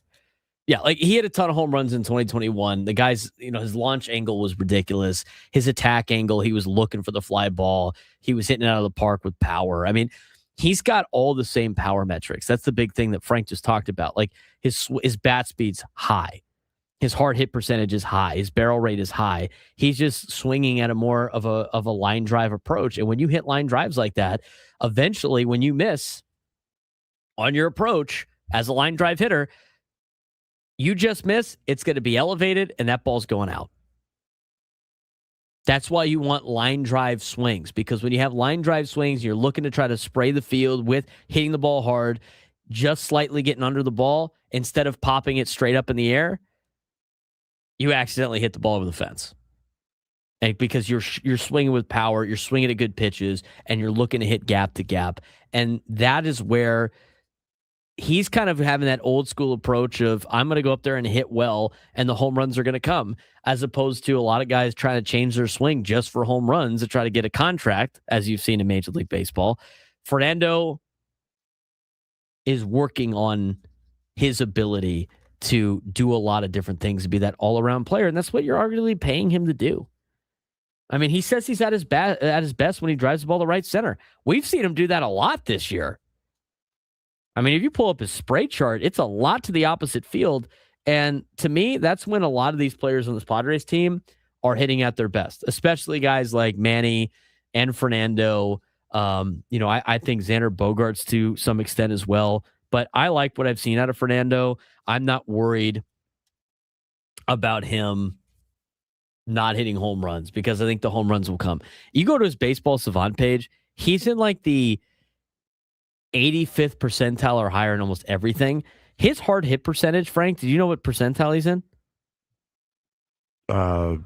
Yeah, like he had a ton of home runs in 2021. The guy's, his launch angle was ridiculous. His attack angle, he was looking for the fly ball. He was hitting it out of the park with power. I mean, he's got all the same power metrics. That's the big thing that Frank just talked about. Like his bat speed's high. His hard hit percentage is high. His barrel rate is high. He's just swinging at a more of a line drive approach. And when you hit line drives like that, eventually when you miss on your approach as a line drive hitter, you just miss, it's going to be elevated, and that ball's going out. That's why you want line drive swings, because when you have line drive swings, you're looking to try to spray the field with hitting the ball hard, just slightly getting under the ball, instead of popping it straight up in the air, you accidentally hit the ball over the fence. And because you're swinging with power, you're swinging at good pitches, and you're looking to hit gap to gap. And that is where he's kind of having that old school approach of, I'm going to go up there and hit well, and the home runs are going to come, as opposed to a lot of guys trying to change their swing just for home runs to try to get a contract, as you've seen in Major League Baseball. Fernando is working on his ability to do a lot of different things, to be that all-around player, and that's what you're arguably paying him to do. I mean, he says he's at his best when he drives the ball to right center. We've seen him do that a lot this year. I mean, if you pull up his spray chart, it's a lot to the opposite field. And to me, that's when a lot of these players on this Padres team are hitting at their best, especially guys like Manny and Fernando. I think Xander Bogaerts to some extent as well. But I like what I've seen out of Fernando. I'm not worried about him not hitting home runs because I think the home runs will come. You go to his Baseball Savant page, he's in like the 85th percentile or higher in almost everything. His hard hit percentage, Frank, did you know what percentile he's in? I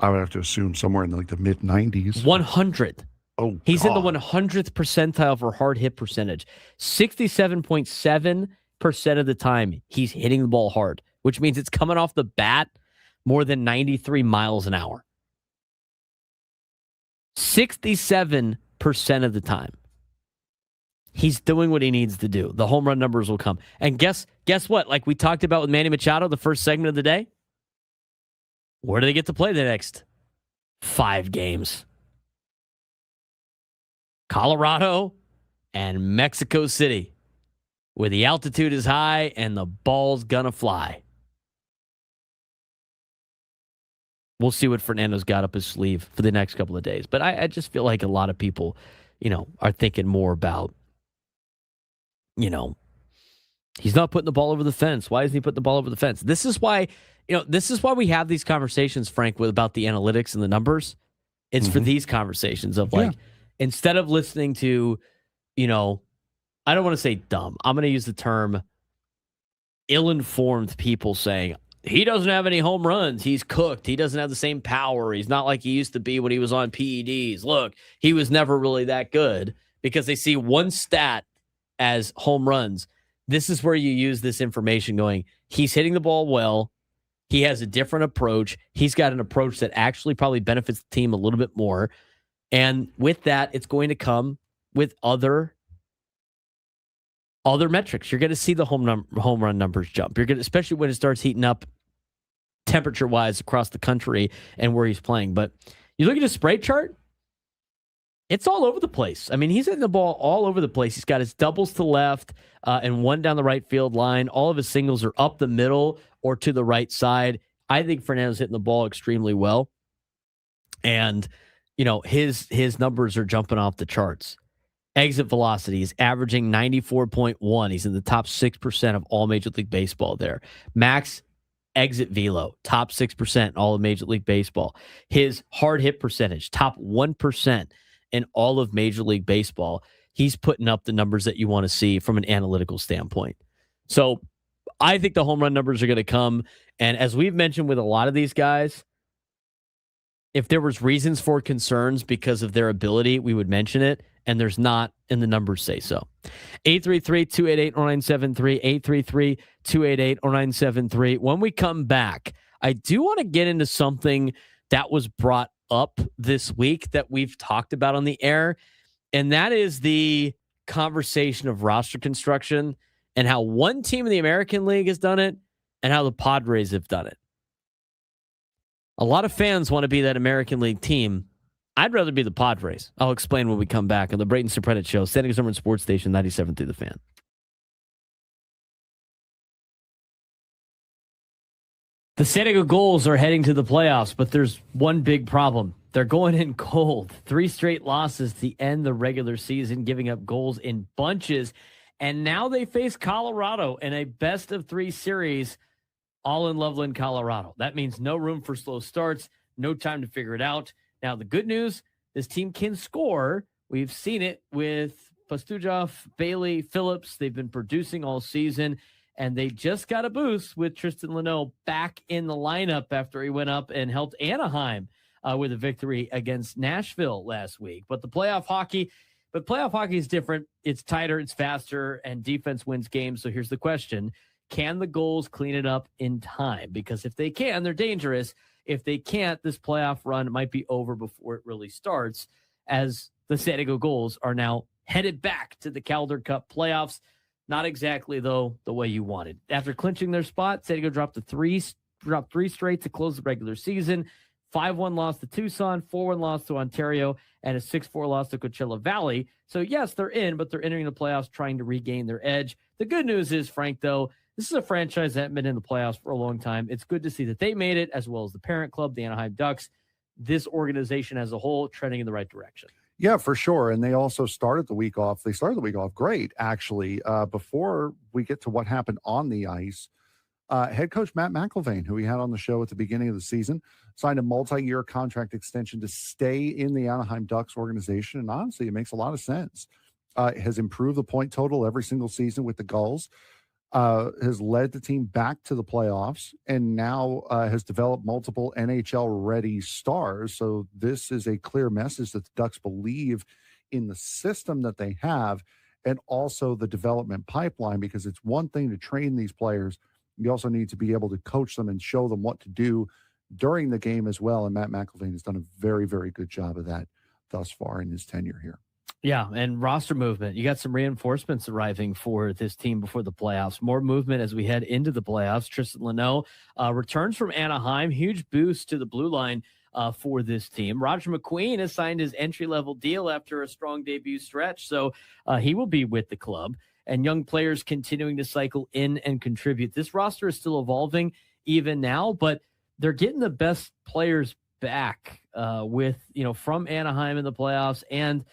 would have to assume somewhere in like the mid 90s. 100. Oh, he's in the 100th percentile for hard hit percentage. 67.7% of the time he's hitting the ball hard, which means it's coming off the bat more than 93 miles an hour. 67% of the time. He's doing what he needs to do. The home run numbers will come. And guess what? Like we talked about with Manny Machado, the first segment of the day. Where do they get to play the next 5 games? Colorado and Mexico City, where the altitude is high and the ball's gonna fly. We'll see what Fernando's got up his sleeve for the next couple of days. But I just feel like a lot of people, are thinking more about, he's not putting the ball over the fence. Why isn't he putting the ball over the fence? This is why we have these conversations, Frank, about the analytics and the numbers. It's for these conversations of instead of listening to, I don't want to say dumb. I'm going to use the term ill-informed people saying, he doesn't have any home runs. He's cooked. He doesn't have the same power. He's not like he used to be when he was on PEDs. Look, he was never really that good because they see one stat as home runs. This is where you use this information going, he's hitting the ball well. He has a different approach. He's got an approach that actually probably benefits the team a little bit more. And with that, it's going to come with other metrics. You're going to see the home run numbers jump. You're going to, especially when it starts heating up temperature-wise across the country and where he's playing. But you look at his spray chart, it's all over the place. I mean, he's hitting the ball all over the place. He's got his doubles to left and one down the right field line. All of his singles are up the middle or to the right side. I think Fernando's hitting the ball extremely well. And, his numbers are jumping off the charts. Exit velocity is averaging 94.1. He's in the top 6% of all Major League Baseball there. Max exit velo, top 6% in all of Major League Baseball. His hard hit percentage, top 1% in all of Major League Baseball. He's putting up the numbers that you want to see from an analytical standpoint. So I think the home run numbers are going to come. And as we've mentioned with a lot of these guys, if there was reasons for concerns because of their ability, we would mention it. And there's not, and the numbers say so. 833-288-0973, 833-288-0973. When we come back, I do want to get into something that was brought up this week that we've talked about on the air, and that is the conversation of roster construction and how one team in the American League has done it and how the Padres have done it. A lot of fans want to be that American League team. I'd rather be the Padres. I'll explain when we come back on the Braden Surprenant Show, San Diego Summer Sports Station 97 through the Fan. The San Diego Gulls are heading to the playoffs, but there's one big problem. They're going in cold. 3 straight losses to end the regular season, giving up goals in bunches. And now they face Colorado in a best-of-3 series, all in Loveland, Colorado. That means no room for slow starts, no time to figure it out. Now, the good news, this team can score. We've seen it with Pastujov, Bailey, Phillips. They've been producing all season, and they just got a boost with Tristan Leno back in the lineup after he went up and helped Anaheim with a victory against Nashville last week. But playoff hockey is different. It's tighter, it's faster, and defense wins games. So here's the question. Can the Gulls clean it up in time? Because if they can, they're dangerous. If they can't, this playoff run might be over before it really starts, as the San Diego Gulls are now headed back to the Calder Cup playoffs. Not exactly, though, the way you wanted. After clinching their spot, San Diego dropped 3 straight to close the regular season. 5-1 loss to Tucson, 4-1 loss to Ontario, and a 6-4 loss to Coachella Valley. So, yes, they're in, but they're entering the playoffs trying to regain their edge. The good news is, Frank, though, this is a franchise that hasn't been in the playoffs for a long time. It's good to see that they made it, as well as the parent club, the Anaheim Ducks, this organization as a whole trending in the right direction. Yeah, for sure. And they also started the week off. They started the week off great, actually. Before we get to what happened on the ice, head coach Matt McIlvain, who we had on the show at the beginning of the season, signed a multi-year contract extension to stay in the Anaheim Ducks organization. And honestly, it makes a lot of sense. Has improved the point total every single season with the Gulls, has led the team back to the playoffs, and now has developed multiple NHL-ready stars. So this is a clear message that the Ducks believe in the system that they have and also the development pipeline, because it's one thing to train these players. You also need to be able to coach them and show them what to do during the game as well. And Matt McIlvain has done a very, very good job of that thus far in his tenure here. Yeah, and roster movement. You got some reinforcements arriving for this team before the playoffs. More movement as we head into the playoffs. Tristan Leno returns from Anaheim. Huge boost to the blue line for this team. Roger McQueen has signed his entry-level deal after a strong debut stretch, so he will be with the club. And young players continuing to cycle in and contribute. This roster is still evolving even now, but they're getting the best players back from Anaheim in the playoffs, and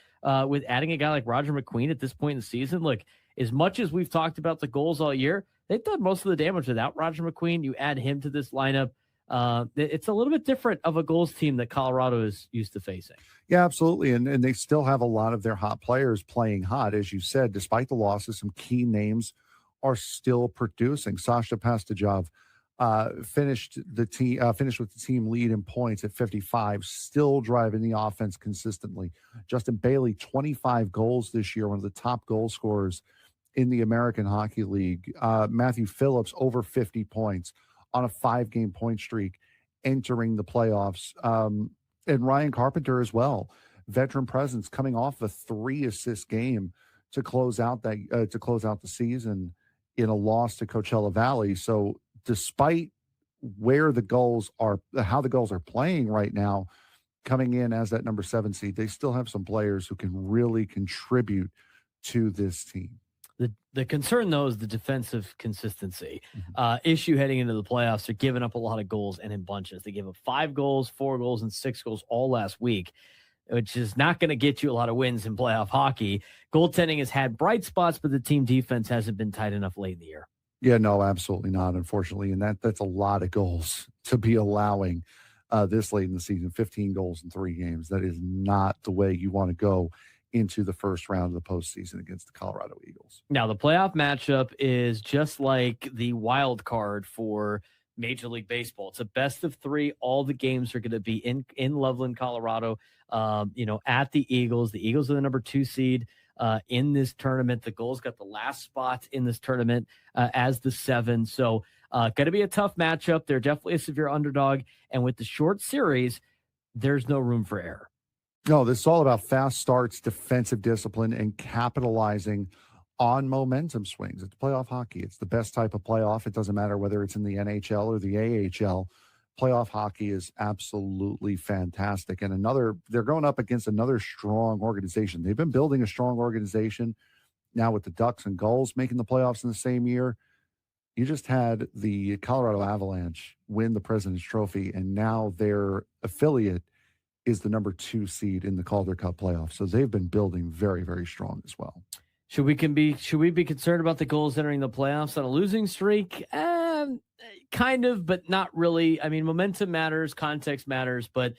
with adding a guy like Roger McQueen at this point in the season. Look, as much as we've talked about the Gulls all year, they've done most of the damage without Roger McQueen. You add him to this lineup, it's a little bit different of a Gulls team that Colorado is used to facing. Yeah, absolutely. And they still have a lot of their hot players playing hot. As you said, despite the losses, some key names are still producing. Sasha Pastujov finished with the team lead in points at 55, still driving the offense consistently. Justin Bailey, 25 goals this year, one of the top goal scorers in the American Hockey League. Matthew Phillips, over 50 points on a 5-game point streak entering the playoffs. And Ryan Carpenter as well, veteran presence, coming off a 3-assist game to close out the season in a loss to Coachella Valley. So despite where the Gulls are, how the Gulls are playing right now, coming in as that number 7 seed, they still have some players who can really contribute to this team. The concern, though, is the defensive consistency. Issue heading into the playoffs. They're giving up a lot of goals and in bunches. They gave up 5 goals, 4 goals, and 6 goals all last week, which is not going to get you a lot of wins in playoff hockey. Goaltending has had bright spots, but the team defense hasn't been tight enough late in the year. Yeah, no, absolutely not, unfortunately. And that's a lot of goals to be allowing this late in the season, 15 goals in 3 games. That is not the way you want to go into the first round of the postseason against the Colorado Eagles. Now, the playoff matchup is just like the wild card for Major League Baseball. It's a best of 3. All the games are going to be in Loveland, Colorado, at the Eagles. The Eagles are the number 2 seed in this tournament. The Gulls got the last spot in this tournament as the 7. So going to be a tough matchup. They're definitely a severe underdog. And with the short series, there's no room for error. No, this is all about fast starts, defensive discipline, and capitalizing on momentum swings. It's playoff hockey. It's the best type of playoff. It doesn't matter whether it's in the NHL or the AHL. Playoff hockey is absolutely fantastic. And they're going up against another strong organization. They've been building a strong organization now with the Ducks and Gulls making the playoffs in the same year. You just had the Colorado Avalanche win the President's Trophy, and now their affiliate is the number 2 seed in the Calder Cup playoffs. So they've been building very, very strong as well. Should we be concerned about the Gulls entering the playoffs on a losing streak? Kind of, but not really. I mean, momentum matters, context matters, but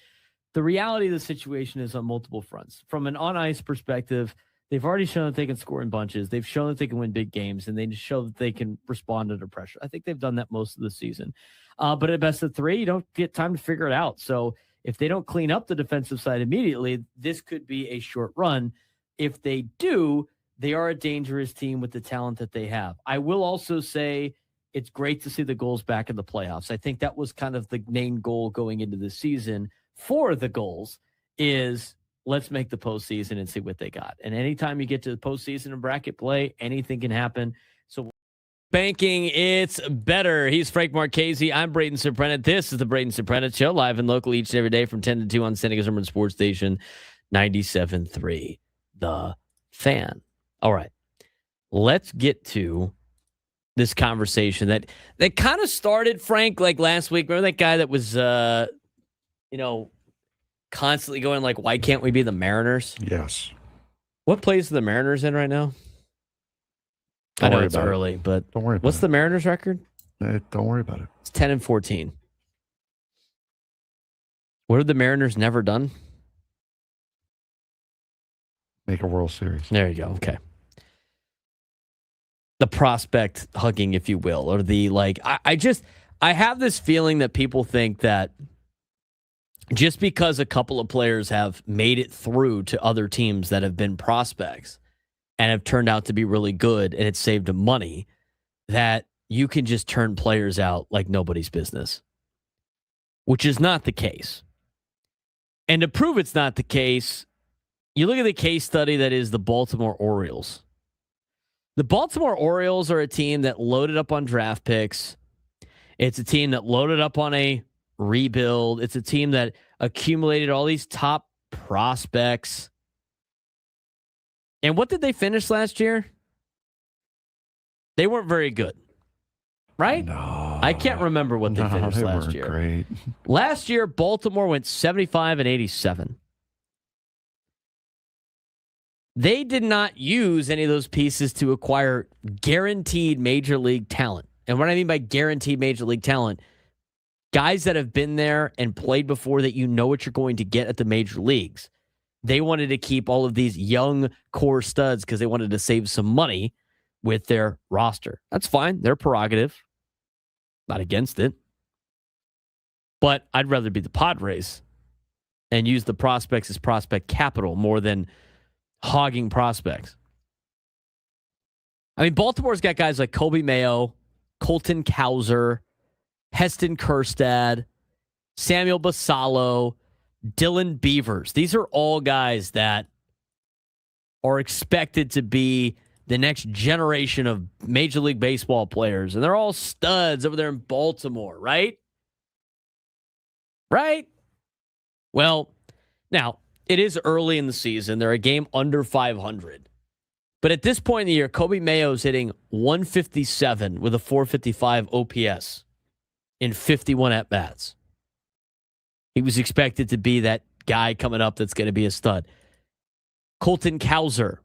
the reality of the situation is on multiple fronts. From an on-ice perspective, they've already shown that they can score in bunches. They've shown that they can win big games, and they just show that they can respond under pressure. I think they've done that most of the season. But at best of 3, you don't get time to figure it out. So if they don't clean up the defensive side immediately, this could be a short run. If they do, they are a dangerous team with the talent that they have. I will also say it's great to see the Gulls back in the playoffs. I think that was kind of the main goal going into the season for the Gulls is let's make the postseason and see what they got. And anytime you get to the postseason and bracket play, anything can happen. So banking, it's better. He's Frank Marchese. I'm Braden Surprenant. This is the Braden Surprenant Show, live and local each and every day from 10 to 2 on San Diego's number sports station 97.3, The Fan. All right, let's get to this conversation that kind of started, Frank, like last week. Remember that guy that was, constantly going like, why can't we be the Mariners? Yes. What place are the Mariners in right now? Don't I know worry it's about it. early, but Don't worry about what's it. the Mariners record? Don't worry about it. It's 10-14. What have the Mariners never done? Make a World Series. There you go. Okay. The prospect hugging, if you will, or the like. I have this feeling that people think that just because a couple of players have made it through to other teams that have been prospects and have turned out to be really good and it saved them money, that you can just turn players out like nobody's business, which is not the case. And to prove it's not the case, you look at the case study that is the Baltimore Orioles. The Baltimore Orioles are a team that loaded up on draft picks. It's a team that loaded up on a rebuild. It's a team that accumulated all these top prospects. And what did they finish last year? They weren't very good, right? No. I can't remember what they finished they last weren't year. Great. Last year, Baltimore went 75-87. They did not use any of those pieces to acquire guaranteed major league talent. And what I mean by guaranteed major league talent, guys that have been there and played before that you know what you're going to get at the major leagues. They wanted to keep all of these young core studs because they wanted to save some money with their roster. That's fine. Their prerogative. Not against it. But I'd rather be the Padres and use the prospects as prospect capital more than hogging prospects. I mean, Baltimore's got guys like Kobe Mayo, Colton Cowser, Heston Kjerstad, Samuel Basallo, Dylan Beavers. These are all guys that are expected to be the next generation of Major League Baseball players. And they're all studs over there in Baltimore, right? Right? Well, now, it is early in the season. They're a game under 500. But at this point in the year, Kobe Mayo's hitting 157 with a 455 OPS in 51 at-bats. He was expected to be that guy coming up that's going to be a stud. Colton Cowser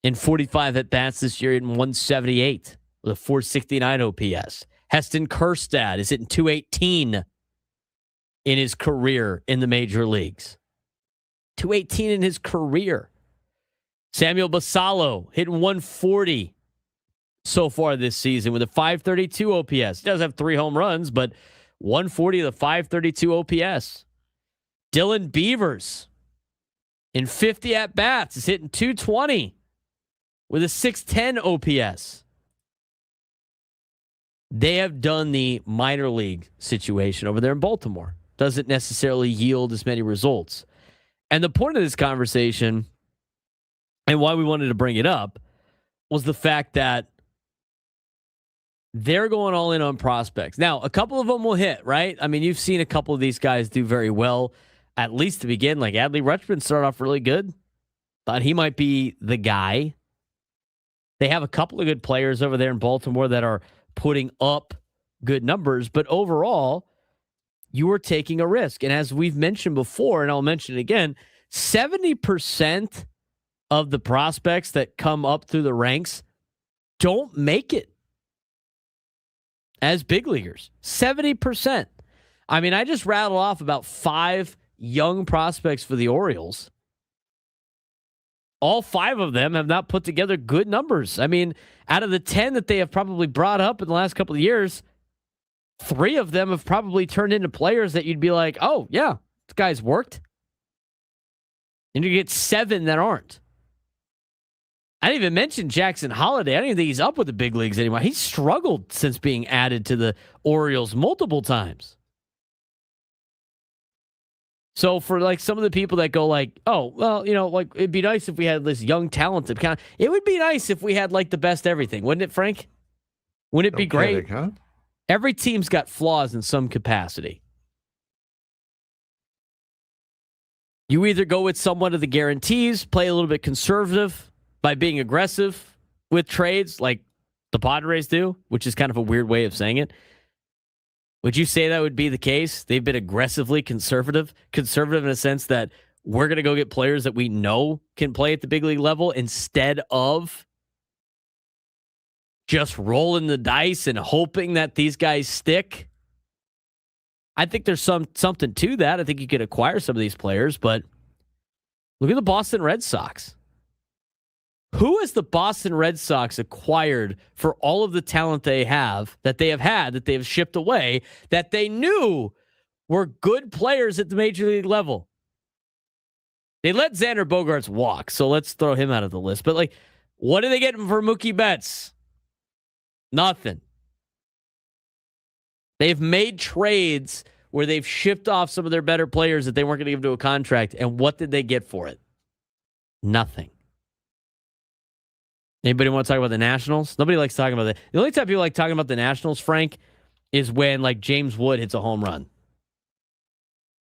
in 45 at-bats this year in 178 with a 469 OPS. Heston Kjerstad is hitting 218 in his career in the major leagues. 218 in his career. Samuel Basallo hitting 140 so far this season with a 532 OPS. He does have 3 home runs, but 140 to 532 OPS. Dylan Beavers in 50 at-bats is hitting 220 with a 610 OPS. They have done the minor league situation over there in Baltimore. Doesn't necessarily yield as many results. And the point of this conversation and why we wanted to bring it up was the fact that they're going all in on prospects. Now, a couple of them will hit, right? I mean, you've seen a couple of these guys do very well, at least to begin. Like Adley Rutschman started off really good. Thought he might be the guy. They have a couple of good players over there in Baltimore that are putting up good numbers. But overall, you are taking a risk. And as we've mentioned before, and I'll mention it again, 70% of the prospects that come up through the ranks don't make it as big leaguers. 70%. I mean, I just rattled off about 5 young prospects for the Orioles. All 5 of them have not put together good numbers. I mean, out of the 10 that they have probably brought up in the last couple of years, 3 of them have probably turned into players that you'd be like, oh, yeah, this guy's worked. And you get 7 that aren't. I didn't even mention Jackson Holiday. I don't even think he's up with the big leagues anymore. He's struggled since being added to the Orioles multiple times. So for like some of the people that go like, oh, well, you know, like it'd be nice if we had this young talented kind. It would be nice if we had like the best everything, wouldn't it, Frank? Wouldn't it be great? Huh? Every team's got flaws in some capacity. You either go with somewhat of the guarantees, play a little bit conservative by being aggressive with trades like the Padres do, which is kind of a weird way of saying it, Would you say that would be the case? They've been aggressively conservative in a sense that we're going to go get players that we know can play at the big league level instead of just rolling the dice and hoping that these guys stick. I think there's something to that. I think you could acquire some of these players, but look at the Boston Red Sox. Who has the Boston Red Sox acquired for all of the talent they have shipped away, that they knew were good players at the major league level? They let Xander Bogaerts walk, so let's throw him out of the list. But, what are they getting for Mookie Betts? Nothing. They've made trades where they've shipped off some of their better players that they weren't going to give to a contract, and what did they get for it? Nothing. Anybody want to talk about the Nationals? Nobody likes talking about that. The only time people like talking about the Nationals, Frank, is when James Wood hits a home run.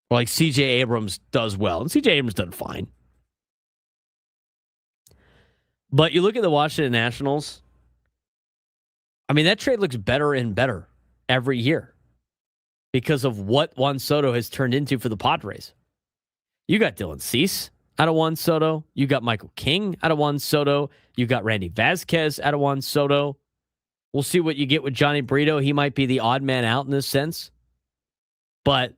Or C.J. Abrams does well. And C.J. Abrams done fine. But you look at the Washington Nationals, that trade looks better and better every year because of what Juan Soto has turned into for the Padres. You got Dylan Cease out of Juan Soto. You got Michael King out of Juan Soto. You got Randy Vasquez out of Juan Soto. We'll see what you get with Johnny Brito. He might be the odd man out in this sense. But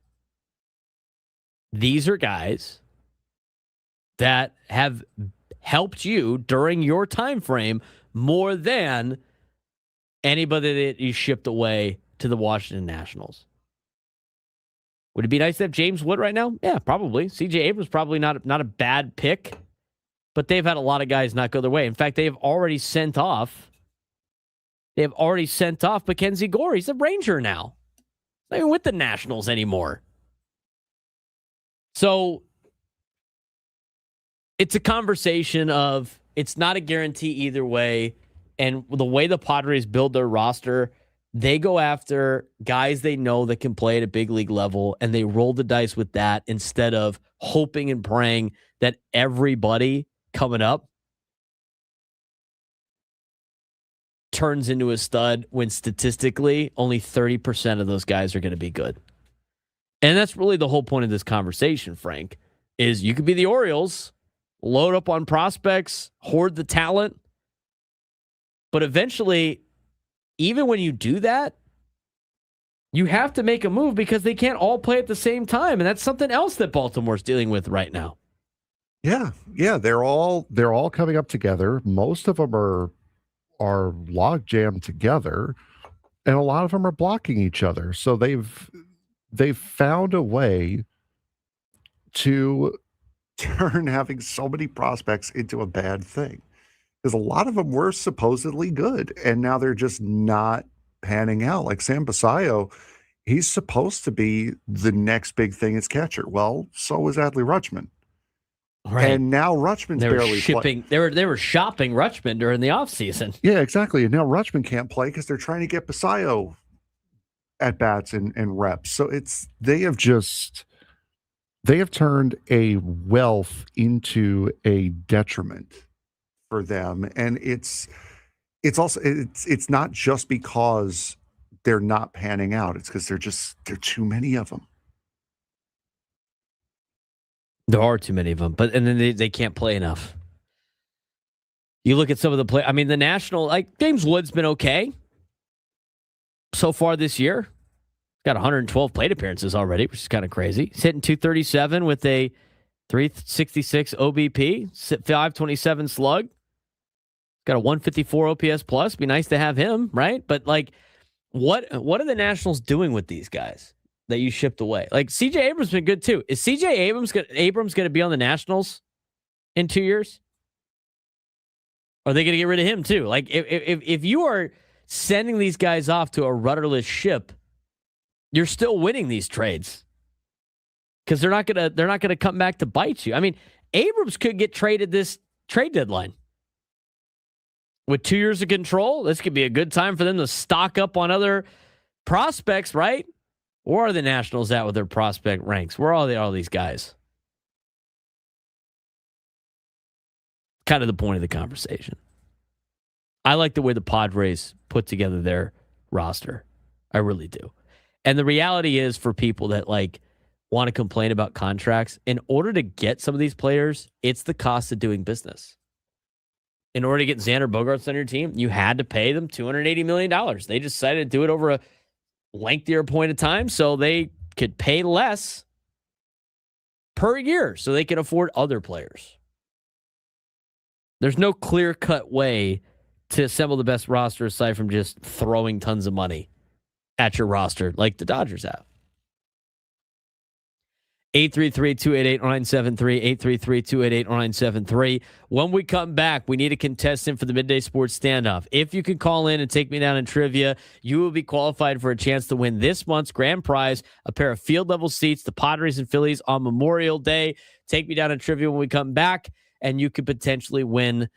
these are guys that have helped you during your time frame more than anybody that you shipped away to the Washington Nationals. Would it be nice to have James Wood right now? Yeah, probably. C.J. Abrams probably not a bad pick, but they've had a lot of guys not go their way. In fact, they have already sent off Mackenzie Gore. He's a Ranger now. Not even with the Nationals anymore. So it's a conversation of it's not a guarantee either way. And the way the Padres build their roster, they go after guys they know that can play at a big league level, and they roll the dice with that instead of hoping and praying that everybody coming up turns into a stud when statistically only 30% of those guys are going to be good. And that's really the whole point of this conversation, Frank, is you could be the Orioles, load up on prospects, hoard the talent, but eventually, even when you do that, you have to make a move because they can't all play at the same time. And that's something else that Baltimore's dealing with right now. Yeah. They're all coming up together. Most of them are log jammed together, and a lot of them are blocking each other. So they've found a way to turn having so many prospects into a bad thing. Because a lot of them were supposedly good, and now they're just not panning out. Like Sam Basayo, he's supposed to be the next big thing as catcher. Well, so was Adley Rutschman. Right. And now Rutschman's barely playing. They were shopping Rutschman during the offseason. Yeah, exactly. And now Rutschman can't play because they're trying to get Basayo at bats and reps. So they have turned a wealth into a detriment for them. And it's not just because they're not panning out. It's because there are too many of them. There are too many of them, and then they can't play enough. You look at some of the play. The National, James Wood's been okay so far this year. Got 112 plate appearances already, which is kind of crazy. He's hitting .237 with a 366 OBP, 527 slug. Got a 154 OPS plus. Be nice to have him, right? But what are the Nationals doing with these guys that you shipped away? C.J. Abrams been good too. Is C.J. Abrams going to be on the Nationals in 2 years? Or are they going to get rid of him too? If you are sending these guys off to a rudderless ship, you're still winning these trades because they're not gonna come back to bite you. Abrams could get traded this trade deadline. With 2 years of control, this could be a good time for them to stock up on other prospects, right? Where are the Nationals at with their prospect ranks? Where are all these guys? Kind of the point of the conversation. I like the way the Padres put together their roster. I really do. And the reality is, for people that like want to complain about contracts, in order to get some of these players, it's the cost of doing business. In order to get Xander Bogaerts on your team, you had to pay them $280 million. They decided to do it over a lengthier point of time so they could pay less per year so they could afford other players. There's no clear-cut way to assemble the best roster aside from just throwing tons of money at your roster like the Dodgers have. 833-288-0973, 833-288-0973. When we come back, we need a contestant for the Midday Sports Standoff. If you can call in and take me down in trivia, you will be qualified for a chance to win this month's grand prize, a pair of field-level seats, the Padres and Phillies on Memorial Day. Take me down in trivia when we come back, and you could potentially win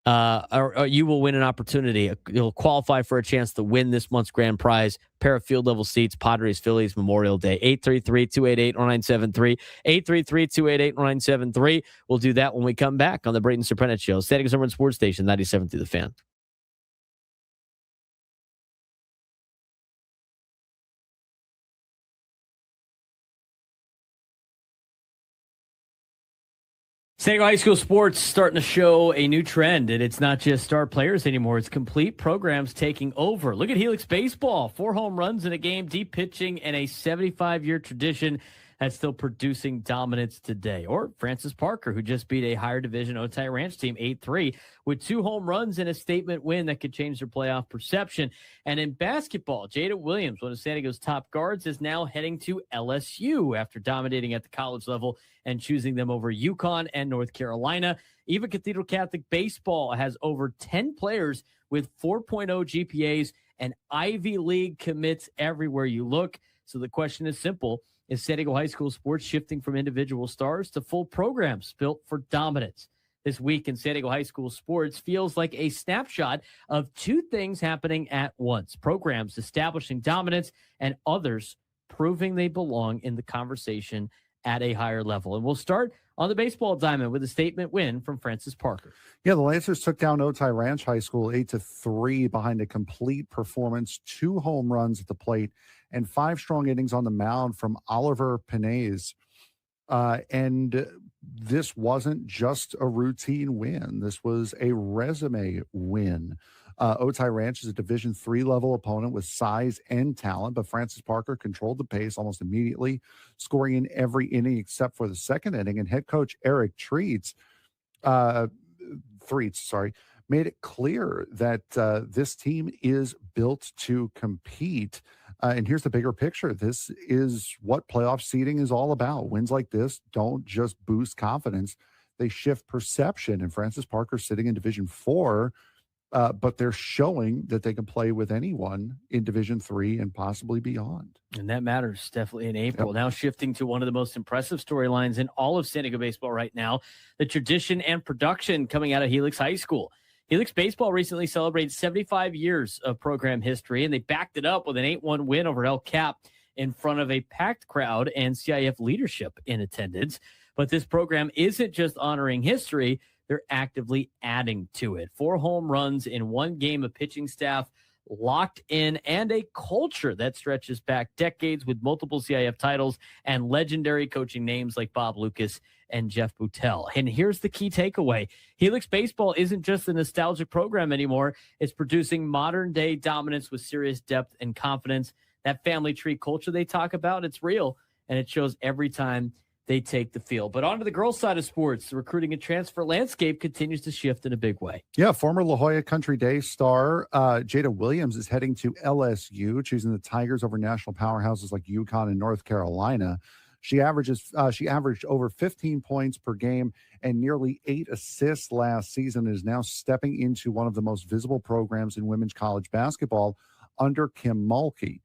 or you will win an opportunity. You'll qualify for a chance to win this month's grand prize, pair of field-level seats, Padres, Phillies, Memorial Day. 833-288-0973, 833-288-0973. We'll do that when we come back on the Braden Surprenant Show. San Diego Summer Sports Station, 97 through the Fan. San Diego High School sports starting to show a new trend, and it's not just star players anymore. It's complete programs taking over. Look at Helix Baseball. 4 home runs in a game, deep pitching, and a 75-year tradition that's still producing dominance today. Or Francis Parker, who just beat a higher division Otay Ranch team 8-3 with 2 home runs and a statement win that could change their playoff perception. And in basketball, Jada Williams, one of San Diego's top guards, is now heading to LSU after dominating at the college level and choosing them over UConn and North Carolina. Even Cathedral Catholic Baseball has over 10 players with 4.0 GPAs and Ivy League commits everywhere you look. So the question is simple. Is San Diego High School sports shifting from individual stars to full programs built for dominance? This week in San Diego High School sports feels like a snapshot of 2 things happening at once. Programs establishing dominance and others proving they belong in the conversation at a higher level. And we'll start on the baseball diamond with a statement win from Francis Parker. Yeah, the Lancers took down Otay Ranch High School 8-3 behind a complete performance, 2 home runs at the plate, and 5 strong innings on the mound from Oliver Pinez. And this wasn't just a routine win. This was a resume win. Otay Ranch is a Division III level opponent with size and talent, but Francis Parker controlled the pace almost immediately, scoring in every inning except for the second inning. And head coach Eric Threets, made it clear that this team is built to compete. And here's the bigger picture. This is what playoff seeding is all about. Wins like this don't just boost confidence. They shift perception. And Francis Parker sitting in Division IV, but they're showing that they can play with anyone in Division III and possibly beyond. And that matters definitely in April. Yep. Now shifting to one of the most impressive storylines in all of San Diego baseball right now, the tradition and production coming out of Helix High School. Helix Baseball recently celebrated 75 years of program history, and they backed it up with an 8-1 win over El Cap in front of a packed crowd and CIF leadership in attendance. But this program isn't just honoring history, they're actively adding to it. 4 home runs in 1 game, of pitching staff locked in, and a culture that stretches back decades with multiple CIF titles and legendary coaching names like Bob Lucas and Jeff Boutel. And here's the key takeaway. Helix Baseball isn't just a nostalgic program anymore. It's producing modern-day dominance with serious depth and confidence. That family tree culture they talk about, it's real, and it shows every time they take the field. But on to the girls' side of sports, the recruiting and transfer landscape continues to shift in a big way. Yeah, former La Jolla Country Day star Jada Williams is heading to LSU, choosing the Tigers over national powerhouses like UConn and North Carolina. She averaged over 15 points per game and nearly 8 assists last season, and is now stepping into one of the most visible programs in women's college basketball under Kim Mulkey.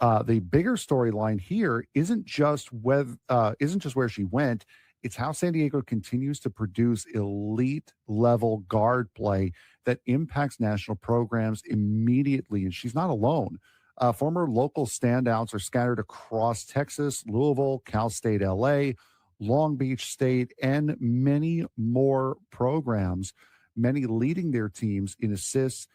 The bigger storyline here isn't just where she went. It's how San Diego continues to produce elite level guard play that impacts national programs immediately. And she's not alone. Former local standouts are scattered across Texas, Louisville, Cal State LA, Long Beach State, and many more programs, many leading their teams in assists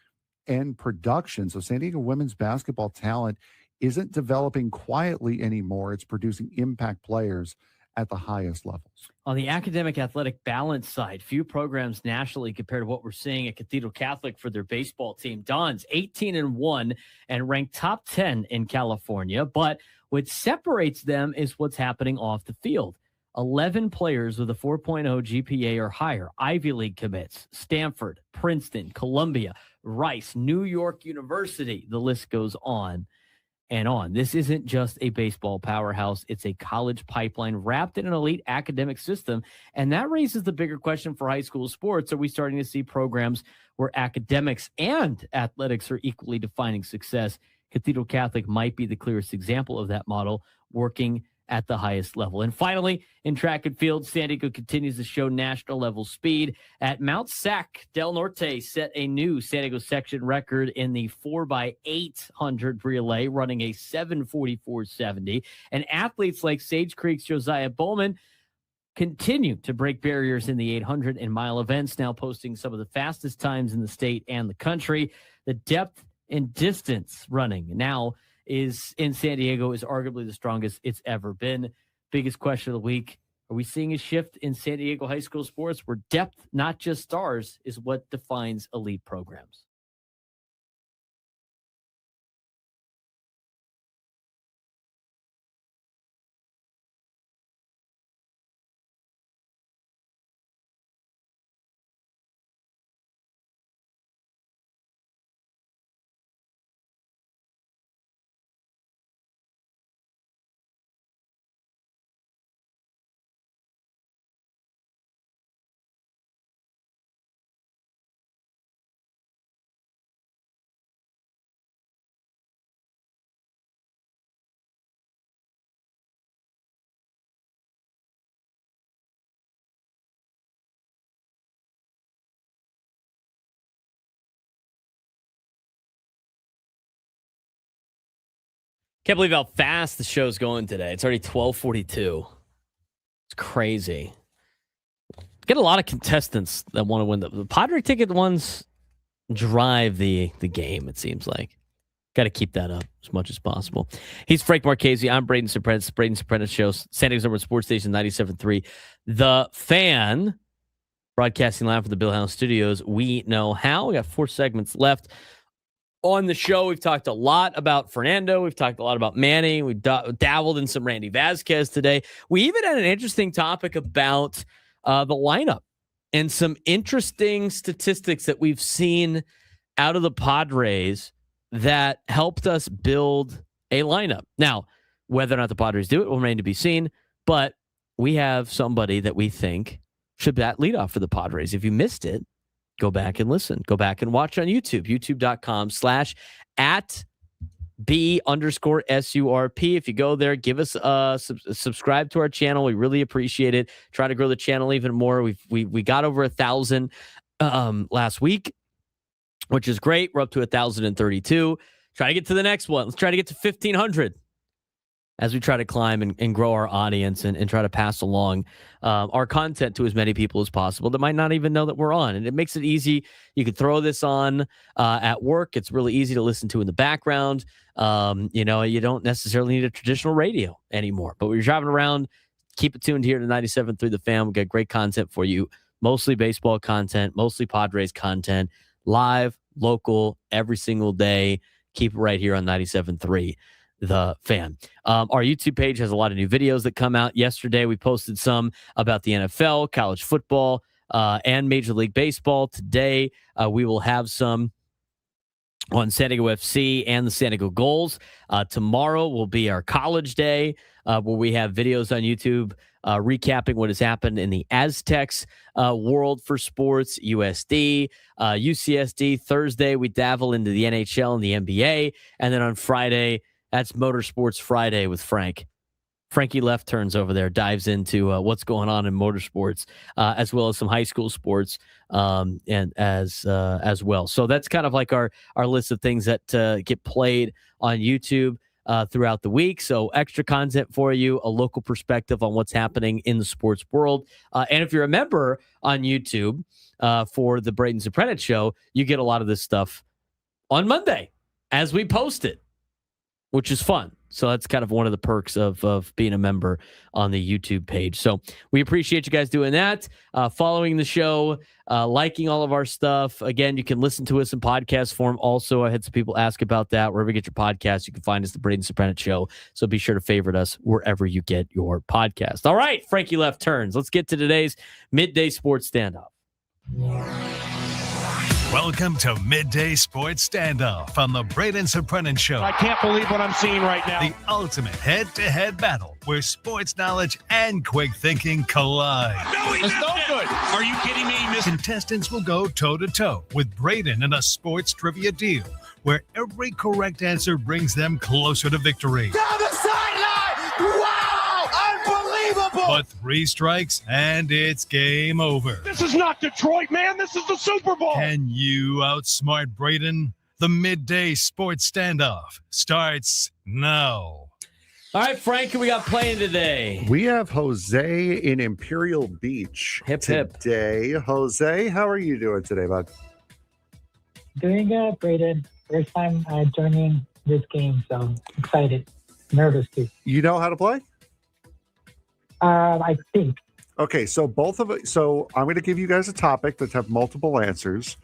and production. So San Diego women's basketball talent isn't developing quietly anymore. It's producing impact players at the highest levels. On the academic athletic balance side, few programs nationally compared to what we're seeing at Cathedral Catholic for their baseball team. Don's 18-1 and ranked top 10 in California. But what separates them is what's happening off the field. 11 players with a 4.0 GPA or higher. Ivy League commits. Stanford, Princeton, Columbia, Rice, New York University. The list goes on and on. This isn't just a baseball powerhouse. It's a college pipeline wrapped in an elite academic system. And that raises the bigger question for high school sports. Are we starting to see programs where academics and athletics are equally defining success? Cathedral Catholic might be the clearest example of that model working at the highest level. And finally, in track and field, San Diego continues to show national level speed. At Mount Sac, Del Norte set a new San Diego section record in the 4x800 relay, running a 7:44.70. And athletes like Sage Creek's Josiah Bowman continue to break barriers in the 800 and mile events, now posting some of the fastest times in the state and the country. The depth and distance running now is in San Diego is arguably the strongest it's ever been. Biggest question of the week. Are we seeing a shift in San Diego high school sports where depth, not just stars, is what defines elite programs? Can't believe how fast the show's going today. It's already 12:42. It's crazy. Get a lot of contestants that want to win. The Padre ticket ones drive the game, it seems like. Got to keep that up as much as possible. He's Frank Marchese. I'm Braden Surprenant. Braden Surprenant Show, San Diego's number one sports station, 97.3. The Fan, broadcasting live from the Bill House Studios. We know how. We got 4 segments left. On the show, we've talked a lot about Fernando. We've talked a lot about Manny. We've dabbled in some Randy Vasquez today. We even had an interesting topic about the lineup and some interesting statistics that we've seen out of the Padres that helped us build a lineup. Now, whether or not the Padres do it will remain to be seen, but we have somebody that we think should bat leadoff for the Padres. If you missed it, go back and listen. Go back and watch on YouTube, youtube.com/@B_SURP. If you go there, give us subscribe to our channel. We really appreciate it. Try to grow the channel even more. We got over 1,000 last week, which is great. We're up to 1,032. Try to get to the next one. Let's try to get to 1,500 as we try to climb and grow our audience and try to pass along our content to as many people as possible that might not even know that we're on. And it makes it easy. You can throw this on at work. It's really easy to listen to in the background. You don't necessarily need a traditional radio anymore. But when you're driving around, keep it tuned here to 97.3 The Fan. We've got great content for you. Mostly baseball content, mostly Padres content, live, local, every single day. Keep it right here on 97.3 The Fan. Our YouTube page has a lot of new videos that come out. Yesterday, we posted some about the NFL, college football, and Major League Baseball. Today, we will have some on San Diego FC and the San Diego Gulls. Tomorrow will be our college day, where we have videos on YouTube recapping what has happened in the Aztecs world for sports, USD, UCSD. Thursday, we dabble into the NHL and the NBA. And then on Friday, that's Motorsports Friday with Frank. Frankie Left Turns over there dives into what's going on in motorsports, as well as some high school sports, and as well. So that's kind of like our list of things that get played on YouTube throughout the week. So extra content for you, a local perspective on what's happening in the sports world. And if you're a member on YouTube for the Braden Surprenant Show, you get a lot of this stuff on Monday as we post it. which is fun. So that's kind of one of the perks of being a member on the YouTube page. So we appreciate you guys doing that, following the show, liking all of our stuff. Again, you can listen to us in podcast form. Also, I had some people ask about that. Wherever you get your podcast, you can find us, the Braden Surprenant Show. So be sure to favorite us wherever you get your podcast. All right, Frankie Left Turns. Let's get to today's Midday Sports Standoff. Welcome to Midday Sports Standoff on the Braden Surprenant Show. I can't believe what I'm seeing right now. The ultimate head-to-head battle where sports knowledge and quick thinking collide. No, he's no good. Are you kidding me? Contestants will go toe-to-toe with Braden in a sports trivia deal where every correct answer brings them closer to victory. Down the sideline! Wow! Unbelievable! But 3 strikes and it's game over. This is not Detroit, man. This is the Super Bowl. Can you outsmart Braden? The Midday Sports Standoff starts now. All right, Frank, who we got playing today? We have Jose in Imperial Beach Hip, hip. today. Jose, how are you doing today, bud? Doing good, Braden. First time joining this game, so excited. Nervous too. You know how to play? I think. Okay, so both of it. So I'm going to give you guys a topic that have multiple answers.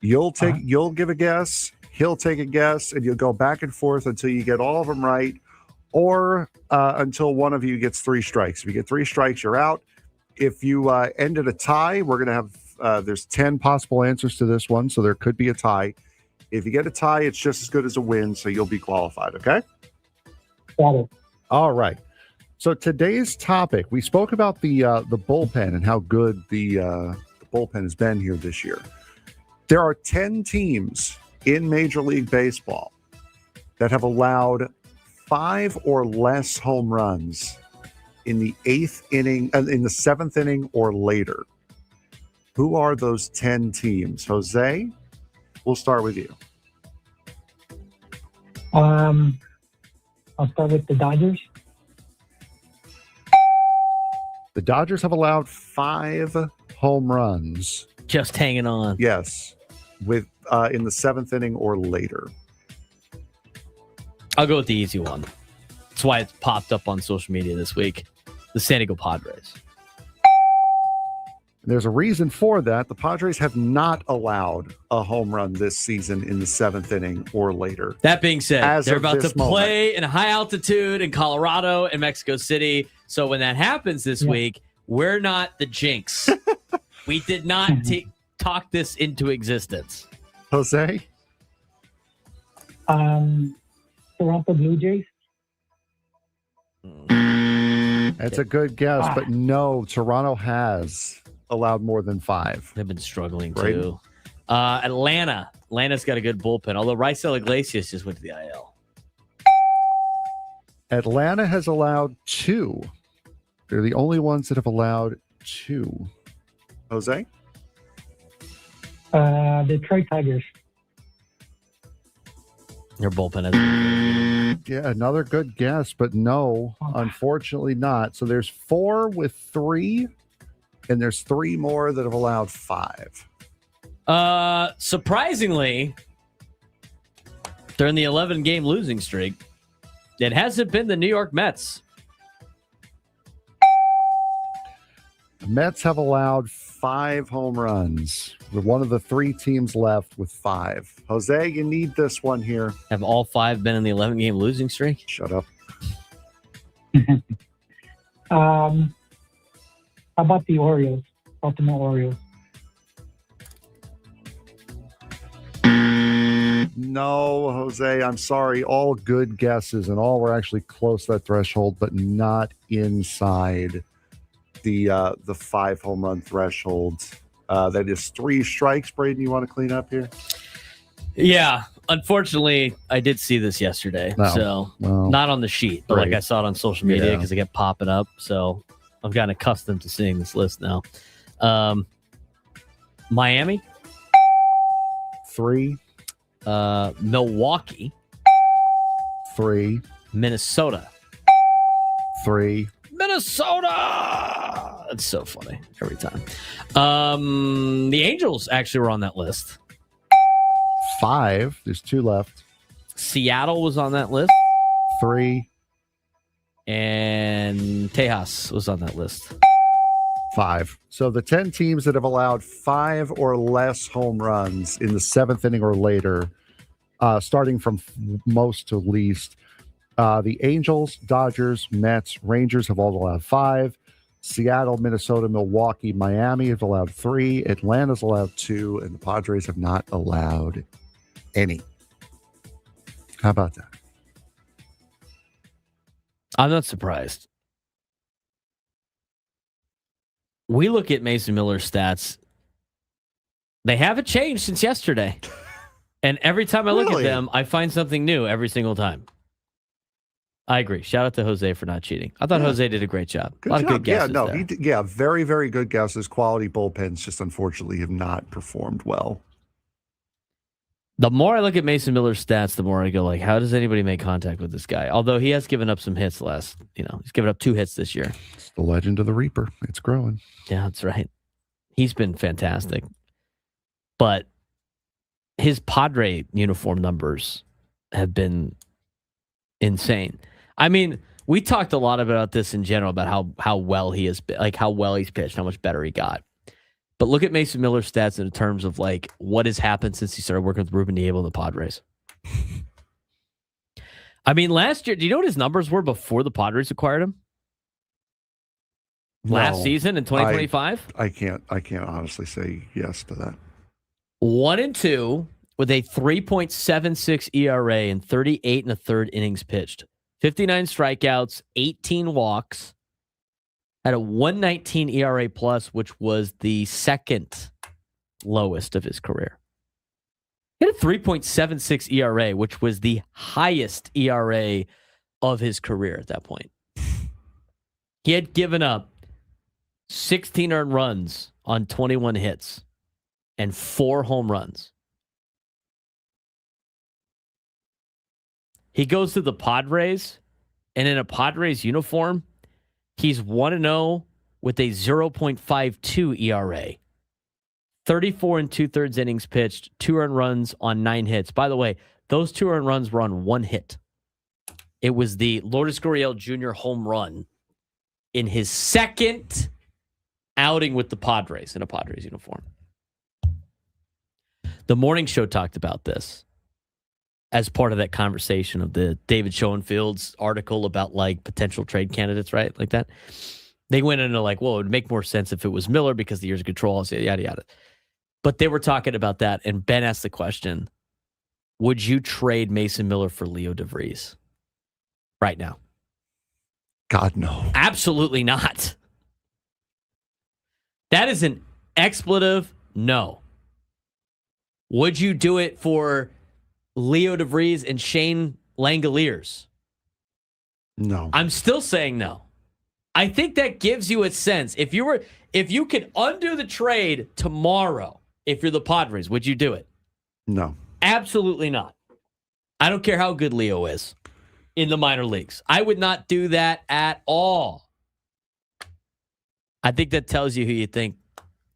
You'll give a guess. He'll take a guess, and you'll go back and forth until you get all of them right, or until one of you gets 3 strikes. If you get 3 strikes, you're out. If you end at a tie, we're going to have there's 10 possible answers to this one, so there could be a tie. If you get a tie, it's just as good as a win, so you'll be qualified. Okay. Got it. All right. So today's topic, we spoke about the bullpen and how good the bullpen has been here this year. There are 10 teams in Major League Baseball that have allowed 5 or less home runs in the 8th inning, in the 7th inning or later. Who are those 10 teams? Jose, we'll start with you. I'll start with the Dodgers. The Dodgers have allowed 5 home runs. Just hanging on. Yes, with in the 7th inning or later. I'll go with the easy one. That's why it's popped up on social media this week. The San Diego Padres. There's a reason for that. The Padres have not allowed a home run this season in the 7th inning or later. That being said, they're about to play moment in a high altitude in Colorado and Mexico City. So when that happens this week, we're not the jinx. We did not talk this into existence. Jose? Toronto Blue Jays. That's a good guess, but no, Toronto has allowed more than 5. They've been struggling too. Atlanta. Atlanta's got a good bullpen, although Raisel Iglesias just went to the IL. Atlanta has allowed 2. They're the only ones that have allowed 2. Jose? Detroit Tigers. Their bullpen is. Yeah, another good guess, but no, unfortunately not. So there's 4 with 3, and there's 3 more that have allowed 5. Surprisingly, during the 11-game losing streak, it hasn't been the New York Mets. The Mets have allowed 5 home runs. We're one of the 3 teams left with 5. Jose, you need this one here. Have all 5 been in the 11-game losing streak? Shut up. How about the Orioles? Baltimore Orioles. No, Jose, I'm sorry. All good guesses, and all were actually close to that threshold, but not inside the 5 home run threshold. That is 3 strikes. Braden, you want to clean up here? Yeah. Unfortunately, I did see this yesterday. Not on the sheet, but like I saw it on social media because it kept popping up. So I've gotten accustomed to seeing this list now. Miami. 3. Milwaukee. 3. Minnesota. 3. Minnesota. That's so funny every time. The Angels actually were on that list. 5. There's 2 left. Seattle was on that list. 3. And Tejas was on that list. 5. So the 10 teams that have allowed 5 or less home runs in the 7th inning or later, starting from most to least, the Angels, Dodgers, Mets, Rangers have all allowed 5. Seattle, Minnesota, Milwaukee, Miami have allowed 3. Atlanta's allowed 2. And the Padres have not allowed any. How about that? I'm not surprised. We look at Mason Miller's stats. They haven't changed since yesterday. And every time I look at them, I find something new every single time. I agree. Shout out to Jose for not cheating. I thought Jose did a great job. Good a lot job. of good guesses. Yeah, no, there. very, very good guesses. Quality bullpens just unfortunately have not performed well. The more I look at Mason Miller's stats, the more I go like, how does anybody make contact with this guy? Although he has given up some hits he's given up 2 hits this year. It's the legend of the Reaper. It's growing. Yeah, that's right. He's been fantastic. But his Padre uniform numbers have been insane. I mean, we talked a lot about this in general, about how well he has been, like how well he's pitched, how much better he got. But look at Mason Miller's stats in terms of like what has happened since he started working with Ruben Diego and the Padres. I mean, last year, do you know what his numbers were before the Padres acquired him? Last season in 2025? I can't honestly say yes to that. 1-2 with a 3.76 ERA and 38 1/3 innings pitched. 59 strikeouts, 18 walks. Had a 1.19 ERA plus, which was the second lowest of his career. He had a 3.76 ERA, which was the highest ERA of his career at that point. He had given up 16 earned runs on 21 hits and 4 home runs. He goes to the Padres, and in a Padres uniform, he's 1-0 with a 0.52 ERA. 34 2/3 innings pitched, 2 earned runs on 9 hits. By the way, those 2 earned runs were on 1 hit. It was the Lourdes Gurriel Jr. home run in his second outing with the Padres in a Padres uniform. The morning show talked about this as part of that conversation of the David Schoenfield's article about like potential trade candidates, right? Like that. They went into like, well, it would make more sense if it was Miller because the years of control, yada, yada. But they were talking about that, and Ben asked the question, would you trade Mason Miller for Leo DeVries right now? God, no. Absolutely not. That is an expletive no. Would you do it for Leo DeVries and Shane Langoliers? No. I'm still saying no. I think that gives you a sense. If you could undo the trade tomorrow, if you're the Padres, would you do it? No. Absolutely not. I don't care how good Leo is in the minor leagues. I would not do that at all. I think that tells you who you think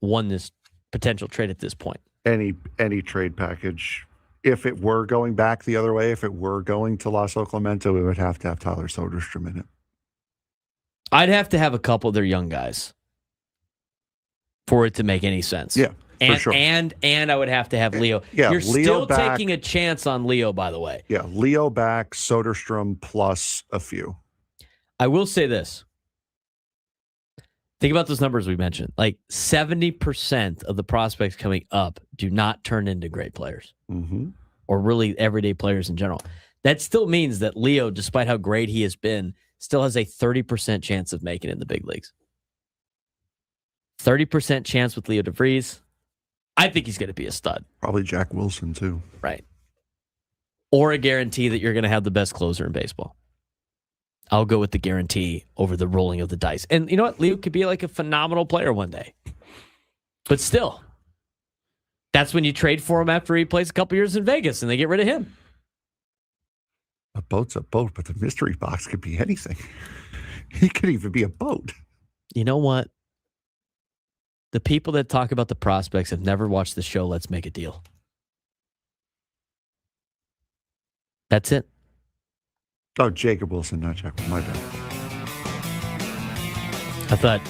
won this potential trade at this point. Any trade package. If it were going back the other way, if it were going to Los Clemente, we would have to have Tyler Soderstrom in it. I'd have to have a couple of their young guys for it to make any sense. Yeah, and, for sure. And I would have to have Leo. Yeah, You're Leo still back, taking a chance on Leo, by the way. Yeah, Leo back, Soderstrom plus a few. I will say this. Think about those numbers we mentioned. Like 70% of the prospects coming up do not turn into great players. Mm-hmm. Or really everyday players in general. That still means that Leo, despite how great he has been, still has a 30% chance of making it in the big leagues. 30% chance with Leo DeVries. I think he's going to be a stud. Probably Jack Wilson, too. Right. Or a guarantee that you're going to have the best closer in baseball. I'll go with the guarantee over the rolling of the dice. And you know what? Leo could be like a phenomenal player one day. But still, that's when you trade for him after he plays a couple years in Vegas and they get rid of him. A boat's a boat, but the mystery box could be anything. He could even be a boat. You know what? The people that talk about the prospects have never watched the show Let's Make a Deal. That's it. Oh, Jacob Wilson, not Jacob. My bad. I thought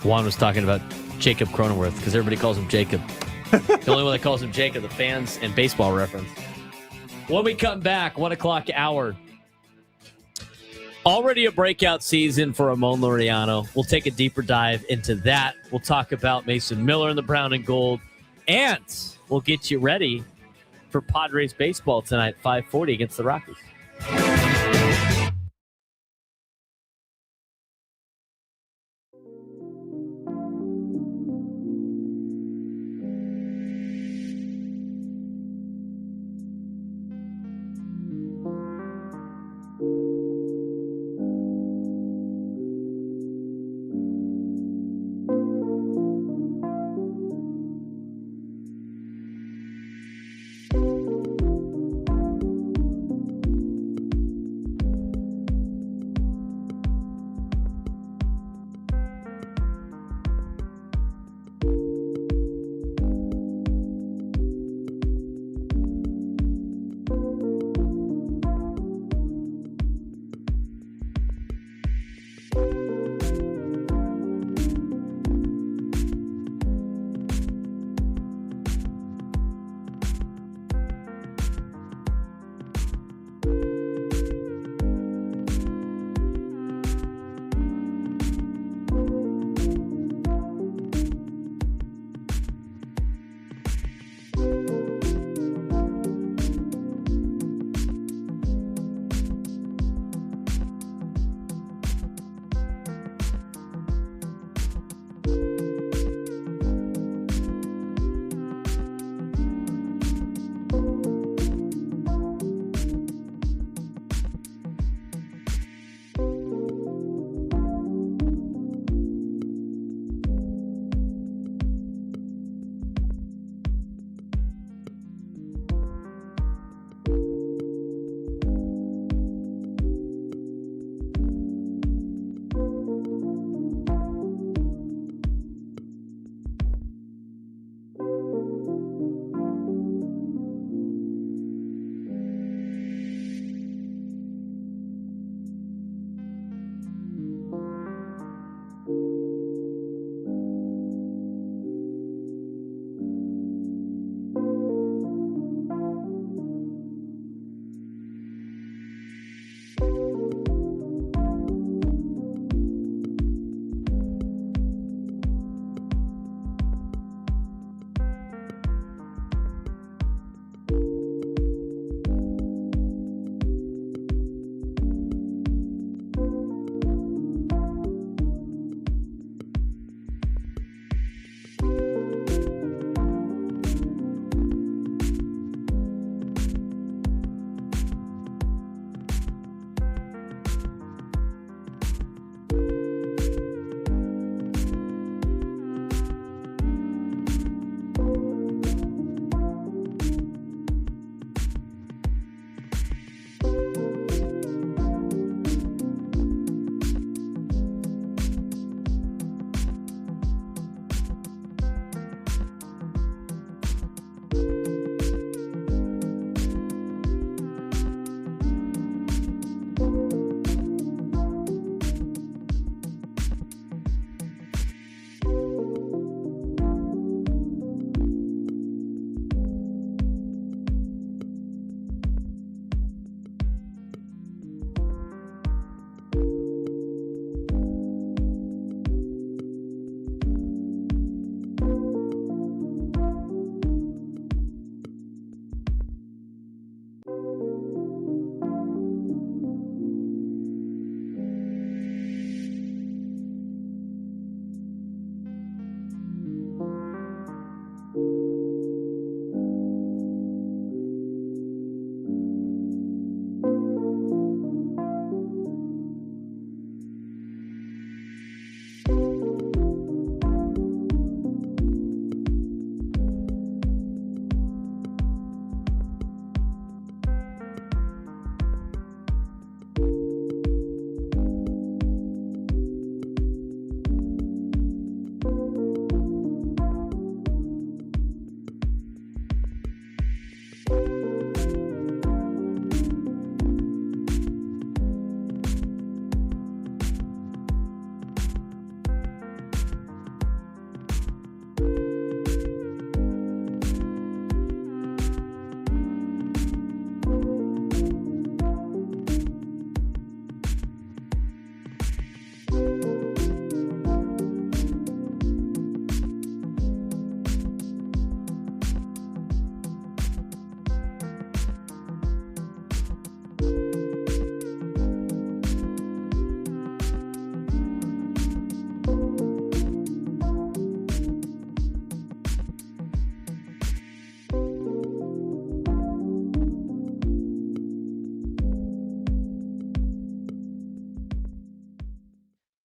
Juan was talking about Jacob Cronenworth because everybody calls him Jacob. The only one that calls him Jacob, the fans and Baseball Reference. When we come back, 1 o'clock hour. Already a breakout season for Ramón Laureano. We'll take a deeper dive into that. We'll talk about Mason Miller and the brown and gold. And we'll get you ready for Padres baseball tonight, 5:40 against the Rockies.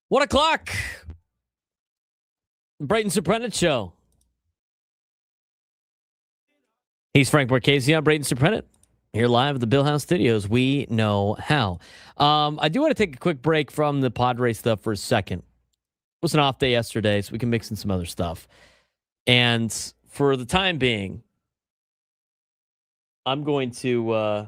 1 o'clock. Braden Surprenant Show. He's Frank Marchese. I'm Braden Surprenant. Here live at the Bill House Studios. We know how. I do want to take a quick break from the Padres stuff for a second. It was an off day yesterday, so we can mix in some other stuff. And for the time being, I'm going to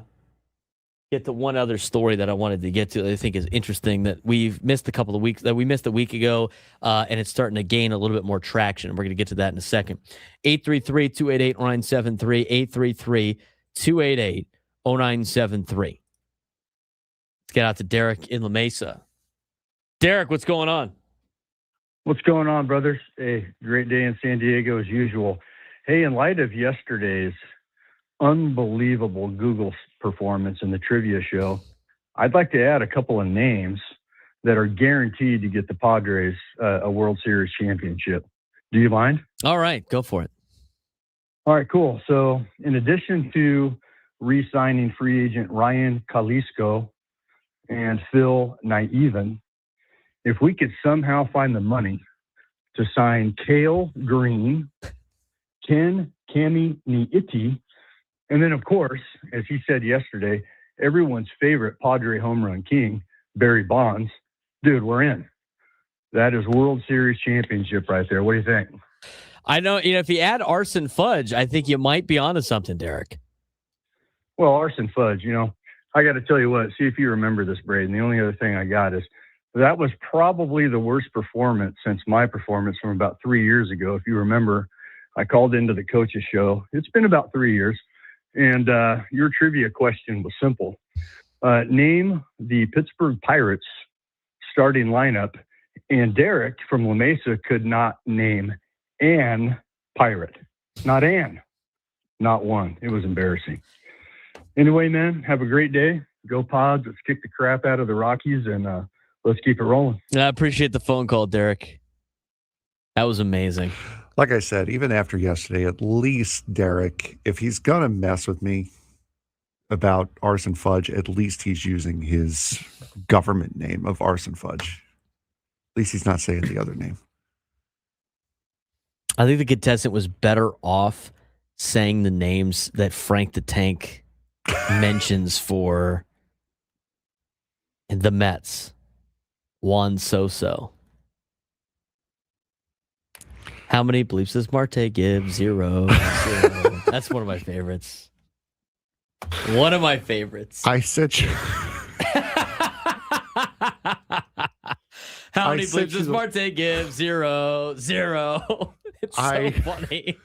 get to one other story that I wanted to get to that I think is interesting that we've missed a couple of weeks, that we missed a week ago, and it's starting to gain a little bit more traction. We're going to get to that in a second. 833-288-0973, 833-288-0973. Let's get out to Derek in La Mesa. Derek, what's going on? What's going on, brothers? Hey, great day in San Diego as usual. Hey, in light of yesterday's unbelievable Google performance in the trivia show, I'd like to add a couple of names that are guaranteed to get the Padres a World Series championship. Do you mind? All right, go for it. All right, cool. So in addition to re-signing free agent Ryan Kalisco and Phil Naiven, if we could somehow find the money to sign Cale Green, Ken Niiti, and then, of course, as he said yesterday, everyone's favorite Padre home run king, Barry Bonds, dude, we're in. That is World Series championship right there. What do you think? I know, if you add Arson Fudge, I think you might be onto something, Derek. Well, Arson Fudge, I got to tell you what, see if you remember this, Braden. The only other thing I got is that was probably the worst performance since my performance from about 3 years ago. If you remember, I called into the coach's show. It's been about 3 years. And your trivia question was simple. Name the Pittsburgh Pirates starting lineup. And Derek from La Mesa could not name an Pirate. Not an. Not one. It was embarrassing. Anyway, man, have a great day. Go Pods. Let's kick the crap out of the Rockies and let's keep it rolling. I appreciate the phone call, Derek. That was amazing. Like I said, even after yesterday, at least Derek, if he's going to mess with me about Arson Fudge, at least he's using his government name of Arson Fudge. At least he's not saying the other name. I think the contestant was better off saying the names that Frank the Tank mentions for the Mets. Juan Soso. How many bleeps does Marte give? Zero. That's one of my favorites. One of my favorites. I sent you. How many bleeps does Marte give? Zero. It's so funny.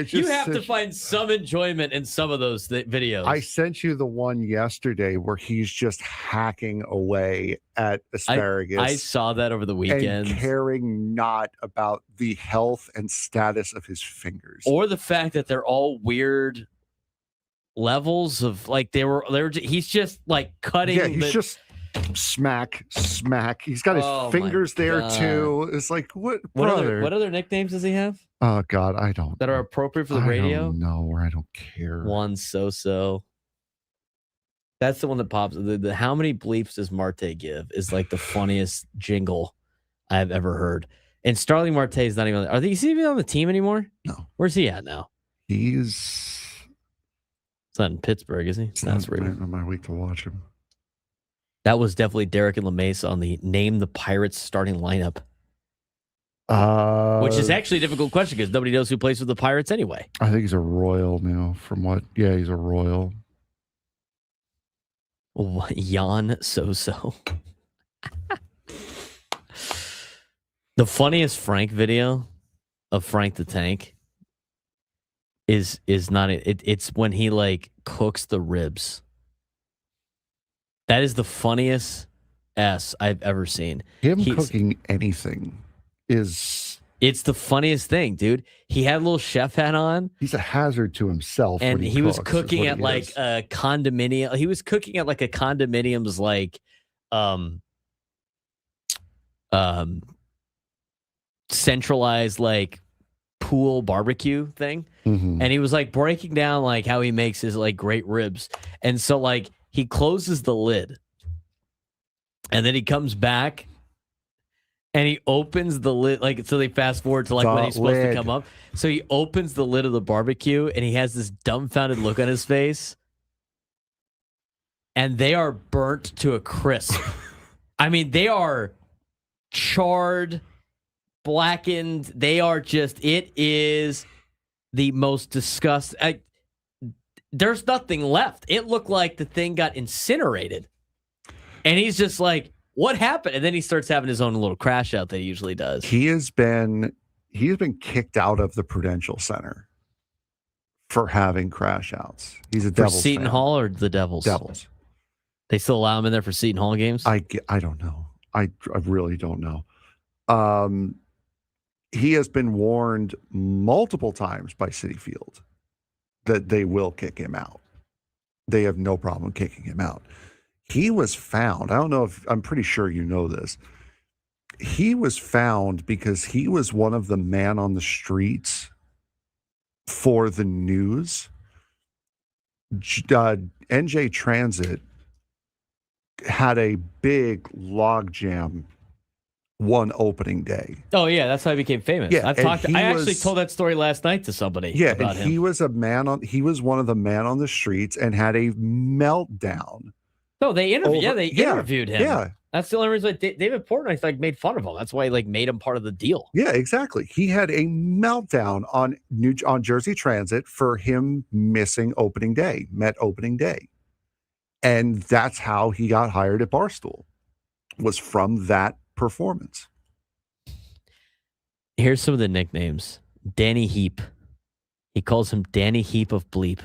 You have to find some enjoyment in some of those videos. I sent you the one yesterday where he's just hacking away at asparagus. I saw that over the weekend. And caring not about the health and status of his fingers. Or the fact that they're all weird levels of he's just like cutting. Yeah, he's just smack. He's got his fingers there too. It's like, what other nicknames does he have? Oh God, I don't. That are appropriate for the radio? No, or I don't care. Juan Soso. That's the one that pops. The how many bleeps does Marte give is like the funniest jingle I've ever heard. And Starling Marte is not even. Is he even on the team anymore? No. Where's he at now? It's not in Pittsburgh, is he? That's rude. On my week to watch him. That was definitely Derek and La Mesa on the name the Pirates starting lineup. Which is actually a difficult question because nobody knows who plays with the Pirates anyway. I think he's a Royal now. Yeah, he's a Royal. Jan Soso. The funniest Frank video of Frank the Tank is not it's when he like cooks the ribs. That is the funniest I've ever seen. He's cooking anything it's the funniest thing, dude. He had a little chef hat on. He's a hazard to himself. And he was cooking at like a condominium. He was cooking at like a condominium's like centralized like pool barbecue thing. Mm-hmm. And he was like breaking down like how he makes his like great ribs. And so like he closes the lid and then he comes back And he opens the lid, like, so they fast forward to like when he's supposed to come up. So he opens the lid of the barbecue and he has this dumbfounded look on his face. And they are burnt to a crisp. I mean, they are charred, blackened. They are just, it is the most disgusting. There's nothing left. It looked like the thing got incinerated. And he's just like, what happened? And then he starts having his own little crash out that he usually does. He has been kicked out of the Prudential Center for having crash outs. He's a Devils Seton fan. Hall or the Devils? Devils. They still allow him in there for Seton Hall games? I don't know. I really don't know. He has been warned multiple times by Citi Field that they will kick him out. They have no problem kicking him out. He was found. I don't know if I'm pretty sure you know this. He was found because he was one of the man on the streets for the news. NJ Transit had a big logjam one opening day. Oh yeah, that's how he became famous. Yeah, I actually told that story last night to somebody. Yeah, about and him. he was one of the man on the streets and had a meltdown. No, they interviewed him. Yeah. That's the only reason David Portnoy like made fun of him. That's why he like made him part of the deal. Yeah, exactly. He had a meltdown on Jersey Transit for him missing Met opening day. And that's how he got hired at Barstool, was from that performance. Here's some of the nicknames. Danny Heap. He calls him Danny Heap of Bleep.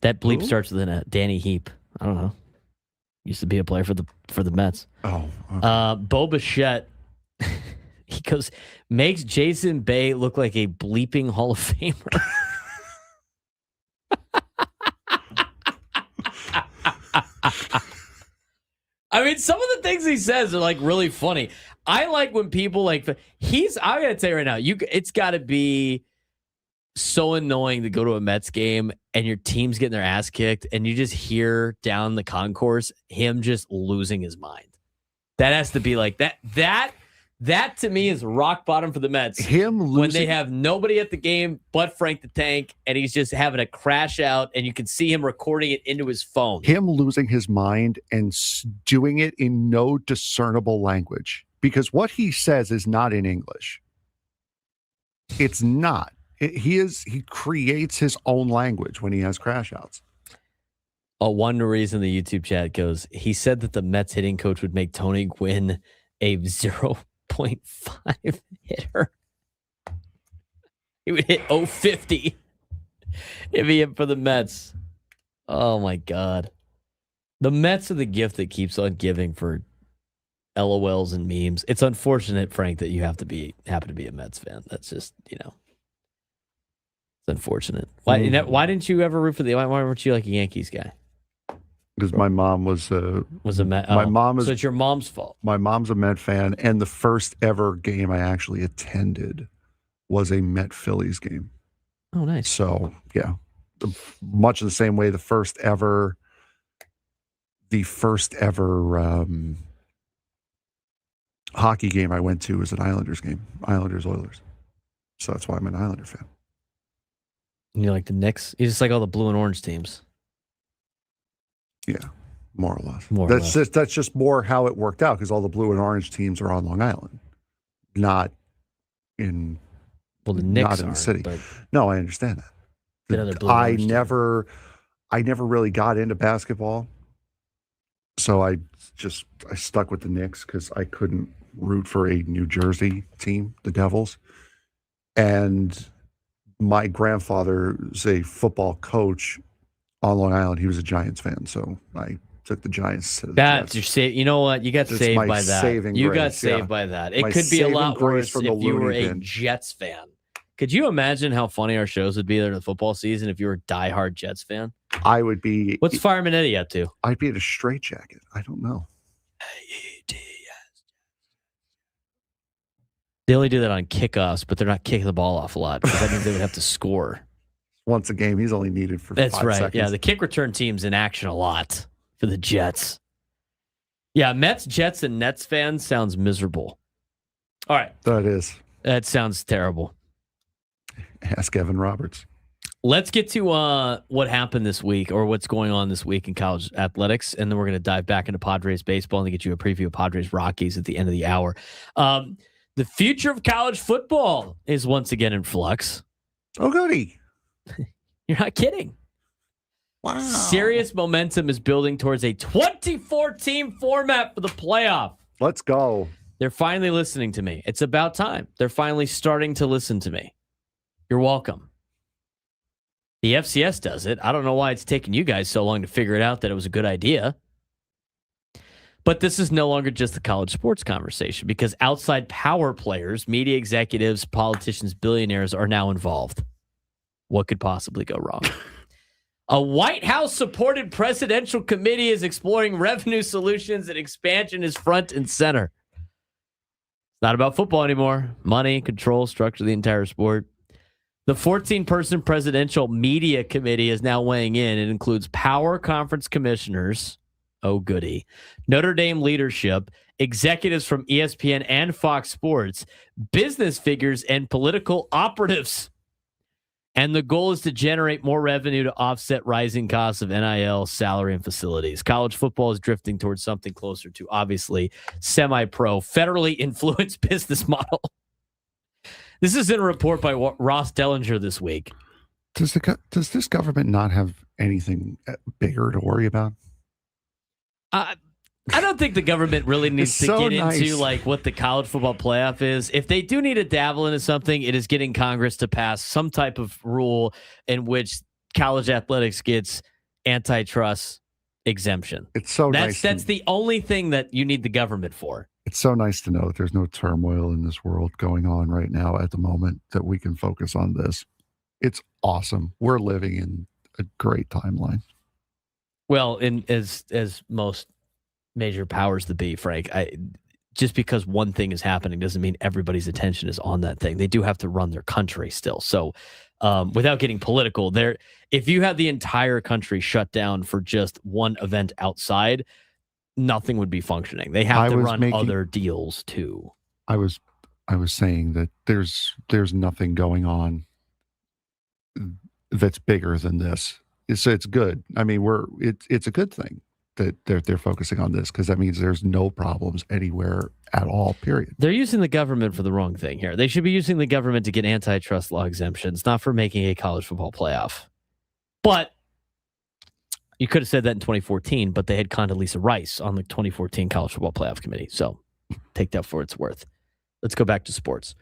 That bleep starts with a Danny Heap. I don't know. Used to be a player for the Mets. Oh. Okay. Bo Bichette, he goes, makes Jason Bay look like a bleeping Hall of Famer. I mean, some of the things he says are like really funny. I like when people like I gotta tell you right now, it's gotta be so annoying to go to a Mets game and your team's getting their ass kicked and you just hear down the concourse him just losing his mind. That has to be like that to me is rock bottom for the Mets. When they have nobody at the game but Frank the Tank and he's just having a crash out and you can see him recording it into his phone. Him losing his mind and doing it in no discernible language, because what he says is not in English. It's not. He creates his own language when he has crash outs. One reason the YouTube chat goes, he said that the Mets hitting coach would make Tony Gwynn a 0.5 hitter. He would hit 050 if he hit for the Mets. Oh my God. The Mets are the gift that keeps on giving for LOLs and memes. It's unfortunate, Frank, that you happen to be a Mets fan. That's just, it's unfortunate. Why didn't you ever root for why weren't you like a Yankees guy? Because my mom was a Met. My mom is. So it's your mom's fault. My mom's a Met fan, and the first ever game I actually attended was a Met Phillies game. Oh, nice. So yeah, much the same way the first ever hockey game I went to was an Islanders game, Islanders-Oilers. So that's why I'm an Islander fan. You like the Knicks? You just like all the blue and orange teams. Yeah, more or less. That's just more how it worked out, because all the blue and orange teams are on Long Island, not in the Knicks not in the city. No, I understand that. I never really got into basketball, so I stuck with the Knicks because I couldn't root for a New Jersey team, the Devils, and my grandfather is a football coach on Long Island. He was a Giants fan, so I took the Giants to the Jets. You know what? You got saved by that. You got saved by that. It could be a lot worse if you were a Jets fan. Could you imagine how funny our shows would be there in the football season if you were a diehard Jets fan? I would be. What's Fireman Eddie up to? I'd be at a straitjacket. I don't know. They only do that on kickoffs, but they're not kicking the ball off a lot because that means they would have to score. Once a game, he's only needed for 5 seconds. Yeah, the kick return team's in action a lot for the Jets. Yeah, Mets, Jets, and Nets fans sounds miserable. All right. That is. That sounds terrible. Ask Evan Roberts. Let's get to what happened this week or what's going on this week in college athletics, and then we're going to dive back into Padres baseball and get you a preview of Padres Rockies at the end of the hour. The future of college football is once again in flux. Oh, goody. You're not kidding. Wow. Serious momentum is building towards a 24-team format for the playoff. Let's go. They're finally listening to me. It's about time. They're finally starting to listen to me. You're welcome. The FCS does it. I don't know why it's taken you guys so long to figure it out that it was a good idea. But this is no longer just the college sports conversation because outside power players, media executives, politicians, billionaires are now involved. What could possibly go wrong? A White House-supported presidential committee is exploring revenue solutions and expansion is front and center. It's not about football anymore. Money, control, structure the entire sport. The 14-person presidential media committee is now weighing in. It includes power conference commissioners, oh goody, Notre Dame leadership, executives from ESPN and Fox Sports, business figures, and political operatives. And the goal is to generate more revenue to offset rising costs of NIL, salary, and facilities. College football is drifting towards something closer to, obviously, semi-pro, federally influenced business model. This is in a report by Ross Dellinger this week. Does this government not have anything bigger to worry about? I don't think the government really needs to get into like what the college football playoff is. If they do need to dabble into something, it is getting Congress to pass some type of rule in which college athletics gets antitrust exemption. It's so nice. That's the only thing that you need the government for. It's so nice to know that there's no turmoil in this world going on right now at the moment that we can focus on this. It's awesome. We're living in a great timeline. Well, as most major powers to be, Frank, just because one thing is happening doesn't mean everybody's attention is on that thing. They do have to run their country still. So without getting political, if you had the entire country shut down for just one event outside, nothing would be functioning. They have to run other deals too. I was saying that there's nothing going on that's bigger than this. It's good. I mean, it's a good thing that they're focusing on this because that means there's no problems anywhere at all, period. They're using the government for the wrong thing here. They should be using the government to get antitrust law exemptions, not for making a college football playoff. But you could have said that in 2014, but they had Condoleezza Rice on the 2014 college football playoff committee. So take that for what it's worth. Let's go back to sports.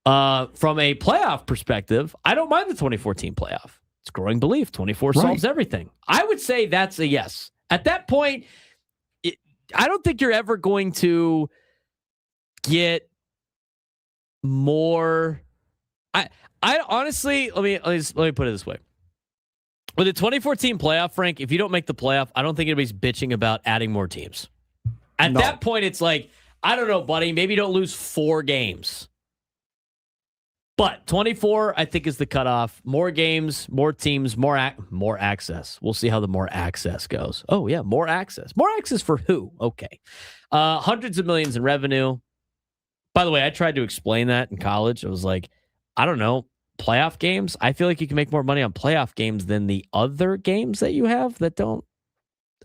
From a playoff perspective, I don't mind the 2014 playoff. It's growing belief. 24 solves everything. I would say that's a yes. At that point, I don't think you're ever going to get more. I honestly, let me put it this way. With the 2014 playoff, Frank, if you don't make the playoff, I don't think anybody's bitching about adding more teams. At that point, it's like, I don't know, buddy, maybe don't lose 4 games. But 24, I think, is the cutoff. More games, more teams, more access. We'll see how the more access goes. Oh, yeah, more access. More access for who? Okay. Hundreds of millions in revenue. By the way, I tried to explain that in college. I was like, I don't know, playoff games? I feel like you can make more money on playoff games than the other games that you have that don't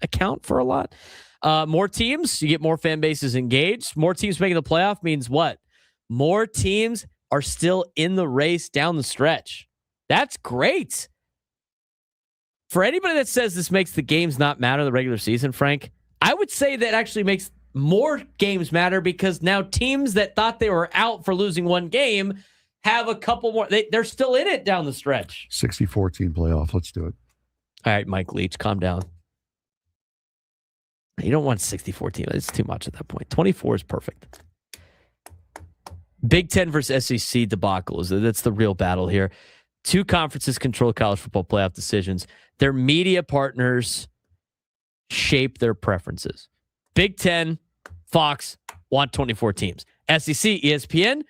account for a lot. More teams, you get more fan bases engaged. More teams making the playoff means what? More teams are still in the race down the stretch. That's great. For anybody that says this makes the games not matter in the regular season, Frank, I would say that actually makes more games matter because now teams that thought they were out for losing one game have a couple more. They're still in it down the stretch. 64-team playoff. Let's do it. All right, Mike Leach, calm down. You don't want 64 teams. It's too much at that point. 24 is perfect. Big Ten versus SEC debacle. That's the real battle here. 2 conferences control college football playoff decisions. Their media partners shape their preferences. Big Ten, Fox want 24 teams. SEC, ESPN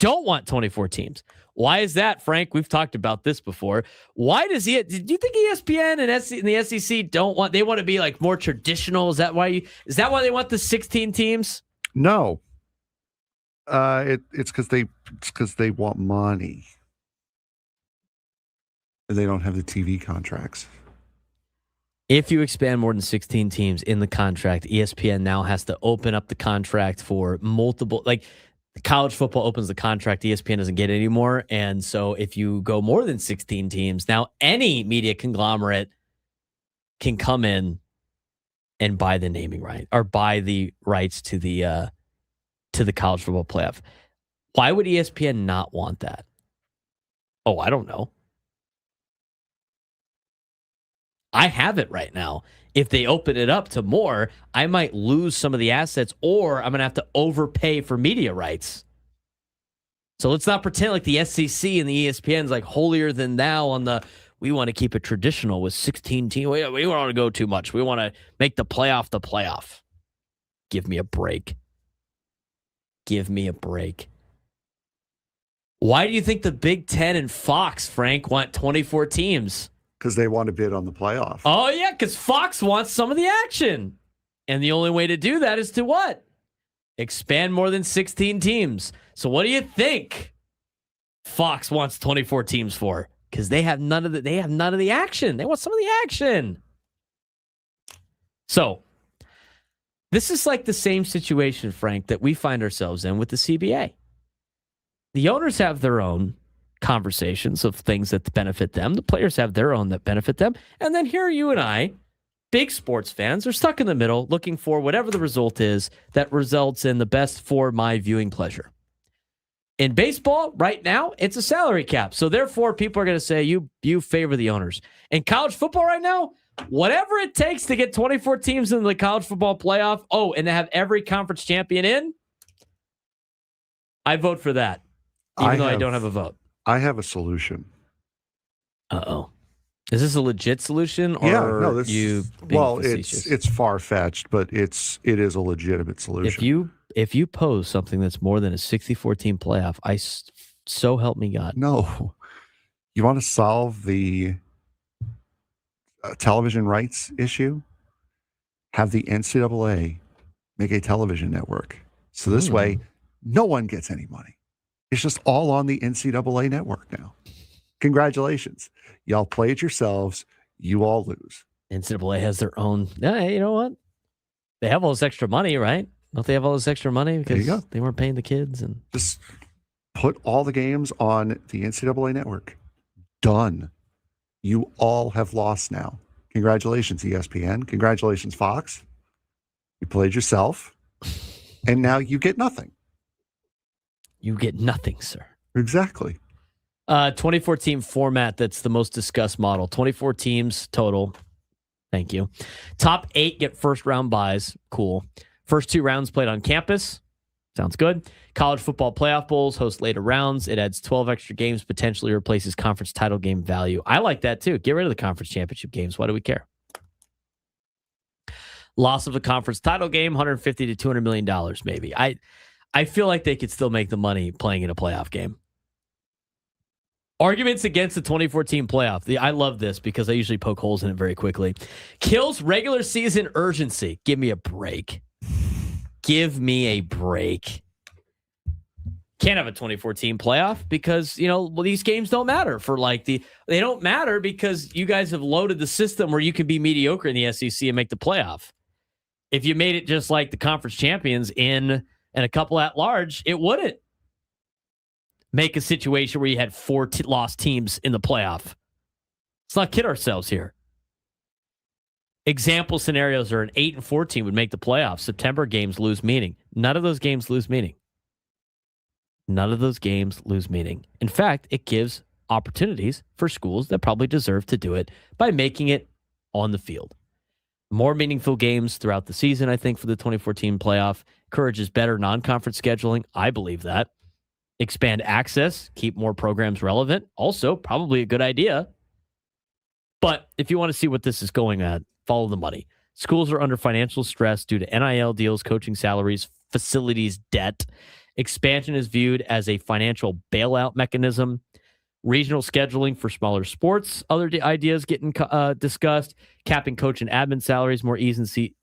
don't want 24 teams. Why is that, Frank? We've talked about this before. Why does did you think ESPN and the SEC they want to be like more traditional? Is that why they want the 16 teams? No. It's because they want money. And they don't have the TV contracts. If you expand more than 16 teams in the contract, ESPN now has to open up the contract for multiple, like college football opens the contract, ESPN doesn't get it anymore. And so if you go more than 16 teams, now any media conglomerate can come in and buy the naming right or buy the rights to the college football playoff. Why would ESPN not want that? Oh, I don't know. I have it right now. If they open it up to more, I might lose some of the assets or I'm going to have to overpay for media rights. So let's not pretend like the SEC and the ESPN's like holier than thou on we want to keep it traditional with 16 teams. We don't want to go too much. We want to make the playoff. Give me a break. Give me a break. Why do you think the Big Ten and Fox, Frank, want 24 teams? Because they want to bid on the playoff. Oh, yeah, because Fox wants some of the action. And the only way to do that is to what? Expand more than 16 teams. So what do you think Fox wants 24 teams for? Because they have none of the action. They want some of the action. So this is like the same situation, Frank, that we find ourselves in with the CBA. The owners have their own conversations of things that benefit them. The players have their own that benefit them. And then here you and I, big sports fans, are stuck in the middle looking for whatever the result is that results in the best for my viewing pleasure. In baseball, right now, it's a salary cap. So therefore, people are going to say you favor the owners. In college football right now, whatever it takes to get 24 teams in the college football playoff, and to have every conference champion in, I vote for that, even though I don't have a vote. I have a solution. Uh-oh. Is this a legit solution? Or it's far-fetched, but it is a legitimate solution. If you pose something that's more than a 64-team playoff, so help me God. No. You want to solve the television rights issue? Have the NCAA make a television network. So this way, no one gets any money. It's just all on the NCAA network now. Congratulations. Y'all play it yourselves. You all lose. NCAA has their own. You know what? They have all this extra money, right? Don't they have all this extra money because they weren't paying the kids? And just put all the games on the NCAA network. Done. You all have lost now. Congratulations, ESPN. Congratulations, Fox. You played yourself. And now you get nothing. You get nothing, sir. Exactly. 24-team format, that's the most discussed model. 24 teams total. Thank you. Top 8 get first-round buys. Cool. First 2 rounds played on campus. Sounds good. College football playoff bowls host later rounds. It adds 12 extra games, potentially replaces conference title game value. I like that, too. Get rid of the conference championship games. Why do we care? Loss of the conference title game, $150 to $200 million, maybe. I feel like they could still make the money playing in a playoff game. Arguments against the 24-team playoff. I love this because I usually poke holes in it very quickly. Kills regular season urgency. Give me a break. Give me a break. Can't have a 24-team playoff because, these games don't matter they don't matter because you guys have loaded the system where you can be mediocre in the SEC and make the playoff. If you made it just like the conference champions and a couple at large, it wouldn't make a situation where you had 4 lost teams in the playoff. Let's not kid ourselves here. Example scenarios are an 8-4 team would make the playoffs. September games lose meaning. None of those games lose meaning. None of those games lose meaning. In fact, it gives opportunities for schools that probably deserve to do it by making it on the field. More meaningful games throughout the season, I think, for the 24-team playoff. Encourages better non-conference scheduling. I believe that. Expand access. Keep more programs relevant. Also, probably a good idea. But if you want to see what this is going at, follow the money. Schools are under financial stress due to NIL deals, coaching salaries, facilities, debt. Expansion is viewed as a financial bailout mechanism. Regional scheduling for smaller sports. Other ideas getting discussed. Capping coach and admin salaries. More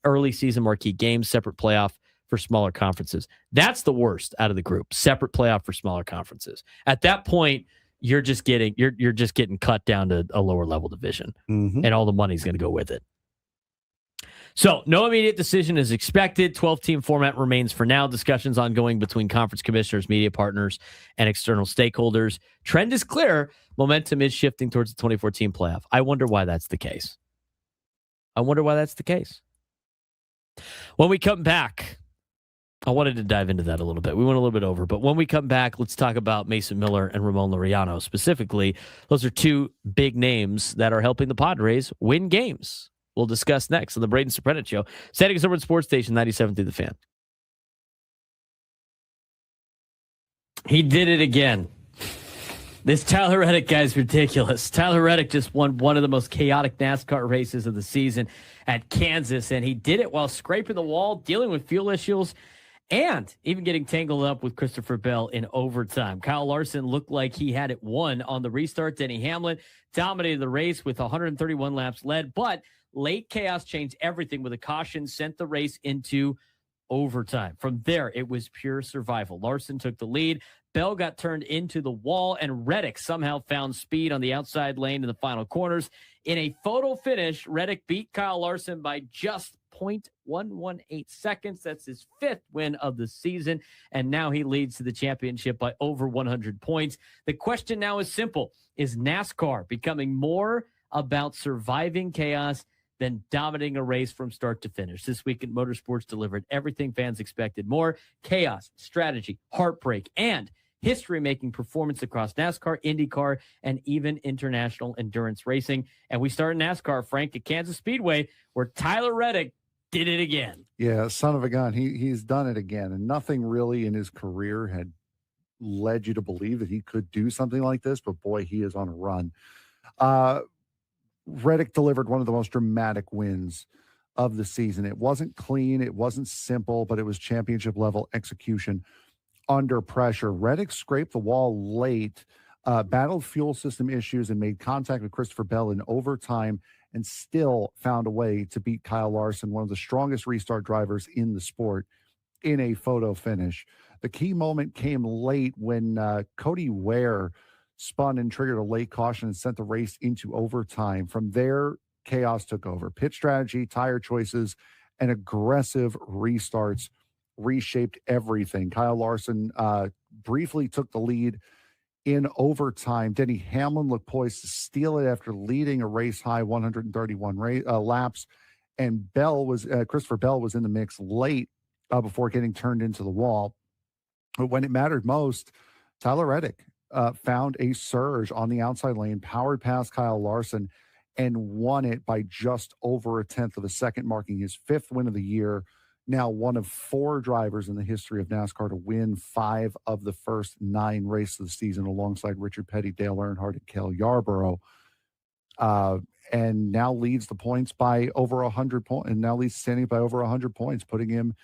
early season marquee games. Separate playoff for smaller conferences. That's the worst out of the group. Separate playoff for smaller conferences. At that point, you're just getting cut down to a lower level division, and all the money's going to go with it. So, no immediate decision is expected. 12-team format remains for now. Discussions ongoing between conference commissioners, media partners, and external stakeholders. Trend is clear. Momentum is shifting towards the 2014 playoff. I wonder why that's the case. When we come back, I wanted to dive into that a little bit. We went a little bit over, but when we come back, let's talk about Mason Miller and Ramón Laureano specifically. Those are two big names that are helping the Padres win games. We'll discuss next on the Braden Surprenant Show. San Diego's number one sports station, 97 through the Fan. He did it again. This Tyler Reddick guy's ridiculous. Tyler Reddick just won one of the most chaotic NASCAR races of the season at Kansas, and he did it while scraping the wall, dealing with fuel issues, and even getting tangled up with Christopher Bell in overtime. Kyle Larson looked like he had it won on the restart. Denny Hamlin dominated the race with 131 laps led, but late chaos changed everything with a caution, sent the race into overtime. From there, it was pure survival. Larson took the lead. Bell got turned into the wall, and Reddick somehow found speed on the outside lane in the final corners. In a photo finish, Reddick beat Kyle Larson by just 0.118 seconds. That's his fifth win of the season, and now he leads to the championship by over 100 points. The question now is simple. Is NASCAR becoming more about surviving chaos than dominating a race from start to finish? This weekend, Motorsports delivered everything fans expected: more chaos, strategy, heartbreak, and history-making performance across NASCAR, IndyCar, and even international endurance racing. And we start in NASCAR, Frank, at Kansas Speedway, where Tyler Reddick did it again. Yeah, son of a gun. He's done it again, and nothing really in his career had led you to believe that he could do something like this, but boy, he is on a run. Reddick delivered one of the most dramatic wins of the season. It wasn't clean, it wasn't simple, but it was championship level execution under pressure. Reddick scraped the wall late, battled fuel system issues, and made contact with Christopher Bell in overtime, and still found a way to beat Kyle Larson, one of the strongest restart drivers in the sport, in a photo finish. The key moment came late when Cody Ware spun and triggered a late caution and sent the race into overtime. From there, chaos took over. Pit strategy, tire choices, and aggressive restarts reshaped everything. Kyle Larson briefly took the lead in overtime. Denny Hamlin looked poised to steal it after leading a race-high 131 laps, and Christopher Bell was in the mix late before getting turned into the wall. But when it mattered most, Tyler Reddick found a surge on the outside lane, powered past Kyle Larson, and won it by just over a tenth of a second, marking his fifth win of the year. Now one of four drivers in the history of NASCAR to win 5 of the first 9 races of the season, alongside Richard Petty, Dale Earnhardt, and Cale Yarborough. And now leads the points by over 100 points, and now leads standing by over 100 points, putting him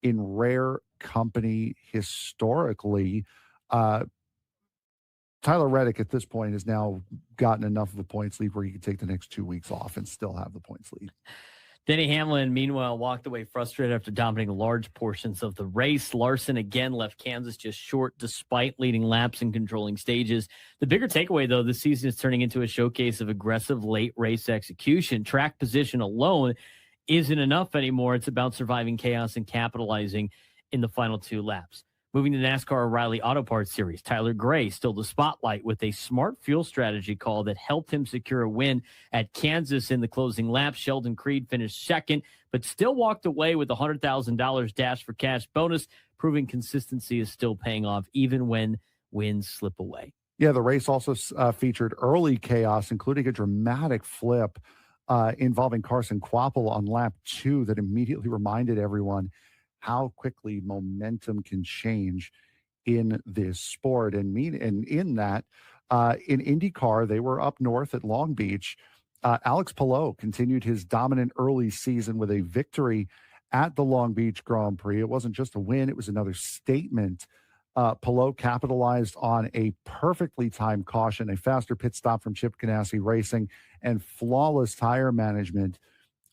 in rare company historically. Tyler Reddick at this point has now gotten enough of a points lead where he can take the next 2 weeks off and still have the points lead. Denny Hamlin, meanwhile, walked away frustrated after dominating large portions of the race. Larson again left Kansas just short despite leading laps and controlling stages. The bigger takeaway, though, this season is turning into a showcase of aggressive late race execution. Track position alone isn't enough anymore. It's about surviving chaos and capitalizing in the final 2 laps. Moving to NASCAR O'Reilly Auto Parts Series, Tyler Gray stole the spotlight with a smart fuel strategy call that helped him secure a win at Kansas in the closing lap. Sheldon Creed finished second, but still walked away with a $100,000 Dash for Cash bonus, proving consistency is still paying off even when wins slip away. Yeah, the race also featured early chaos, including a dramatic flip involving Carson Kvapil on lap 2 that immediately reminded everyone how quickly momentum can change in this sport. And in that, in IndyCar, they were up north at Long Beach. Alex Palou continued his dominant early season with a victory at the Long Beach Grand Prix. It wasn't just a win, it was another statement Palou capitalized on a perfectly timed caution, a faster pit stop from Chip Ganassi Racing, and flawless tire management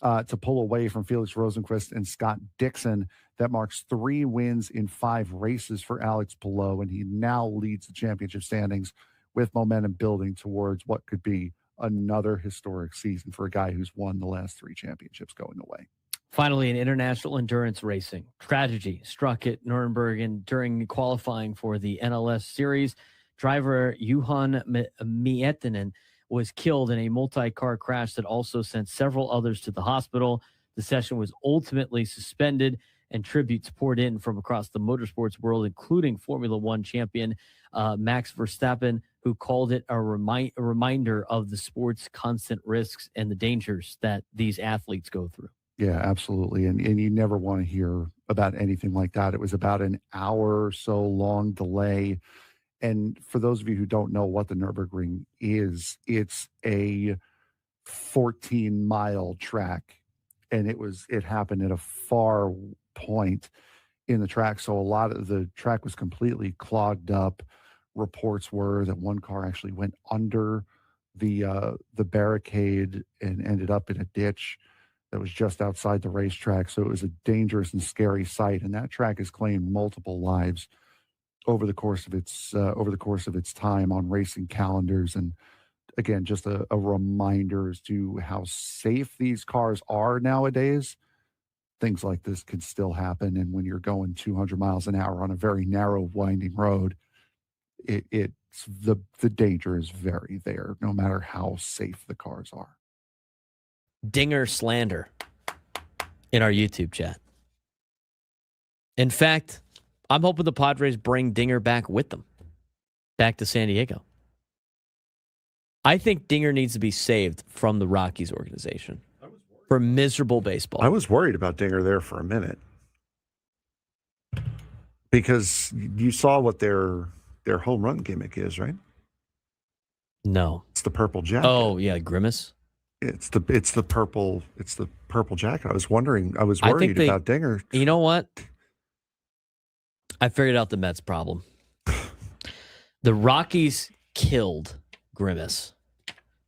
to pull away from Felix Rosenqvist and Scott Dixon. That marks 3 wins in 5 races for Alex Palou, and he now leads the championship standings with momentum building towards what could be another historic season for a guy who's won the last 3 championships going away. Finally, in international endurance racing, tragedy struck at Nuremberg and during qualifying for the NLS series. Driver Johan Miettinen was killed in a multi-car crash that also sent several others to the hospital. The session was ultimately suspended, and tributes poured in from across the motorsports world, including Formula One champion Max Verstappen, who called it a reminder of the sport's constant risks and the dangers that these athletes go through. Yeah, absolutely. And you never want to hear about anything like that. It was about an hour or so long delay. And for those of you who don't know what the Nürburgring is, it's a 14-mile track. And it happened at a far point in the track. So a lot of the track was completely clogged up. Reports were that one car actually went under the barricade and ended up in a ditch that was just outside the racetrack. So it was a dangerous and scary sight. And that track has claimed multiple lives over the course of its time on racing calendars. And again, just a reminder as to how safe these cars are nowadays. Things like this can still happen. And when you're going 200 miles an hour on a very narrow, winding road, it's the danger is very there, no matter how safe the cars are. Dinger slander in our YouTube chat. In fact, I'm hoping the Padres bring Dinger back with them, back to San Diego. I think Dinger needs to be saved from the Rockies organization for miserable baseball. I was worried about Dinger there for a minute because you saw what their home run gimmick is, right? No, it's the purple jacket. Oh yeah, Grimace. It's the purple jacket. I was worried about Dinger. You know what? I figured out the Mets problem. The Rockies killed Grimace,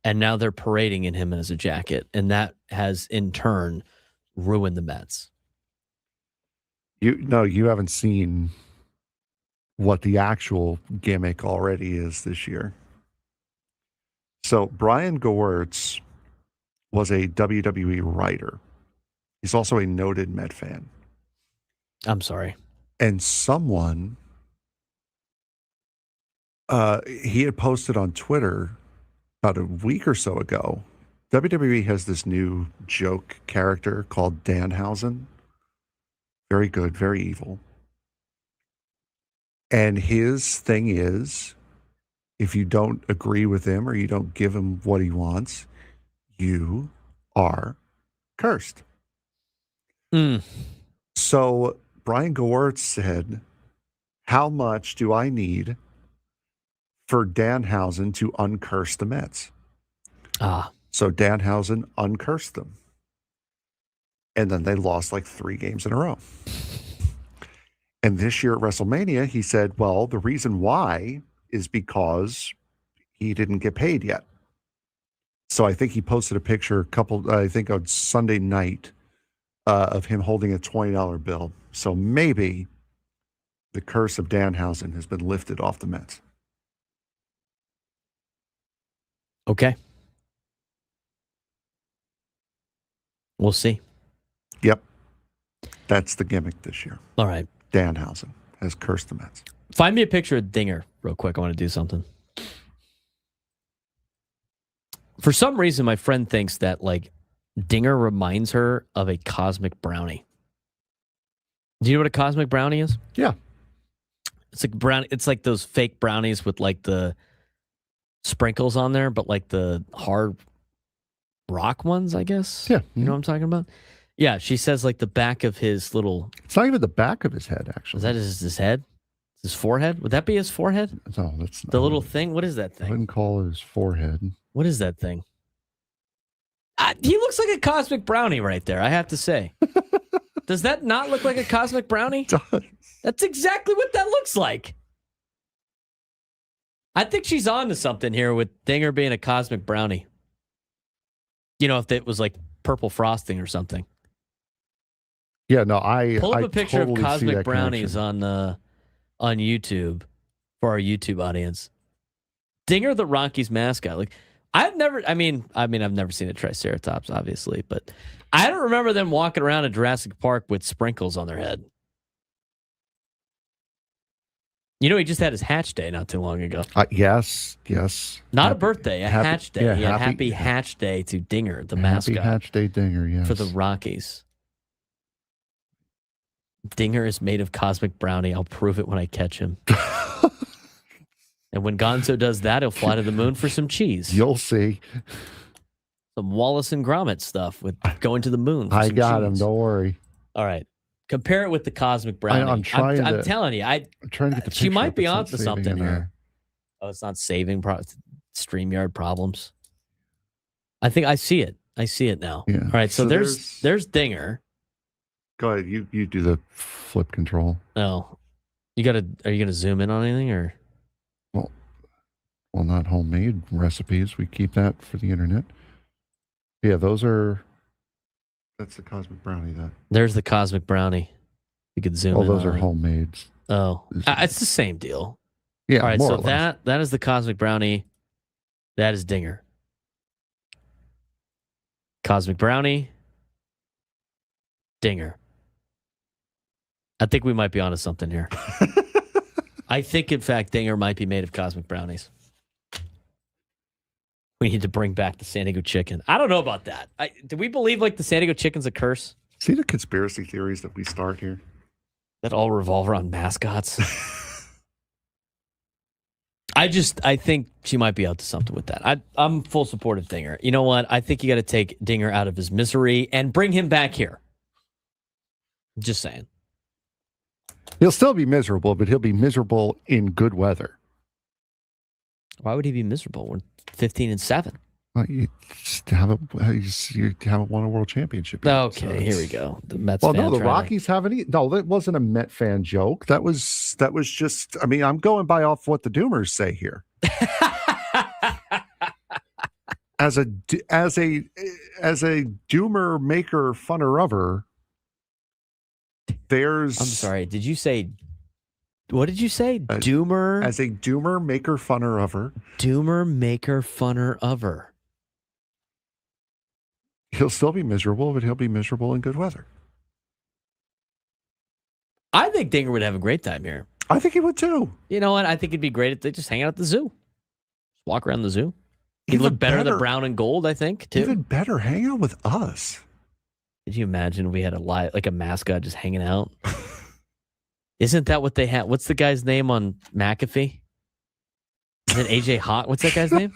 and now they're parading in him as a jacket, and that has in turn ruined the Mets. You haven't seen what the actual gimmick already is this year. So Brian Gewirtz was a WWE writer. He's also a noted Met fan. I'm sorry. And someone, he had posted on Twitter about a week or so ago, WWE has this new joke character called Danhausen. Very good, very evil. And his thing is, if you don't agree with him or you don't give him what he wants, you are cursed. So Brian Gewirtz said, how much do I need for Danhausen to uncurse the Mets? So Danhausen uncursed them. And then they lost like 3 games in a row. And this year at WrestleMania, he said, well, the reason why is because he didn't get paid yet. So I think he posted a picture on Sunday night of him holding a $20 bill. So maybe the curse of Danhausen has been lifted off the Mets. Okay. We'll see. Yep. That's the gimmick this year. All right. Danhausen has cursed the Mets. Find me a picture of Dinger real quick. I want to do something. For some reason, my friend thinks that like Dinger reminds her of a cosmic brownie. Do you know what a cosmic brownie is? Yeah. It's like brown. It's like those fake brownies with like the sprinkles on there, but like the hard rock ones, I guess. Yeah. You know what I'm talking about? Yeah. She says like the back of his little. It's not even the back of his head, actually. Is that his head? His forehead? Would that be his forehead? No, that's the little thing. What is that I thing? wouldn't call it his forehead. What is that thing? He looks like a cosmic brownie right there, I have to say. Does that not look like a cosmic brownie? It does. That's exactly what that looks like. I think she's on to something here with Dinger being a cosmic brownie. If it was like purple frosting or something. Yeah, no, I pull up a picture totally of cosmic brownies connection. on YouTube for our YouTube audience. Dinger, the Rockies mascot. Like, I've never seen a Triceratops, obviously, but I don't remember them walking around in Jurassic Park with sprinkles on their head. He just had his hatch day not too long ago. Yes. Not a birthday, a hatch day. Yeah, happy hatch day to Dinger, the mascot. Happy hatch day, Dinger, yes. For the Rockies. Dinger is made of cosmic brownie. I'll prove it when I catch him. And when Gonzo does that, he'll fly to the moon for some cheese. You'll see. Some Wallace and Gromit stuff with going to the moon. I got him. Don't worry. All right. Compare it with the cosmic brownie. I'm telling you. I'm trying to get the picture she might up. be It's not onto saving something here. anywhere. Oh, it's not saving StreamYard problems. I think I see it. I see it now. Yeah. All right. So there's Dinger. Go ahead. You do the Flip control. Oh. Are you gonna zoom in on anything or? Well, not homemade recipes. We keep that for the internet. Yeah, that's the cosmic brownie. There's the cosmic brownie. You could zoom in. Oh, those on are it. homemade. Oh, it's the same deal. Yeah. All right. More So or less. that is the cosmic brownie. That is Dinger. Cosmic brownie. Dinger. I think we might be onto something here. I think, in fact, Dinger might be made of cosmic brownies. We need to bring back the San Diego chicken. I don't know about that. Do we believe like the San Diego chicken's a curse? See the conspiracy theories that we start here? That all revolve around mascots? I think she might be out to something with that. I'm full support of Dinger. You know what? I think you got to take Dinger out of his misery and bring him back here. Just saying. He'll still be miserable, but he'll be miserable in good weather. Why would he be miserable? We're 15-7. Well, you haven't won a world championship yet, Okay, so here we go. The Mets. Well, no, the Rockies haven't. No, that wasn't a Met fan joke. That was just. I mean, I'm going by off what the Doomers say here. as a Doomer maker funner over, there's. I'm sorry. Did you say? What did you say? Doomer. As a Doomer maker funner over. Doomer maker funner over. He'll still be miserable, but he'll be miserable in good weather. I think Dinger would have a great time here. I think he would too. You know what? I think it'd be great if they just hang out at the zoo. Just walk around the zoo. He'd look better than brown and gold, I think, too. Even better, hang out with us. Could you imagine we had a mascot just hanging out? Isn't that what they had? What's the guy's name on McAfee? Is it AJ Hawk? What's that guy's name?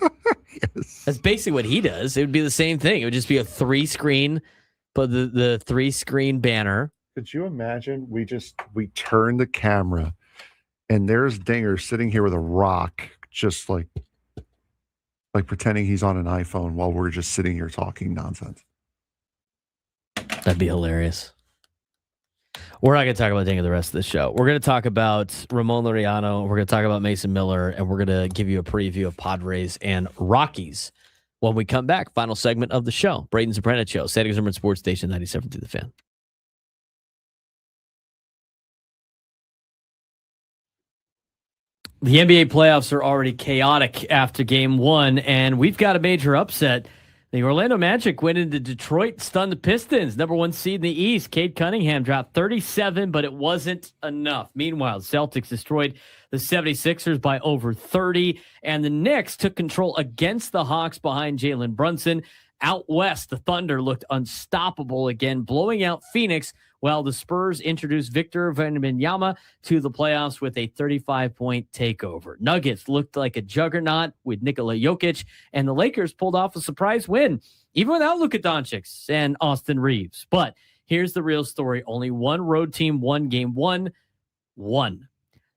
Yes. That's basically what he does. It would be the same thing. It would just be a 3-screen, but the 3-screen banner. Could you imagine? We turn the camera, and there's Dinger sitting here with a rock, just like pretending he's on an iPhone while we're just sitting here talking nonsense. That'd be hilarious. We're not going to talk about Dinger the rest of the show. We're going to talk about Ramón Laureano. We're going to talk about Mason Miller, and we're going to give you a preview of Padres and Rockies when we come back. Final segment of the show. Braden Surprenant Show, San Diego Sports Station 97 through the Fan. The NBA playoffs are already chaotic after game one, and we've got a major upset. The Orlando Magic went into Detroit, stunned the Pistons, number one seed in the East. Cade Cunningham dropped 37, but it wasn't enough. Meanwhile, Celtics destroyed the 76ers by over 30, and the Knicks took control against the Hawks behind Jalen Brunson. Out west, the Thunder looked unstoppable again, blowing out Phoenix, while the Spurs introduced Victor Wembanyama to the playoffs with a 35-point takeover. Nuggets looked like a juggernaut with Nikola Jokic, and the Lakers pulled off a surprise win, even without Luka Doncic and Austin Reeves. But here's the real story. Only one road team won game one.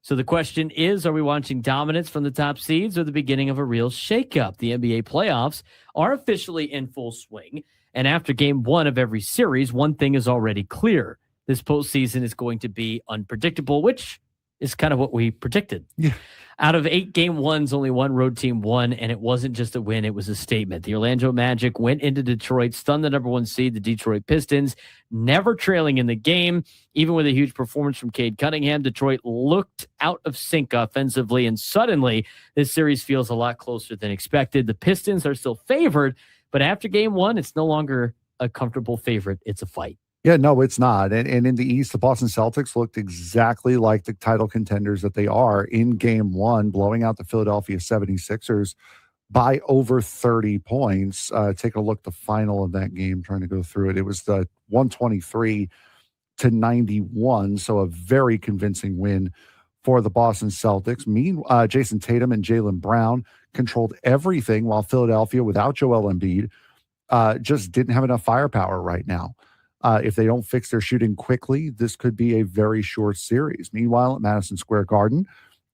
So the question is, are we watching dominance from the top seeds or the beginning of a real shakeup? The NBA playoffs are officially in full swing. And after game one of every series, one thing is already clear. This postseason is going to be unpredictable, which is kind of what we predicted. Yeah. Out of 8 game ones, only one road team won, and it wasn't just a win, it was a statement. The Orlando Magic went into Detroit, stunned the number 1 seed, the Detroit Pistons, never trailing in the game. Even with a huge performance from Cade Cunningham, Detroit looked out of sync offensively, and suddenly this series feels a lot closer than expected. The Pistons are still favored, but after game 1, it's no longer a comfortable favorite. It's a fight. Yeah, no, it's not. And in the East, the Boston Celtics looked exactly like the title contenders that they are in game 1, blowing out the Philadelphia 76ers by over 30 points. Take a look at the final of that game, trying to go through it. It was the 123-91, so a very convincing win for the Boston Celtics. Meanwhile, Jason Tatum and Jaylen Brown controlled everything, while Philadelphia, without Joel Embiid, just didn't have enough firepower right now. If they don't fix their shooting quickly, this could be a very short series. Meanwhile, at Madison Square Garden,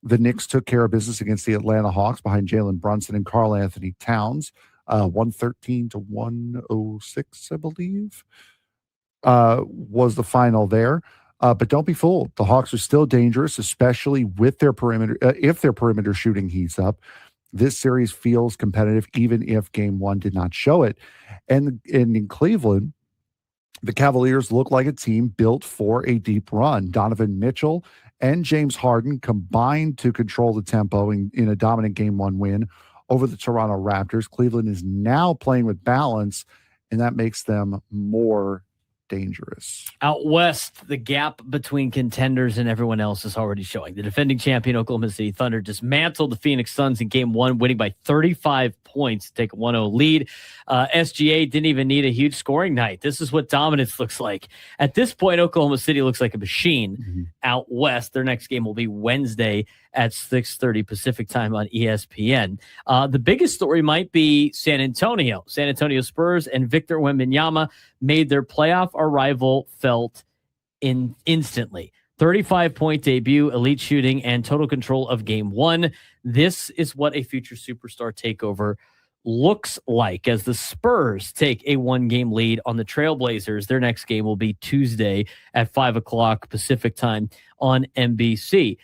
the Knicks took care of business against the Atlanta Hawks behind Jalen Brunson and Karl Anthony Towns, 113-106, I believe, was the final there. But don't be fooled. The Hawks are still dangerous, especially with their perimeter. If their perimeter shooting heats up, this series feels competitive, even if game 1 did not show it. And in Cleveland, the Cavaliers look like a team built for a deep run. Donovan Mitchell and James Harden combined to control the tempo in a dominant game 1 win over the Toronto Raptors. Cleveland is now playing with balance, and that makes them more dangerous. Out west, the gap between contenders and everyone else is already showing. The defending champion Oklahoma City Thunder dismantled the Phoenix Suns in game 1, winning by 35 points to take a 1-0 lead. SGA didn't even need a huge scoring night. This is what dominance looks like. At this point, Oklahoma City looks like a machine out west. Their next game will be Wednesday at 6:30 Pacific time on ESPN. The biggest story might be San Antonio. San Antonio Spurs and Victor Wembanyama made their playoff arrival felt instantly. 35-point debut, elite shooting, and total control of game 1. This is what a future superstar takeover looks like as the Spurs take a 1-game lead on the Trailblazers. Their next game will be Tuesday at 5 o'clock Pacific time on NBC.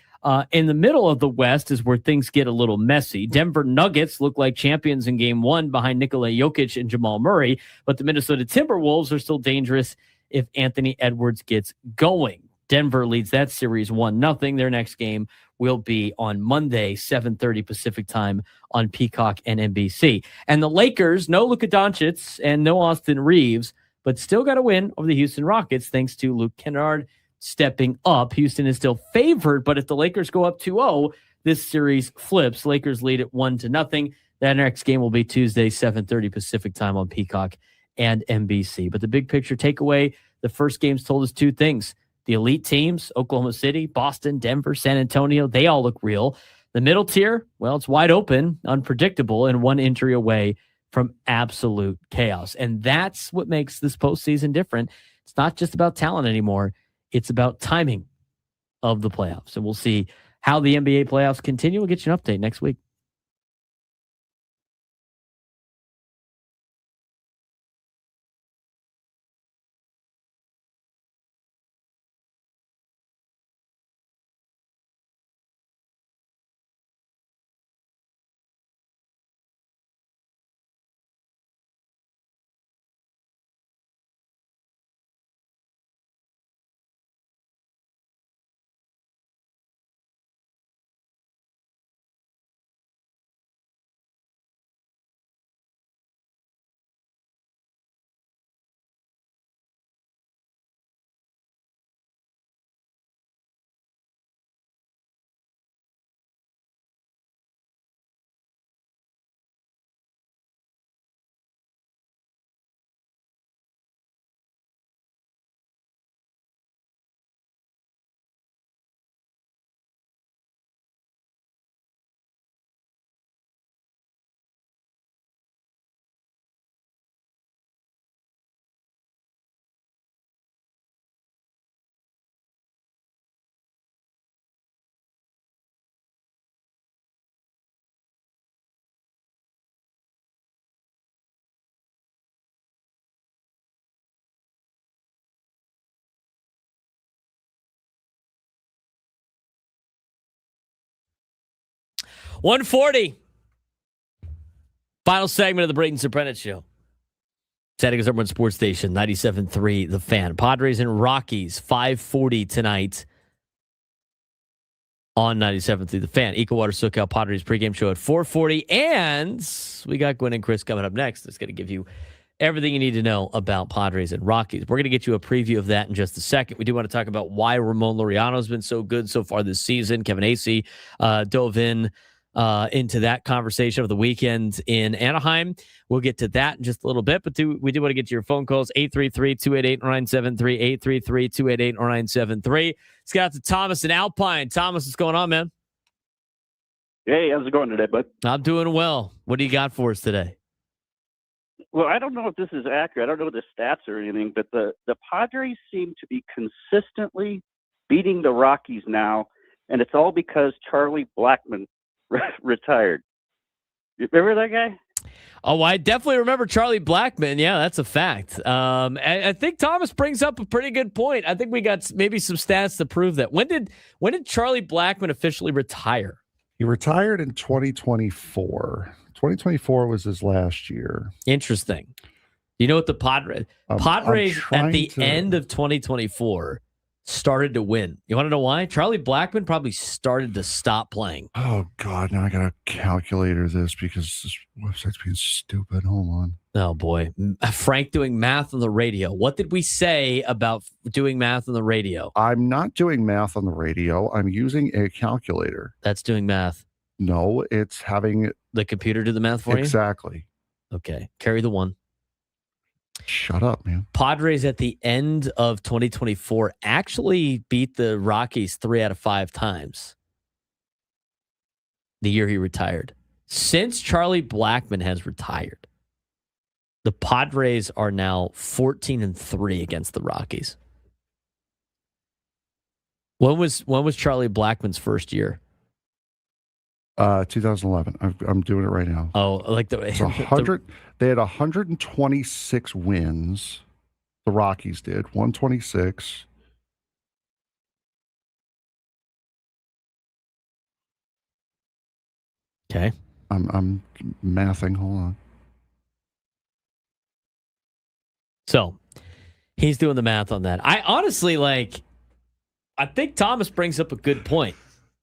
In the middle of the West is where things get a little messy. Denver Nuggets look like champions in game 1 behind Nikola Jokic and Jamal Murray, but the Minnesota Timberwolves are still dangerous if Anthony Edwards gets going. Denver leads that series 1-0. Their next game will be on Monday, 7:30 Pacific time on Peacock and NBC. And the Lakers, no Luka Doncic and no Austin Reeves, but still got a win over the Houston Rockets thanks to Luke Kennard stepping up. Houston is still favored, but if the Lakers go up 2-0, this series flips. Lakers lead it 1-0. That next game will be Tuesday, 7:30 Pacific time on Peacock and NBC. But the big picture takeaway, the first game's told us 2 things. The elite teams, Oklahoma City, Boston, Denver, San Antonio, they all look real. The middle tier, well, it's wide open, unpredictable, and 1 injury away from absolute chaos. And that's what makes this postseason different. It's not just about talent anymore. It's about timing of the playoffs. And we'll see how the NBA playoffs continue. We'll get you an update next week. 140. Final segment of the Braden Surprenant Show. San Diego's #1 sports station, 97.3 The Fan. Padres and Rockies, 5:40 tonight on 97.3 The Fan. Eco Water SoCal Padres pregame show at 4:40. And we got Gwen and Chris coming up next. It's going to give you everything you need to know about Padres and Rockies. We're going to get you a preview of that in just a second. We do want to talk about why Ramón Laureano has been so good so far this season. Kevin Acee dove into that conversation of the weekend in Anaheim. We'll get to that in just a little bit, but we do want to get to your phone calls, 833-288-0973, 833-288-0973. Let's get out to Thomas in Alpine. Thomas, what's going on, man? Hey, how's it going today, bud? I'm doing well. What do you got for us today? Well, I don't know if this is accurate. I don't know the stats or anything, but the Padres seem to be consistently beating the Rockies now, and it's all because Charlie Blackmon retired. You remember that guy? Oh, I definitely remember Charlie Blackmon. Yeah, that's a fact. I think Thomas brings up a pretty good point. I think we got maybe some stats to prove that. When did Charlie Blackmon officially retire? He retired in 2024. 2024 was his last year. Interesting. You know what the Padres at the end of 2024 started to win. You want to know why? Charlie Blackmon probably started to stop playing. Oh, God. Now I got to calculator this because this website's being stupid. Hold on. Oh, boy. Frank doing math on the radio. What did we say about doing math on the radio? I'm not doing math on the radio. I'm using a calculator. That's doing math. No, it's having the computer do the math for you? Exactly. Okay. Carry the one. Shut up, man. Padres at the end of 2024 actually beat the Rockies 3 out of 5 times the year he retired. Since Charlie Blackmon has retired, the Padres are now 14-3 against the Rockies. When was Charlie Blackmon's first year? 2011. I'm doing it right now. Oh, like they had 126 wins. The Rockies did 126. Okay. I'm mathing. Hold on. So he's doing the math on that. I honestly I think Thomas brings up a good point.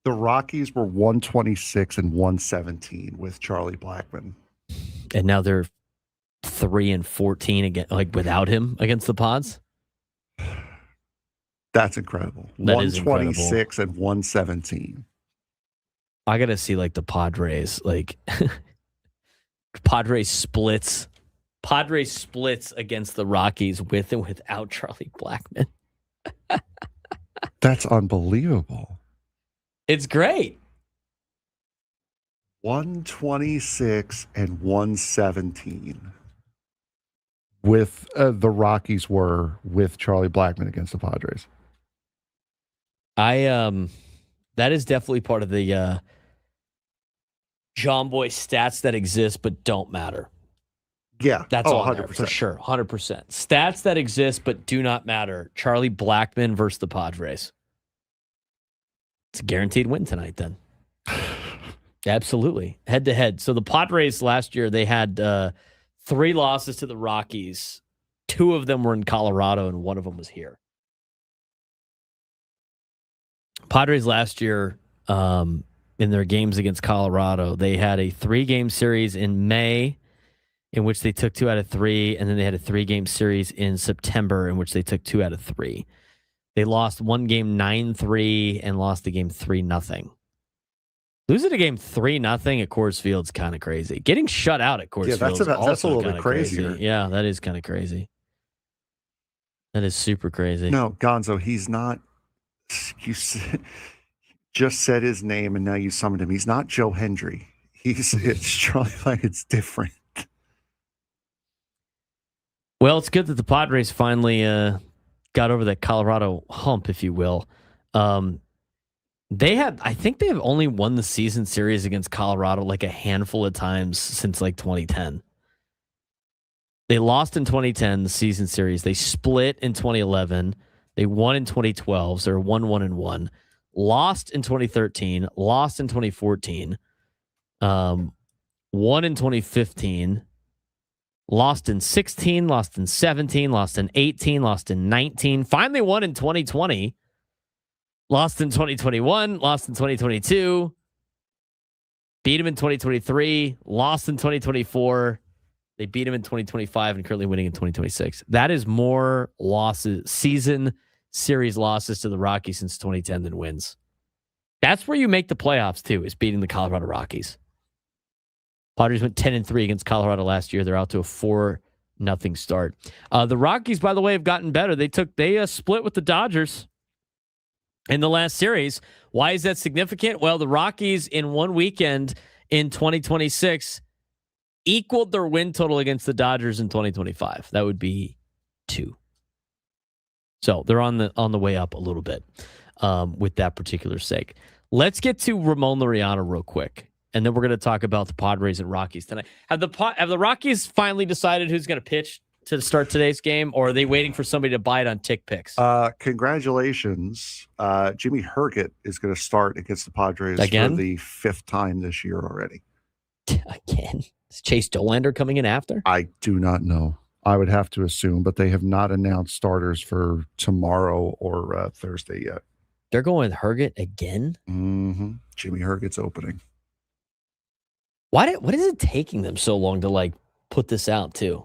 The Rockies were 126 and 117 with Charlie Blackmon. And now they're 3-14 again, without him against the Pods. That's incredible. That 126 and 117. I gotta see the Padres, Padres splits against the Rockies with and without Charlie Blackmon. That's unbelievable. It's great. 126 and 117. With the Rockies were with Charlie Blackmon against the Padres. That is definitely part of the John Boy stats that exist but don't matter. Yeah, that's 100% for sure. 100% stats that exist but do not matter. Charlie Blackmon versus the Padres. It's a guaranteed win tonight, then. Absolutely. Head to head. So the Padres last year, they had 3 losses to the Rockies. 2 of them were in Colorado, and 1 of them was here. Padres last year, in their games against Colorado, they had a 3-game series in May in which they took 2 out of 3, and then they had a 3-game series in September in which they took 2 out of 3. They lost 1 game 9-3 and lost the game 3-0. Losing a game 3-0 at Coors Field's kind of crazy. Getting shut out at Coors Field that's a little bit crazier. Crazy. Yeah, that is kind of crazy. That is super crazy. No, Gonzo, he's not. You just said his name and now you summoned him. He's not Joe Hendry. It's Charlie. It's different. Well, it's good that the Padres finally got over that Colorado hump, if you will. I think they have only won the season series against Colorado a handful of times since 2010. They lost in 2010, the season series. They split in 2011. They won in 2012. So they're 1-1-1. Lost in 2013. Lost in 2014. Won in 2015. Lost in 16, lost in 17, lost in 18, lost in 19. Finally won in 2020. Lost in 2021, lost in 2022. Beat him in 2023, lost in 2024. They beat him in 2025 and currently winning in 2026. That is more losses, season series losses to the Rockies since 2010 than wins. That's where you make the playoffs too, is beating the Colorado Rockies. Padres went 10-3 against Colorado last year. They're out to a 4-0 start. The Rockies, by the way, have gotten better. They split with the Dodgers in the last series. Why is that significant? Well, the Rockies in one weekend in 2026 equaled their win total against the Dodgers in 2025. That would be 2. So they're on the way up a little bit with that particular sake. Let's get to Ramón Laureano real quick. And then we're going to talk about the Padres and Rockies tonight. Have the Rockies finally decided who's going to pitch to start today's game, or are they waiting for somebody to buy it on tick picks? Congratulations. Jimmy Herget is going to start against the Padres again? For the 5th time this year already. Again? Is Chase Dollander coming in after? I do not know. I would have to assume, but they have not announced starters for tomorrow or Thursday yet. They're going with Herget again? Mm-hmm. Jimmy Herget's opening. What is it taking them so long to put this out too?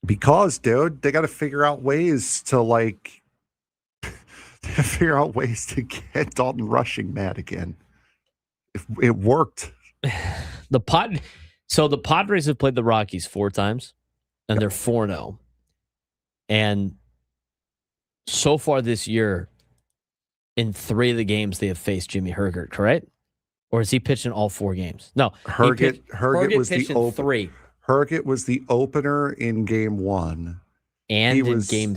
Because, dude, they got to figure out ways to get Dalton Rushing mad again. It worked. The Padres have played the Rockies 4 times, and they're 4-0. And so far this year, in 3 of the games, they have faced Jimmy Herget, correct? Or is he pitching all 4 games? No, Herget was pitched in 3. Herget was the opener in game 1, and in game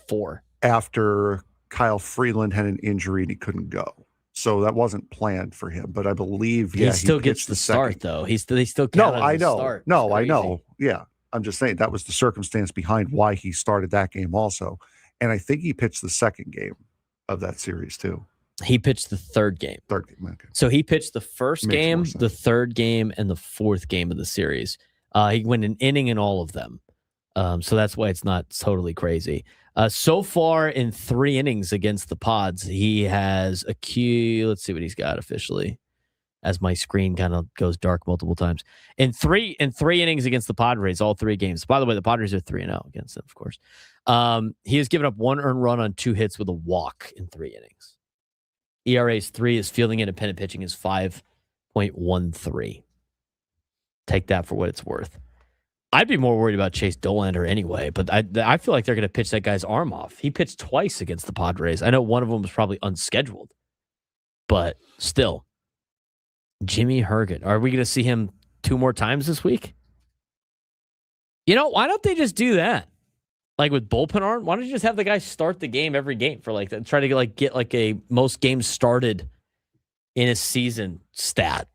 4 after Kyle Freeland had an injury and he couldn't go. So that wasn't planned for him. But I believe he still gets the start though. They still count no, as I know. Start. No, I know. Yeah, I'm just saying that was the circumstance behind why he started that game also. And I think he pitched the second game of that series too. He pitched the third game. Okay. So he pitched the first game, the third game, and the 4th game of the series. He went an inning in all of them. So that's why it's not totally crazy. So far in 3 innings against the Pods, he has let's see what he's got officially, as my screen kind of goes dark multiple times. In three innings against the Padres, all 3 games. By the way, the Padres are 3-0 against them, of course. He has given up 1 earned run on 2 hits with a walk in 3 innings. ERA is 3. His fielding independent pitching is 5.13. Take that for what it's worth. I'd be more worried about Chase Dollander anyway, but I feel like they're going to pitch that guy's arm off. He pitched twice against the Padres. I know one of them was probably unscheduled, but still. Jimmy Herget. Are we going to see him 2 more times this week? Why don't they just do that? Like with bullpen arm, why don't you just have the guy start the game every game for try to get a most games started in a season stat?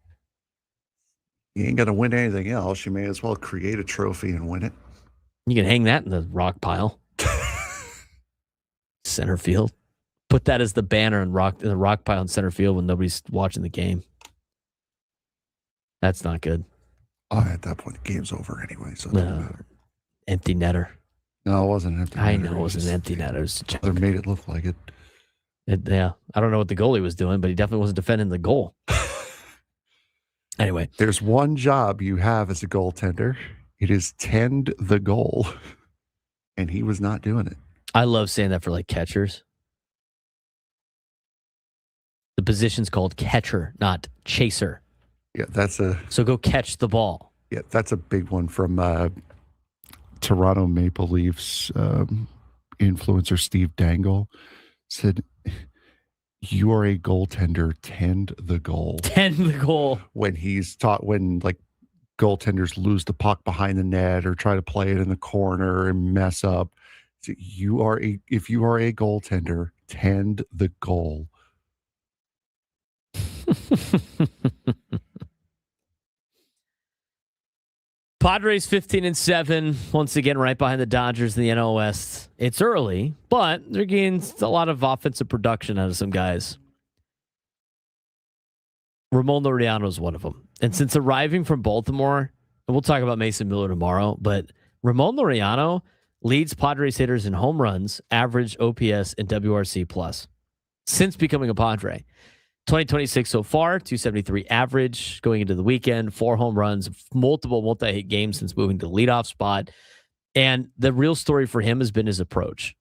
You ain't gonna win anything else. You may as well create a trophy and win it. You can hang that in the rock pile, center field. Put that as the banner in the rock pile in center field when nobody's watching the game. That's not good. Oh, at that point, the game's over anyway, so it doesn't matter. Empty netter. No, it wasn't an empty netter. I know it was an empty netter. They made it look like it. Yeah. I don't know what the goalie was doing, but he definitely wasn't defending the goal. Anyway. There's one job you have as a goaltender. It is tend the goal. And he was not doing it. I love saying that for catchers. The position's called catcher, not chaser. Yeah, So go catch the ball. Yeah, that's a big one from Toronto Maple Leafs influencer Steve Dangle said, "You are a goaltender. Tend the goal. Tend the goal." When he's taught, when goaltenders lose the puck behind the net or try to play it in the corner and mess up, so if you are a goaltender, tend the goal. Padres 15-7, once again right behind the Dodgers in the NL West. It's early, but they're getting a lot of offensive production out of some guys. Ramón Laureano is one of them. And since arriving from Baltimore, and we'll talk about Mason Miller tomorrow, but Ramón Laureano leads Padres hitters in home runs, average, OPS, and WRC plus since becoming a Padre. 2026 so far, 273 average going into the weekend, 4 home runs, multiple multi-hit games since moving to the leadoff spot. And the real story for him has been his approach.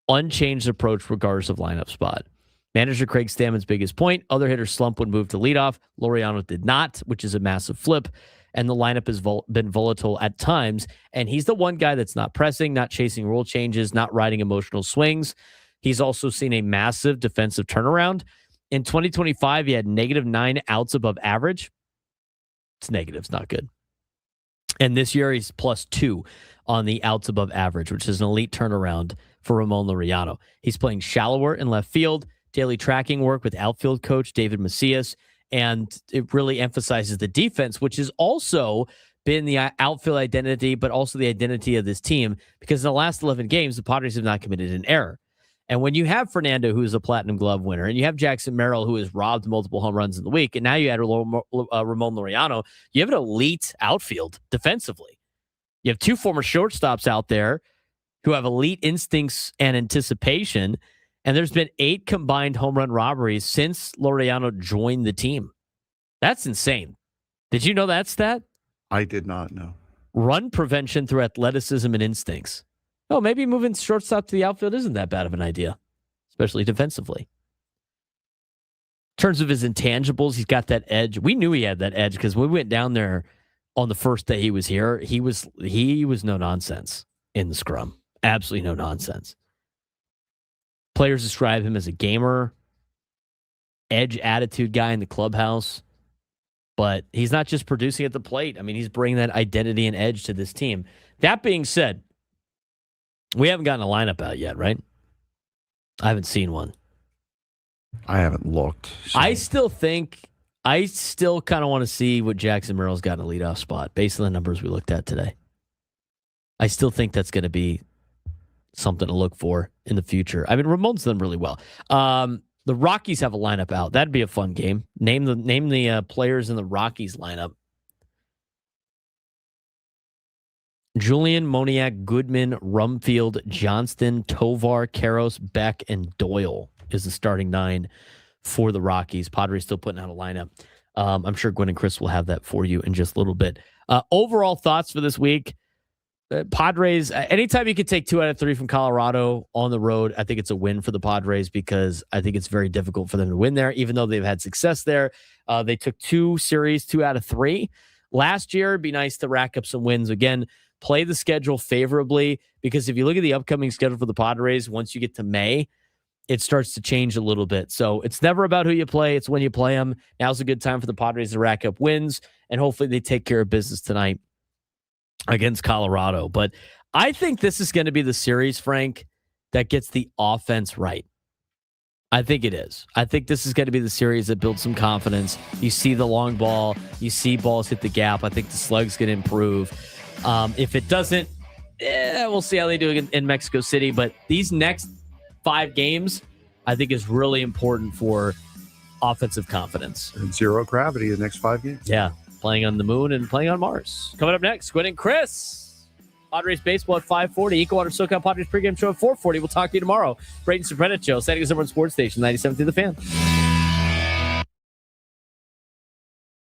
Unchanged approach regardless of lineup spot. Manager Craig Stammen's biggest point, other hitters slump when moved to leadoff. Laureano did not, which is a massive flip. And the lineup has been volatile at times. And he's the one guy that's not pressing, not chasing rule changes, not riding emotional swings. He's also seen a massive defensive turnaround. In 2025, he had -9 outs above average. It's negative. It's not good. And this year, he's +2 on the outs above average, which is an elite turnaround for Ramón Laureano. He's playing shallower in left field, daily tracking work with outfield coach David Macias, and it really emphasizes the defense, which has also been the outfield identity, but also the identity of this team, because in the last 11 games, the Padres have not committed an error. And when you have Fernando, who's a Platinum Glove winner, and you have Jackson Merrill, who has robbed multiple home runs in the week, and now you add Ramón Laureano, you have an elite outfield defensively. You have 2 former shortstops out there who have elite instincts and anticipation, and there's been 8 combined home run robberies since Laureano joined the team. That's insane. Did you know that stat? I did not know. Run prevention through athleticism and instincts. Oh, maybe moving shortstop to the outfield isn't that bad of an idea, especially defensively. In terms of his intangibles, he's got that edge. We knew he had that edge because when we went down there on the first day he was here, he was no nonsense in the scrum. Absolutely no nonsense. Players describe him as a gamer, edge attitude guy in the clubhouse, but he's not just producing at the plate. I mean, he's bringing that identity and edge to this team. That being said, we haven't gotten a lineup out yet, right? I haven't seen one. I haven't looked. So. I still kind of want to see what Jackson Merrill's got in a leadoff spot based on the numbers we looked at today. I still think that's going to be something to look for in the future. I mean, Ramon's done really well. The Rockies have a lineup out. That'd be a fun game. Name the players in the Rockies lineup. Julian, Moniak, Goodman, Rumfield, Johnston, Tovar, Karros, Beck, and Doyle is the starting 9 for the Rockies. Padres still putting out a lineup. I'm sure Gwen and Chris will have that for you in just a little bit. Overall thoughts for this week. Padres, anytime you can take 2 out of 3 from Colorado on the road, I think it's a win for the Padres because I think it's very difficult for them to win there, even though they've had success there. They took 2 series, 2 out of 3. Last year, it'd be nice to rack up some wins again. Play the schedule favorably because if you look at the upcoming schedule for the Padres, once you get to May, it starts to change a little bit. So it's never about who you play. It's when you play them. Now's a good time for the Padres to rack up wins, and hopefully they take care of business tonight against Colorado. But I think this is going to be the series, Frank, that gets the offense right. I think it is. I think this is going to be the series that builds some confidence. You see the long ball. You see balls hit the gap. I think the slug's going to improve. If it doesn't, we'll see how they do in Mexico City. But these next 5 games, I think, is really important for offensive confidence. And zero gravity the next 5 games. Yeah, playing on the moon and playing on Mars. Coming up next, Gwen and Chris. Padres baseball at 5:40. EcoWater SoCal Padres pregame show at 4:40. We'll talk to you tomorrow. Braden Surprenant Show, San Diego Sports Station, 97 through the Fan.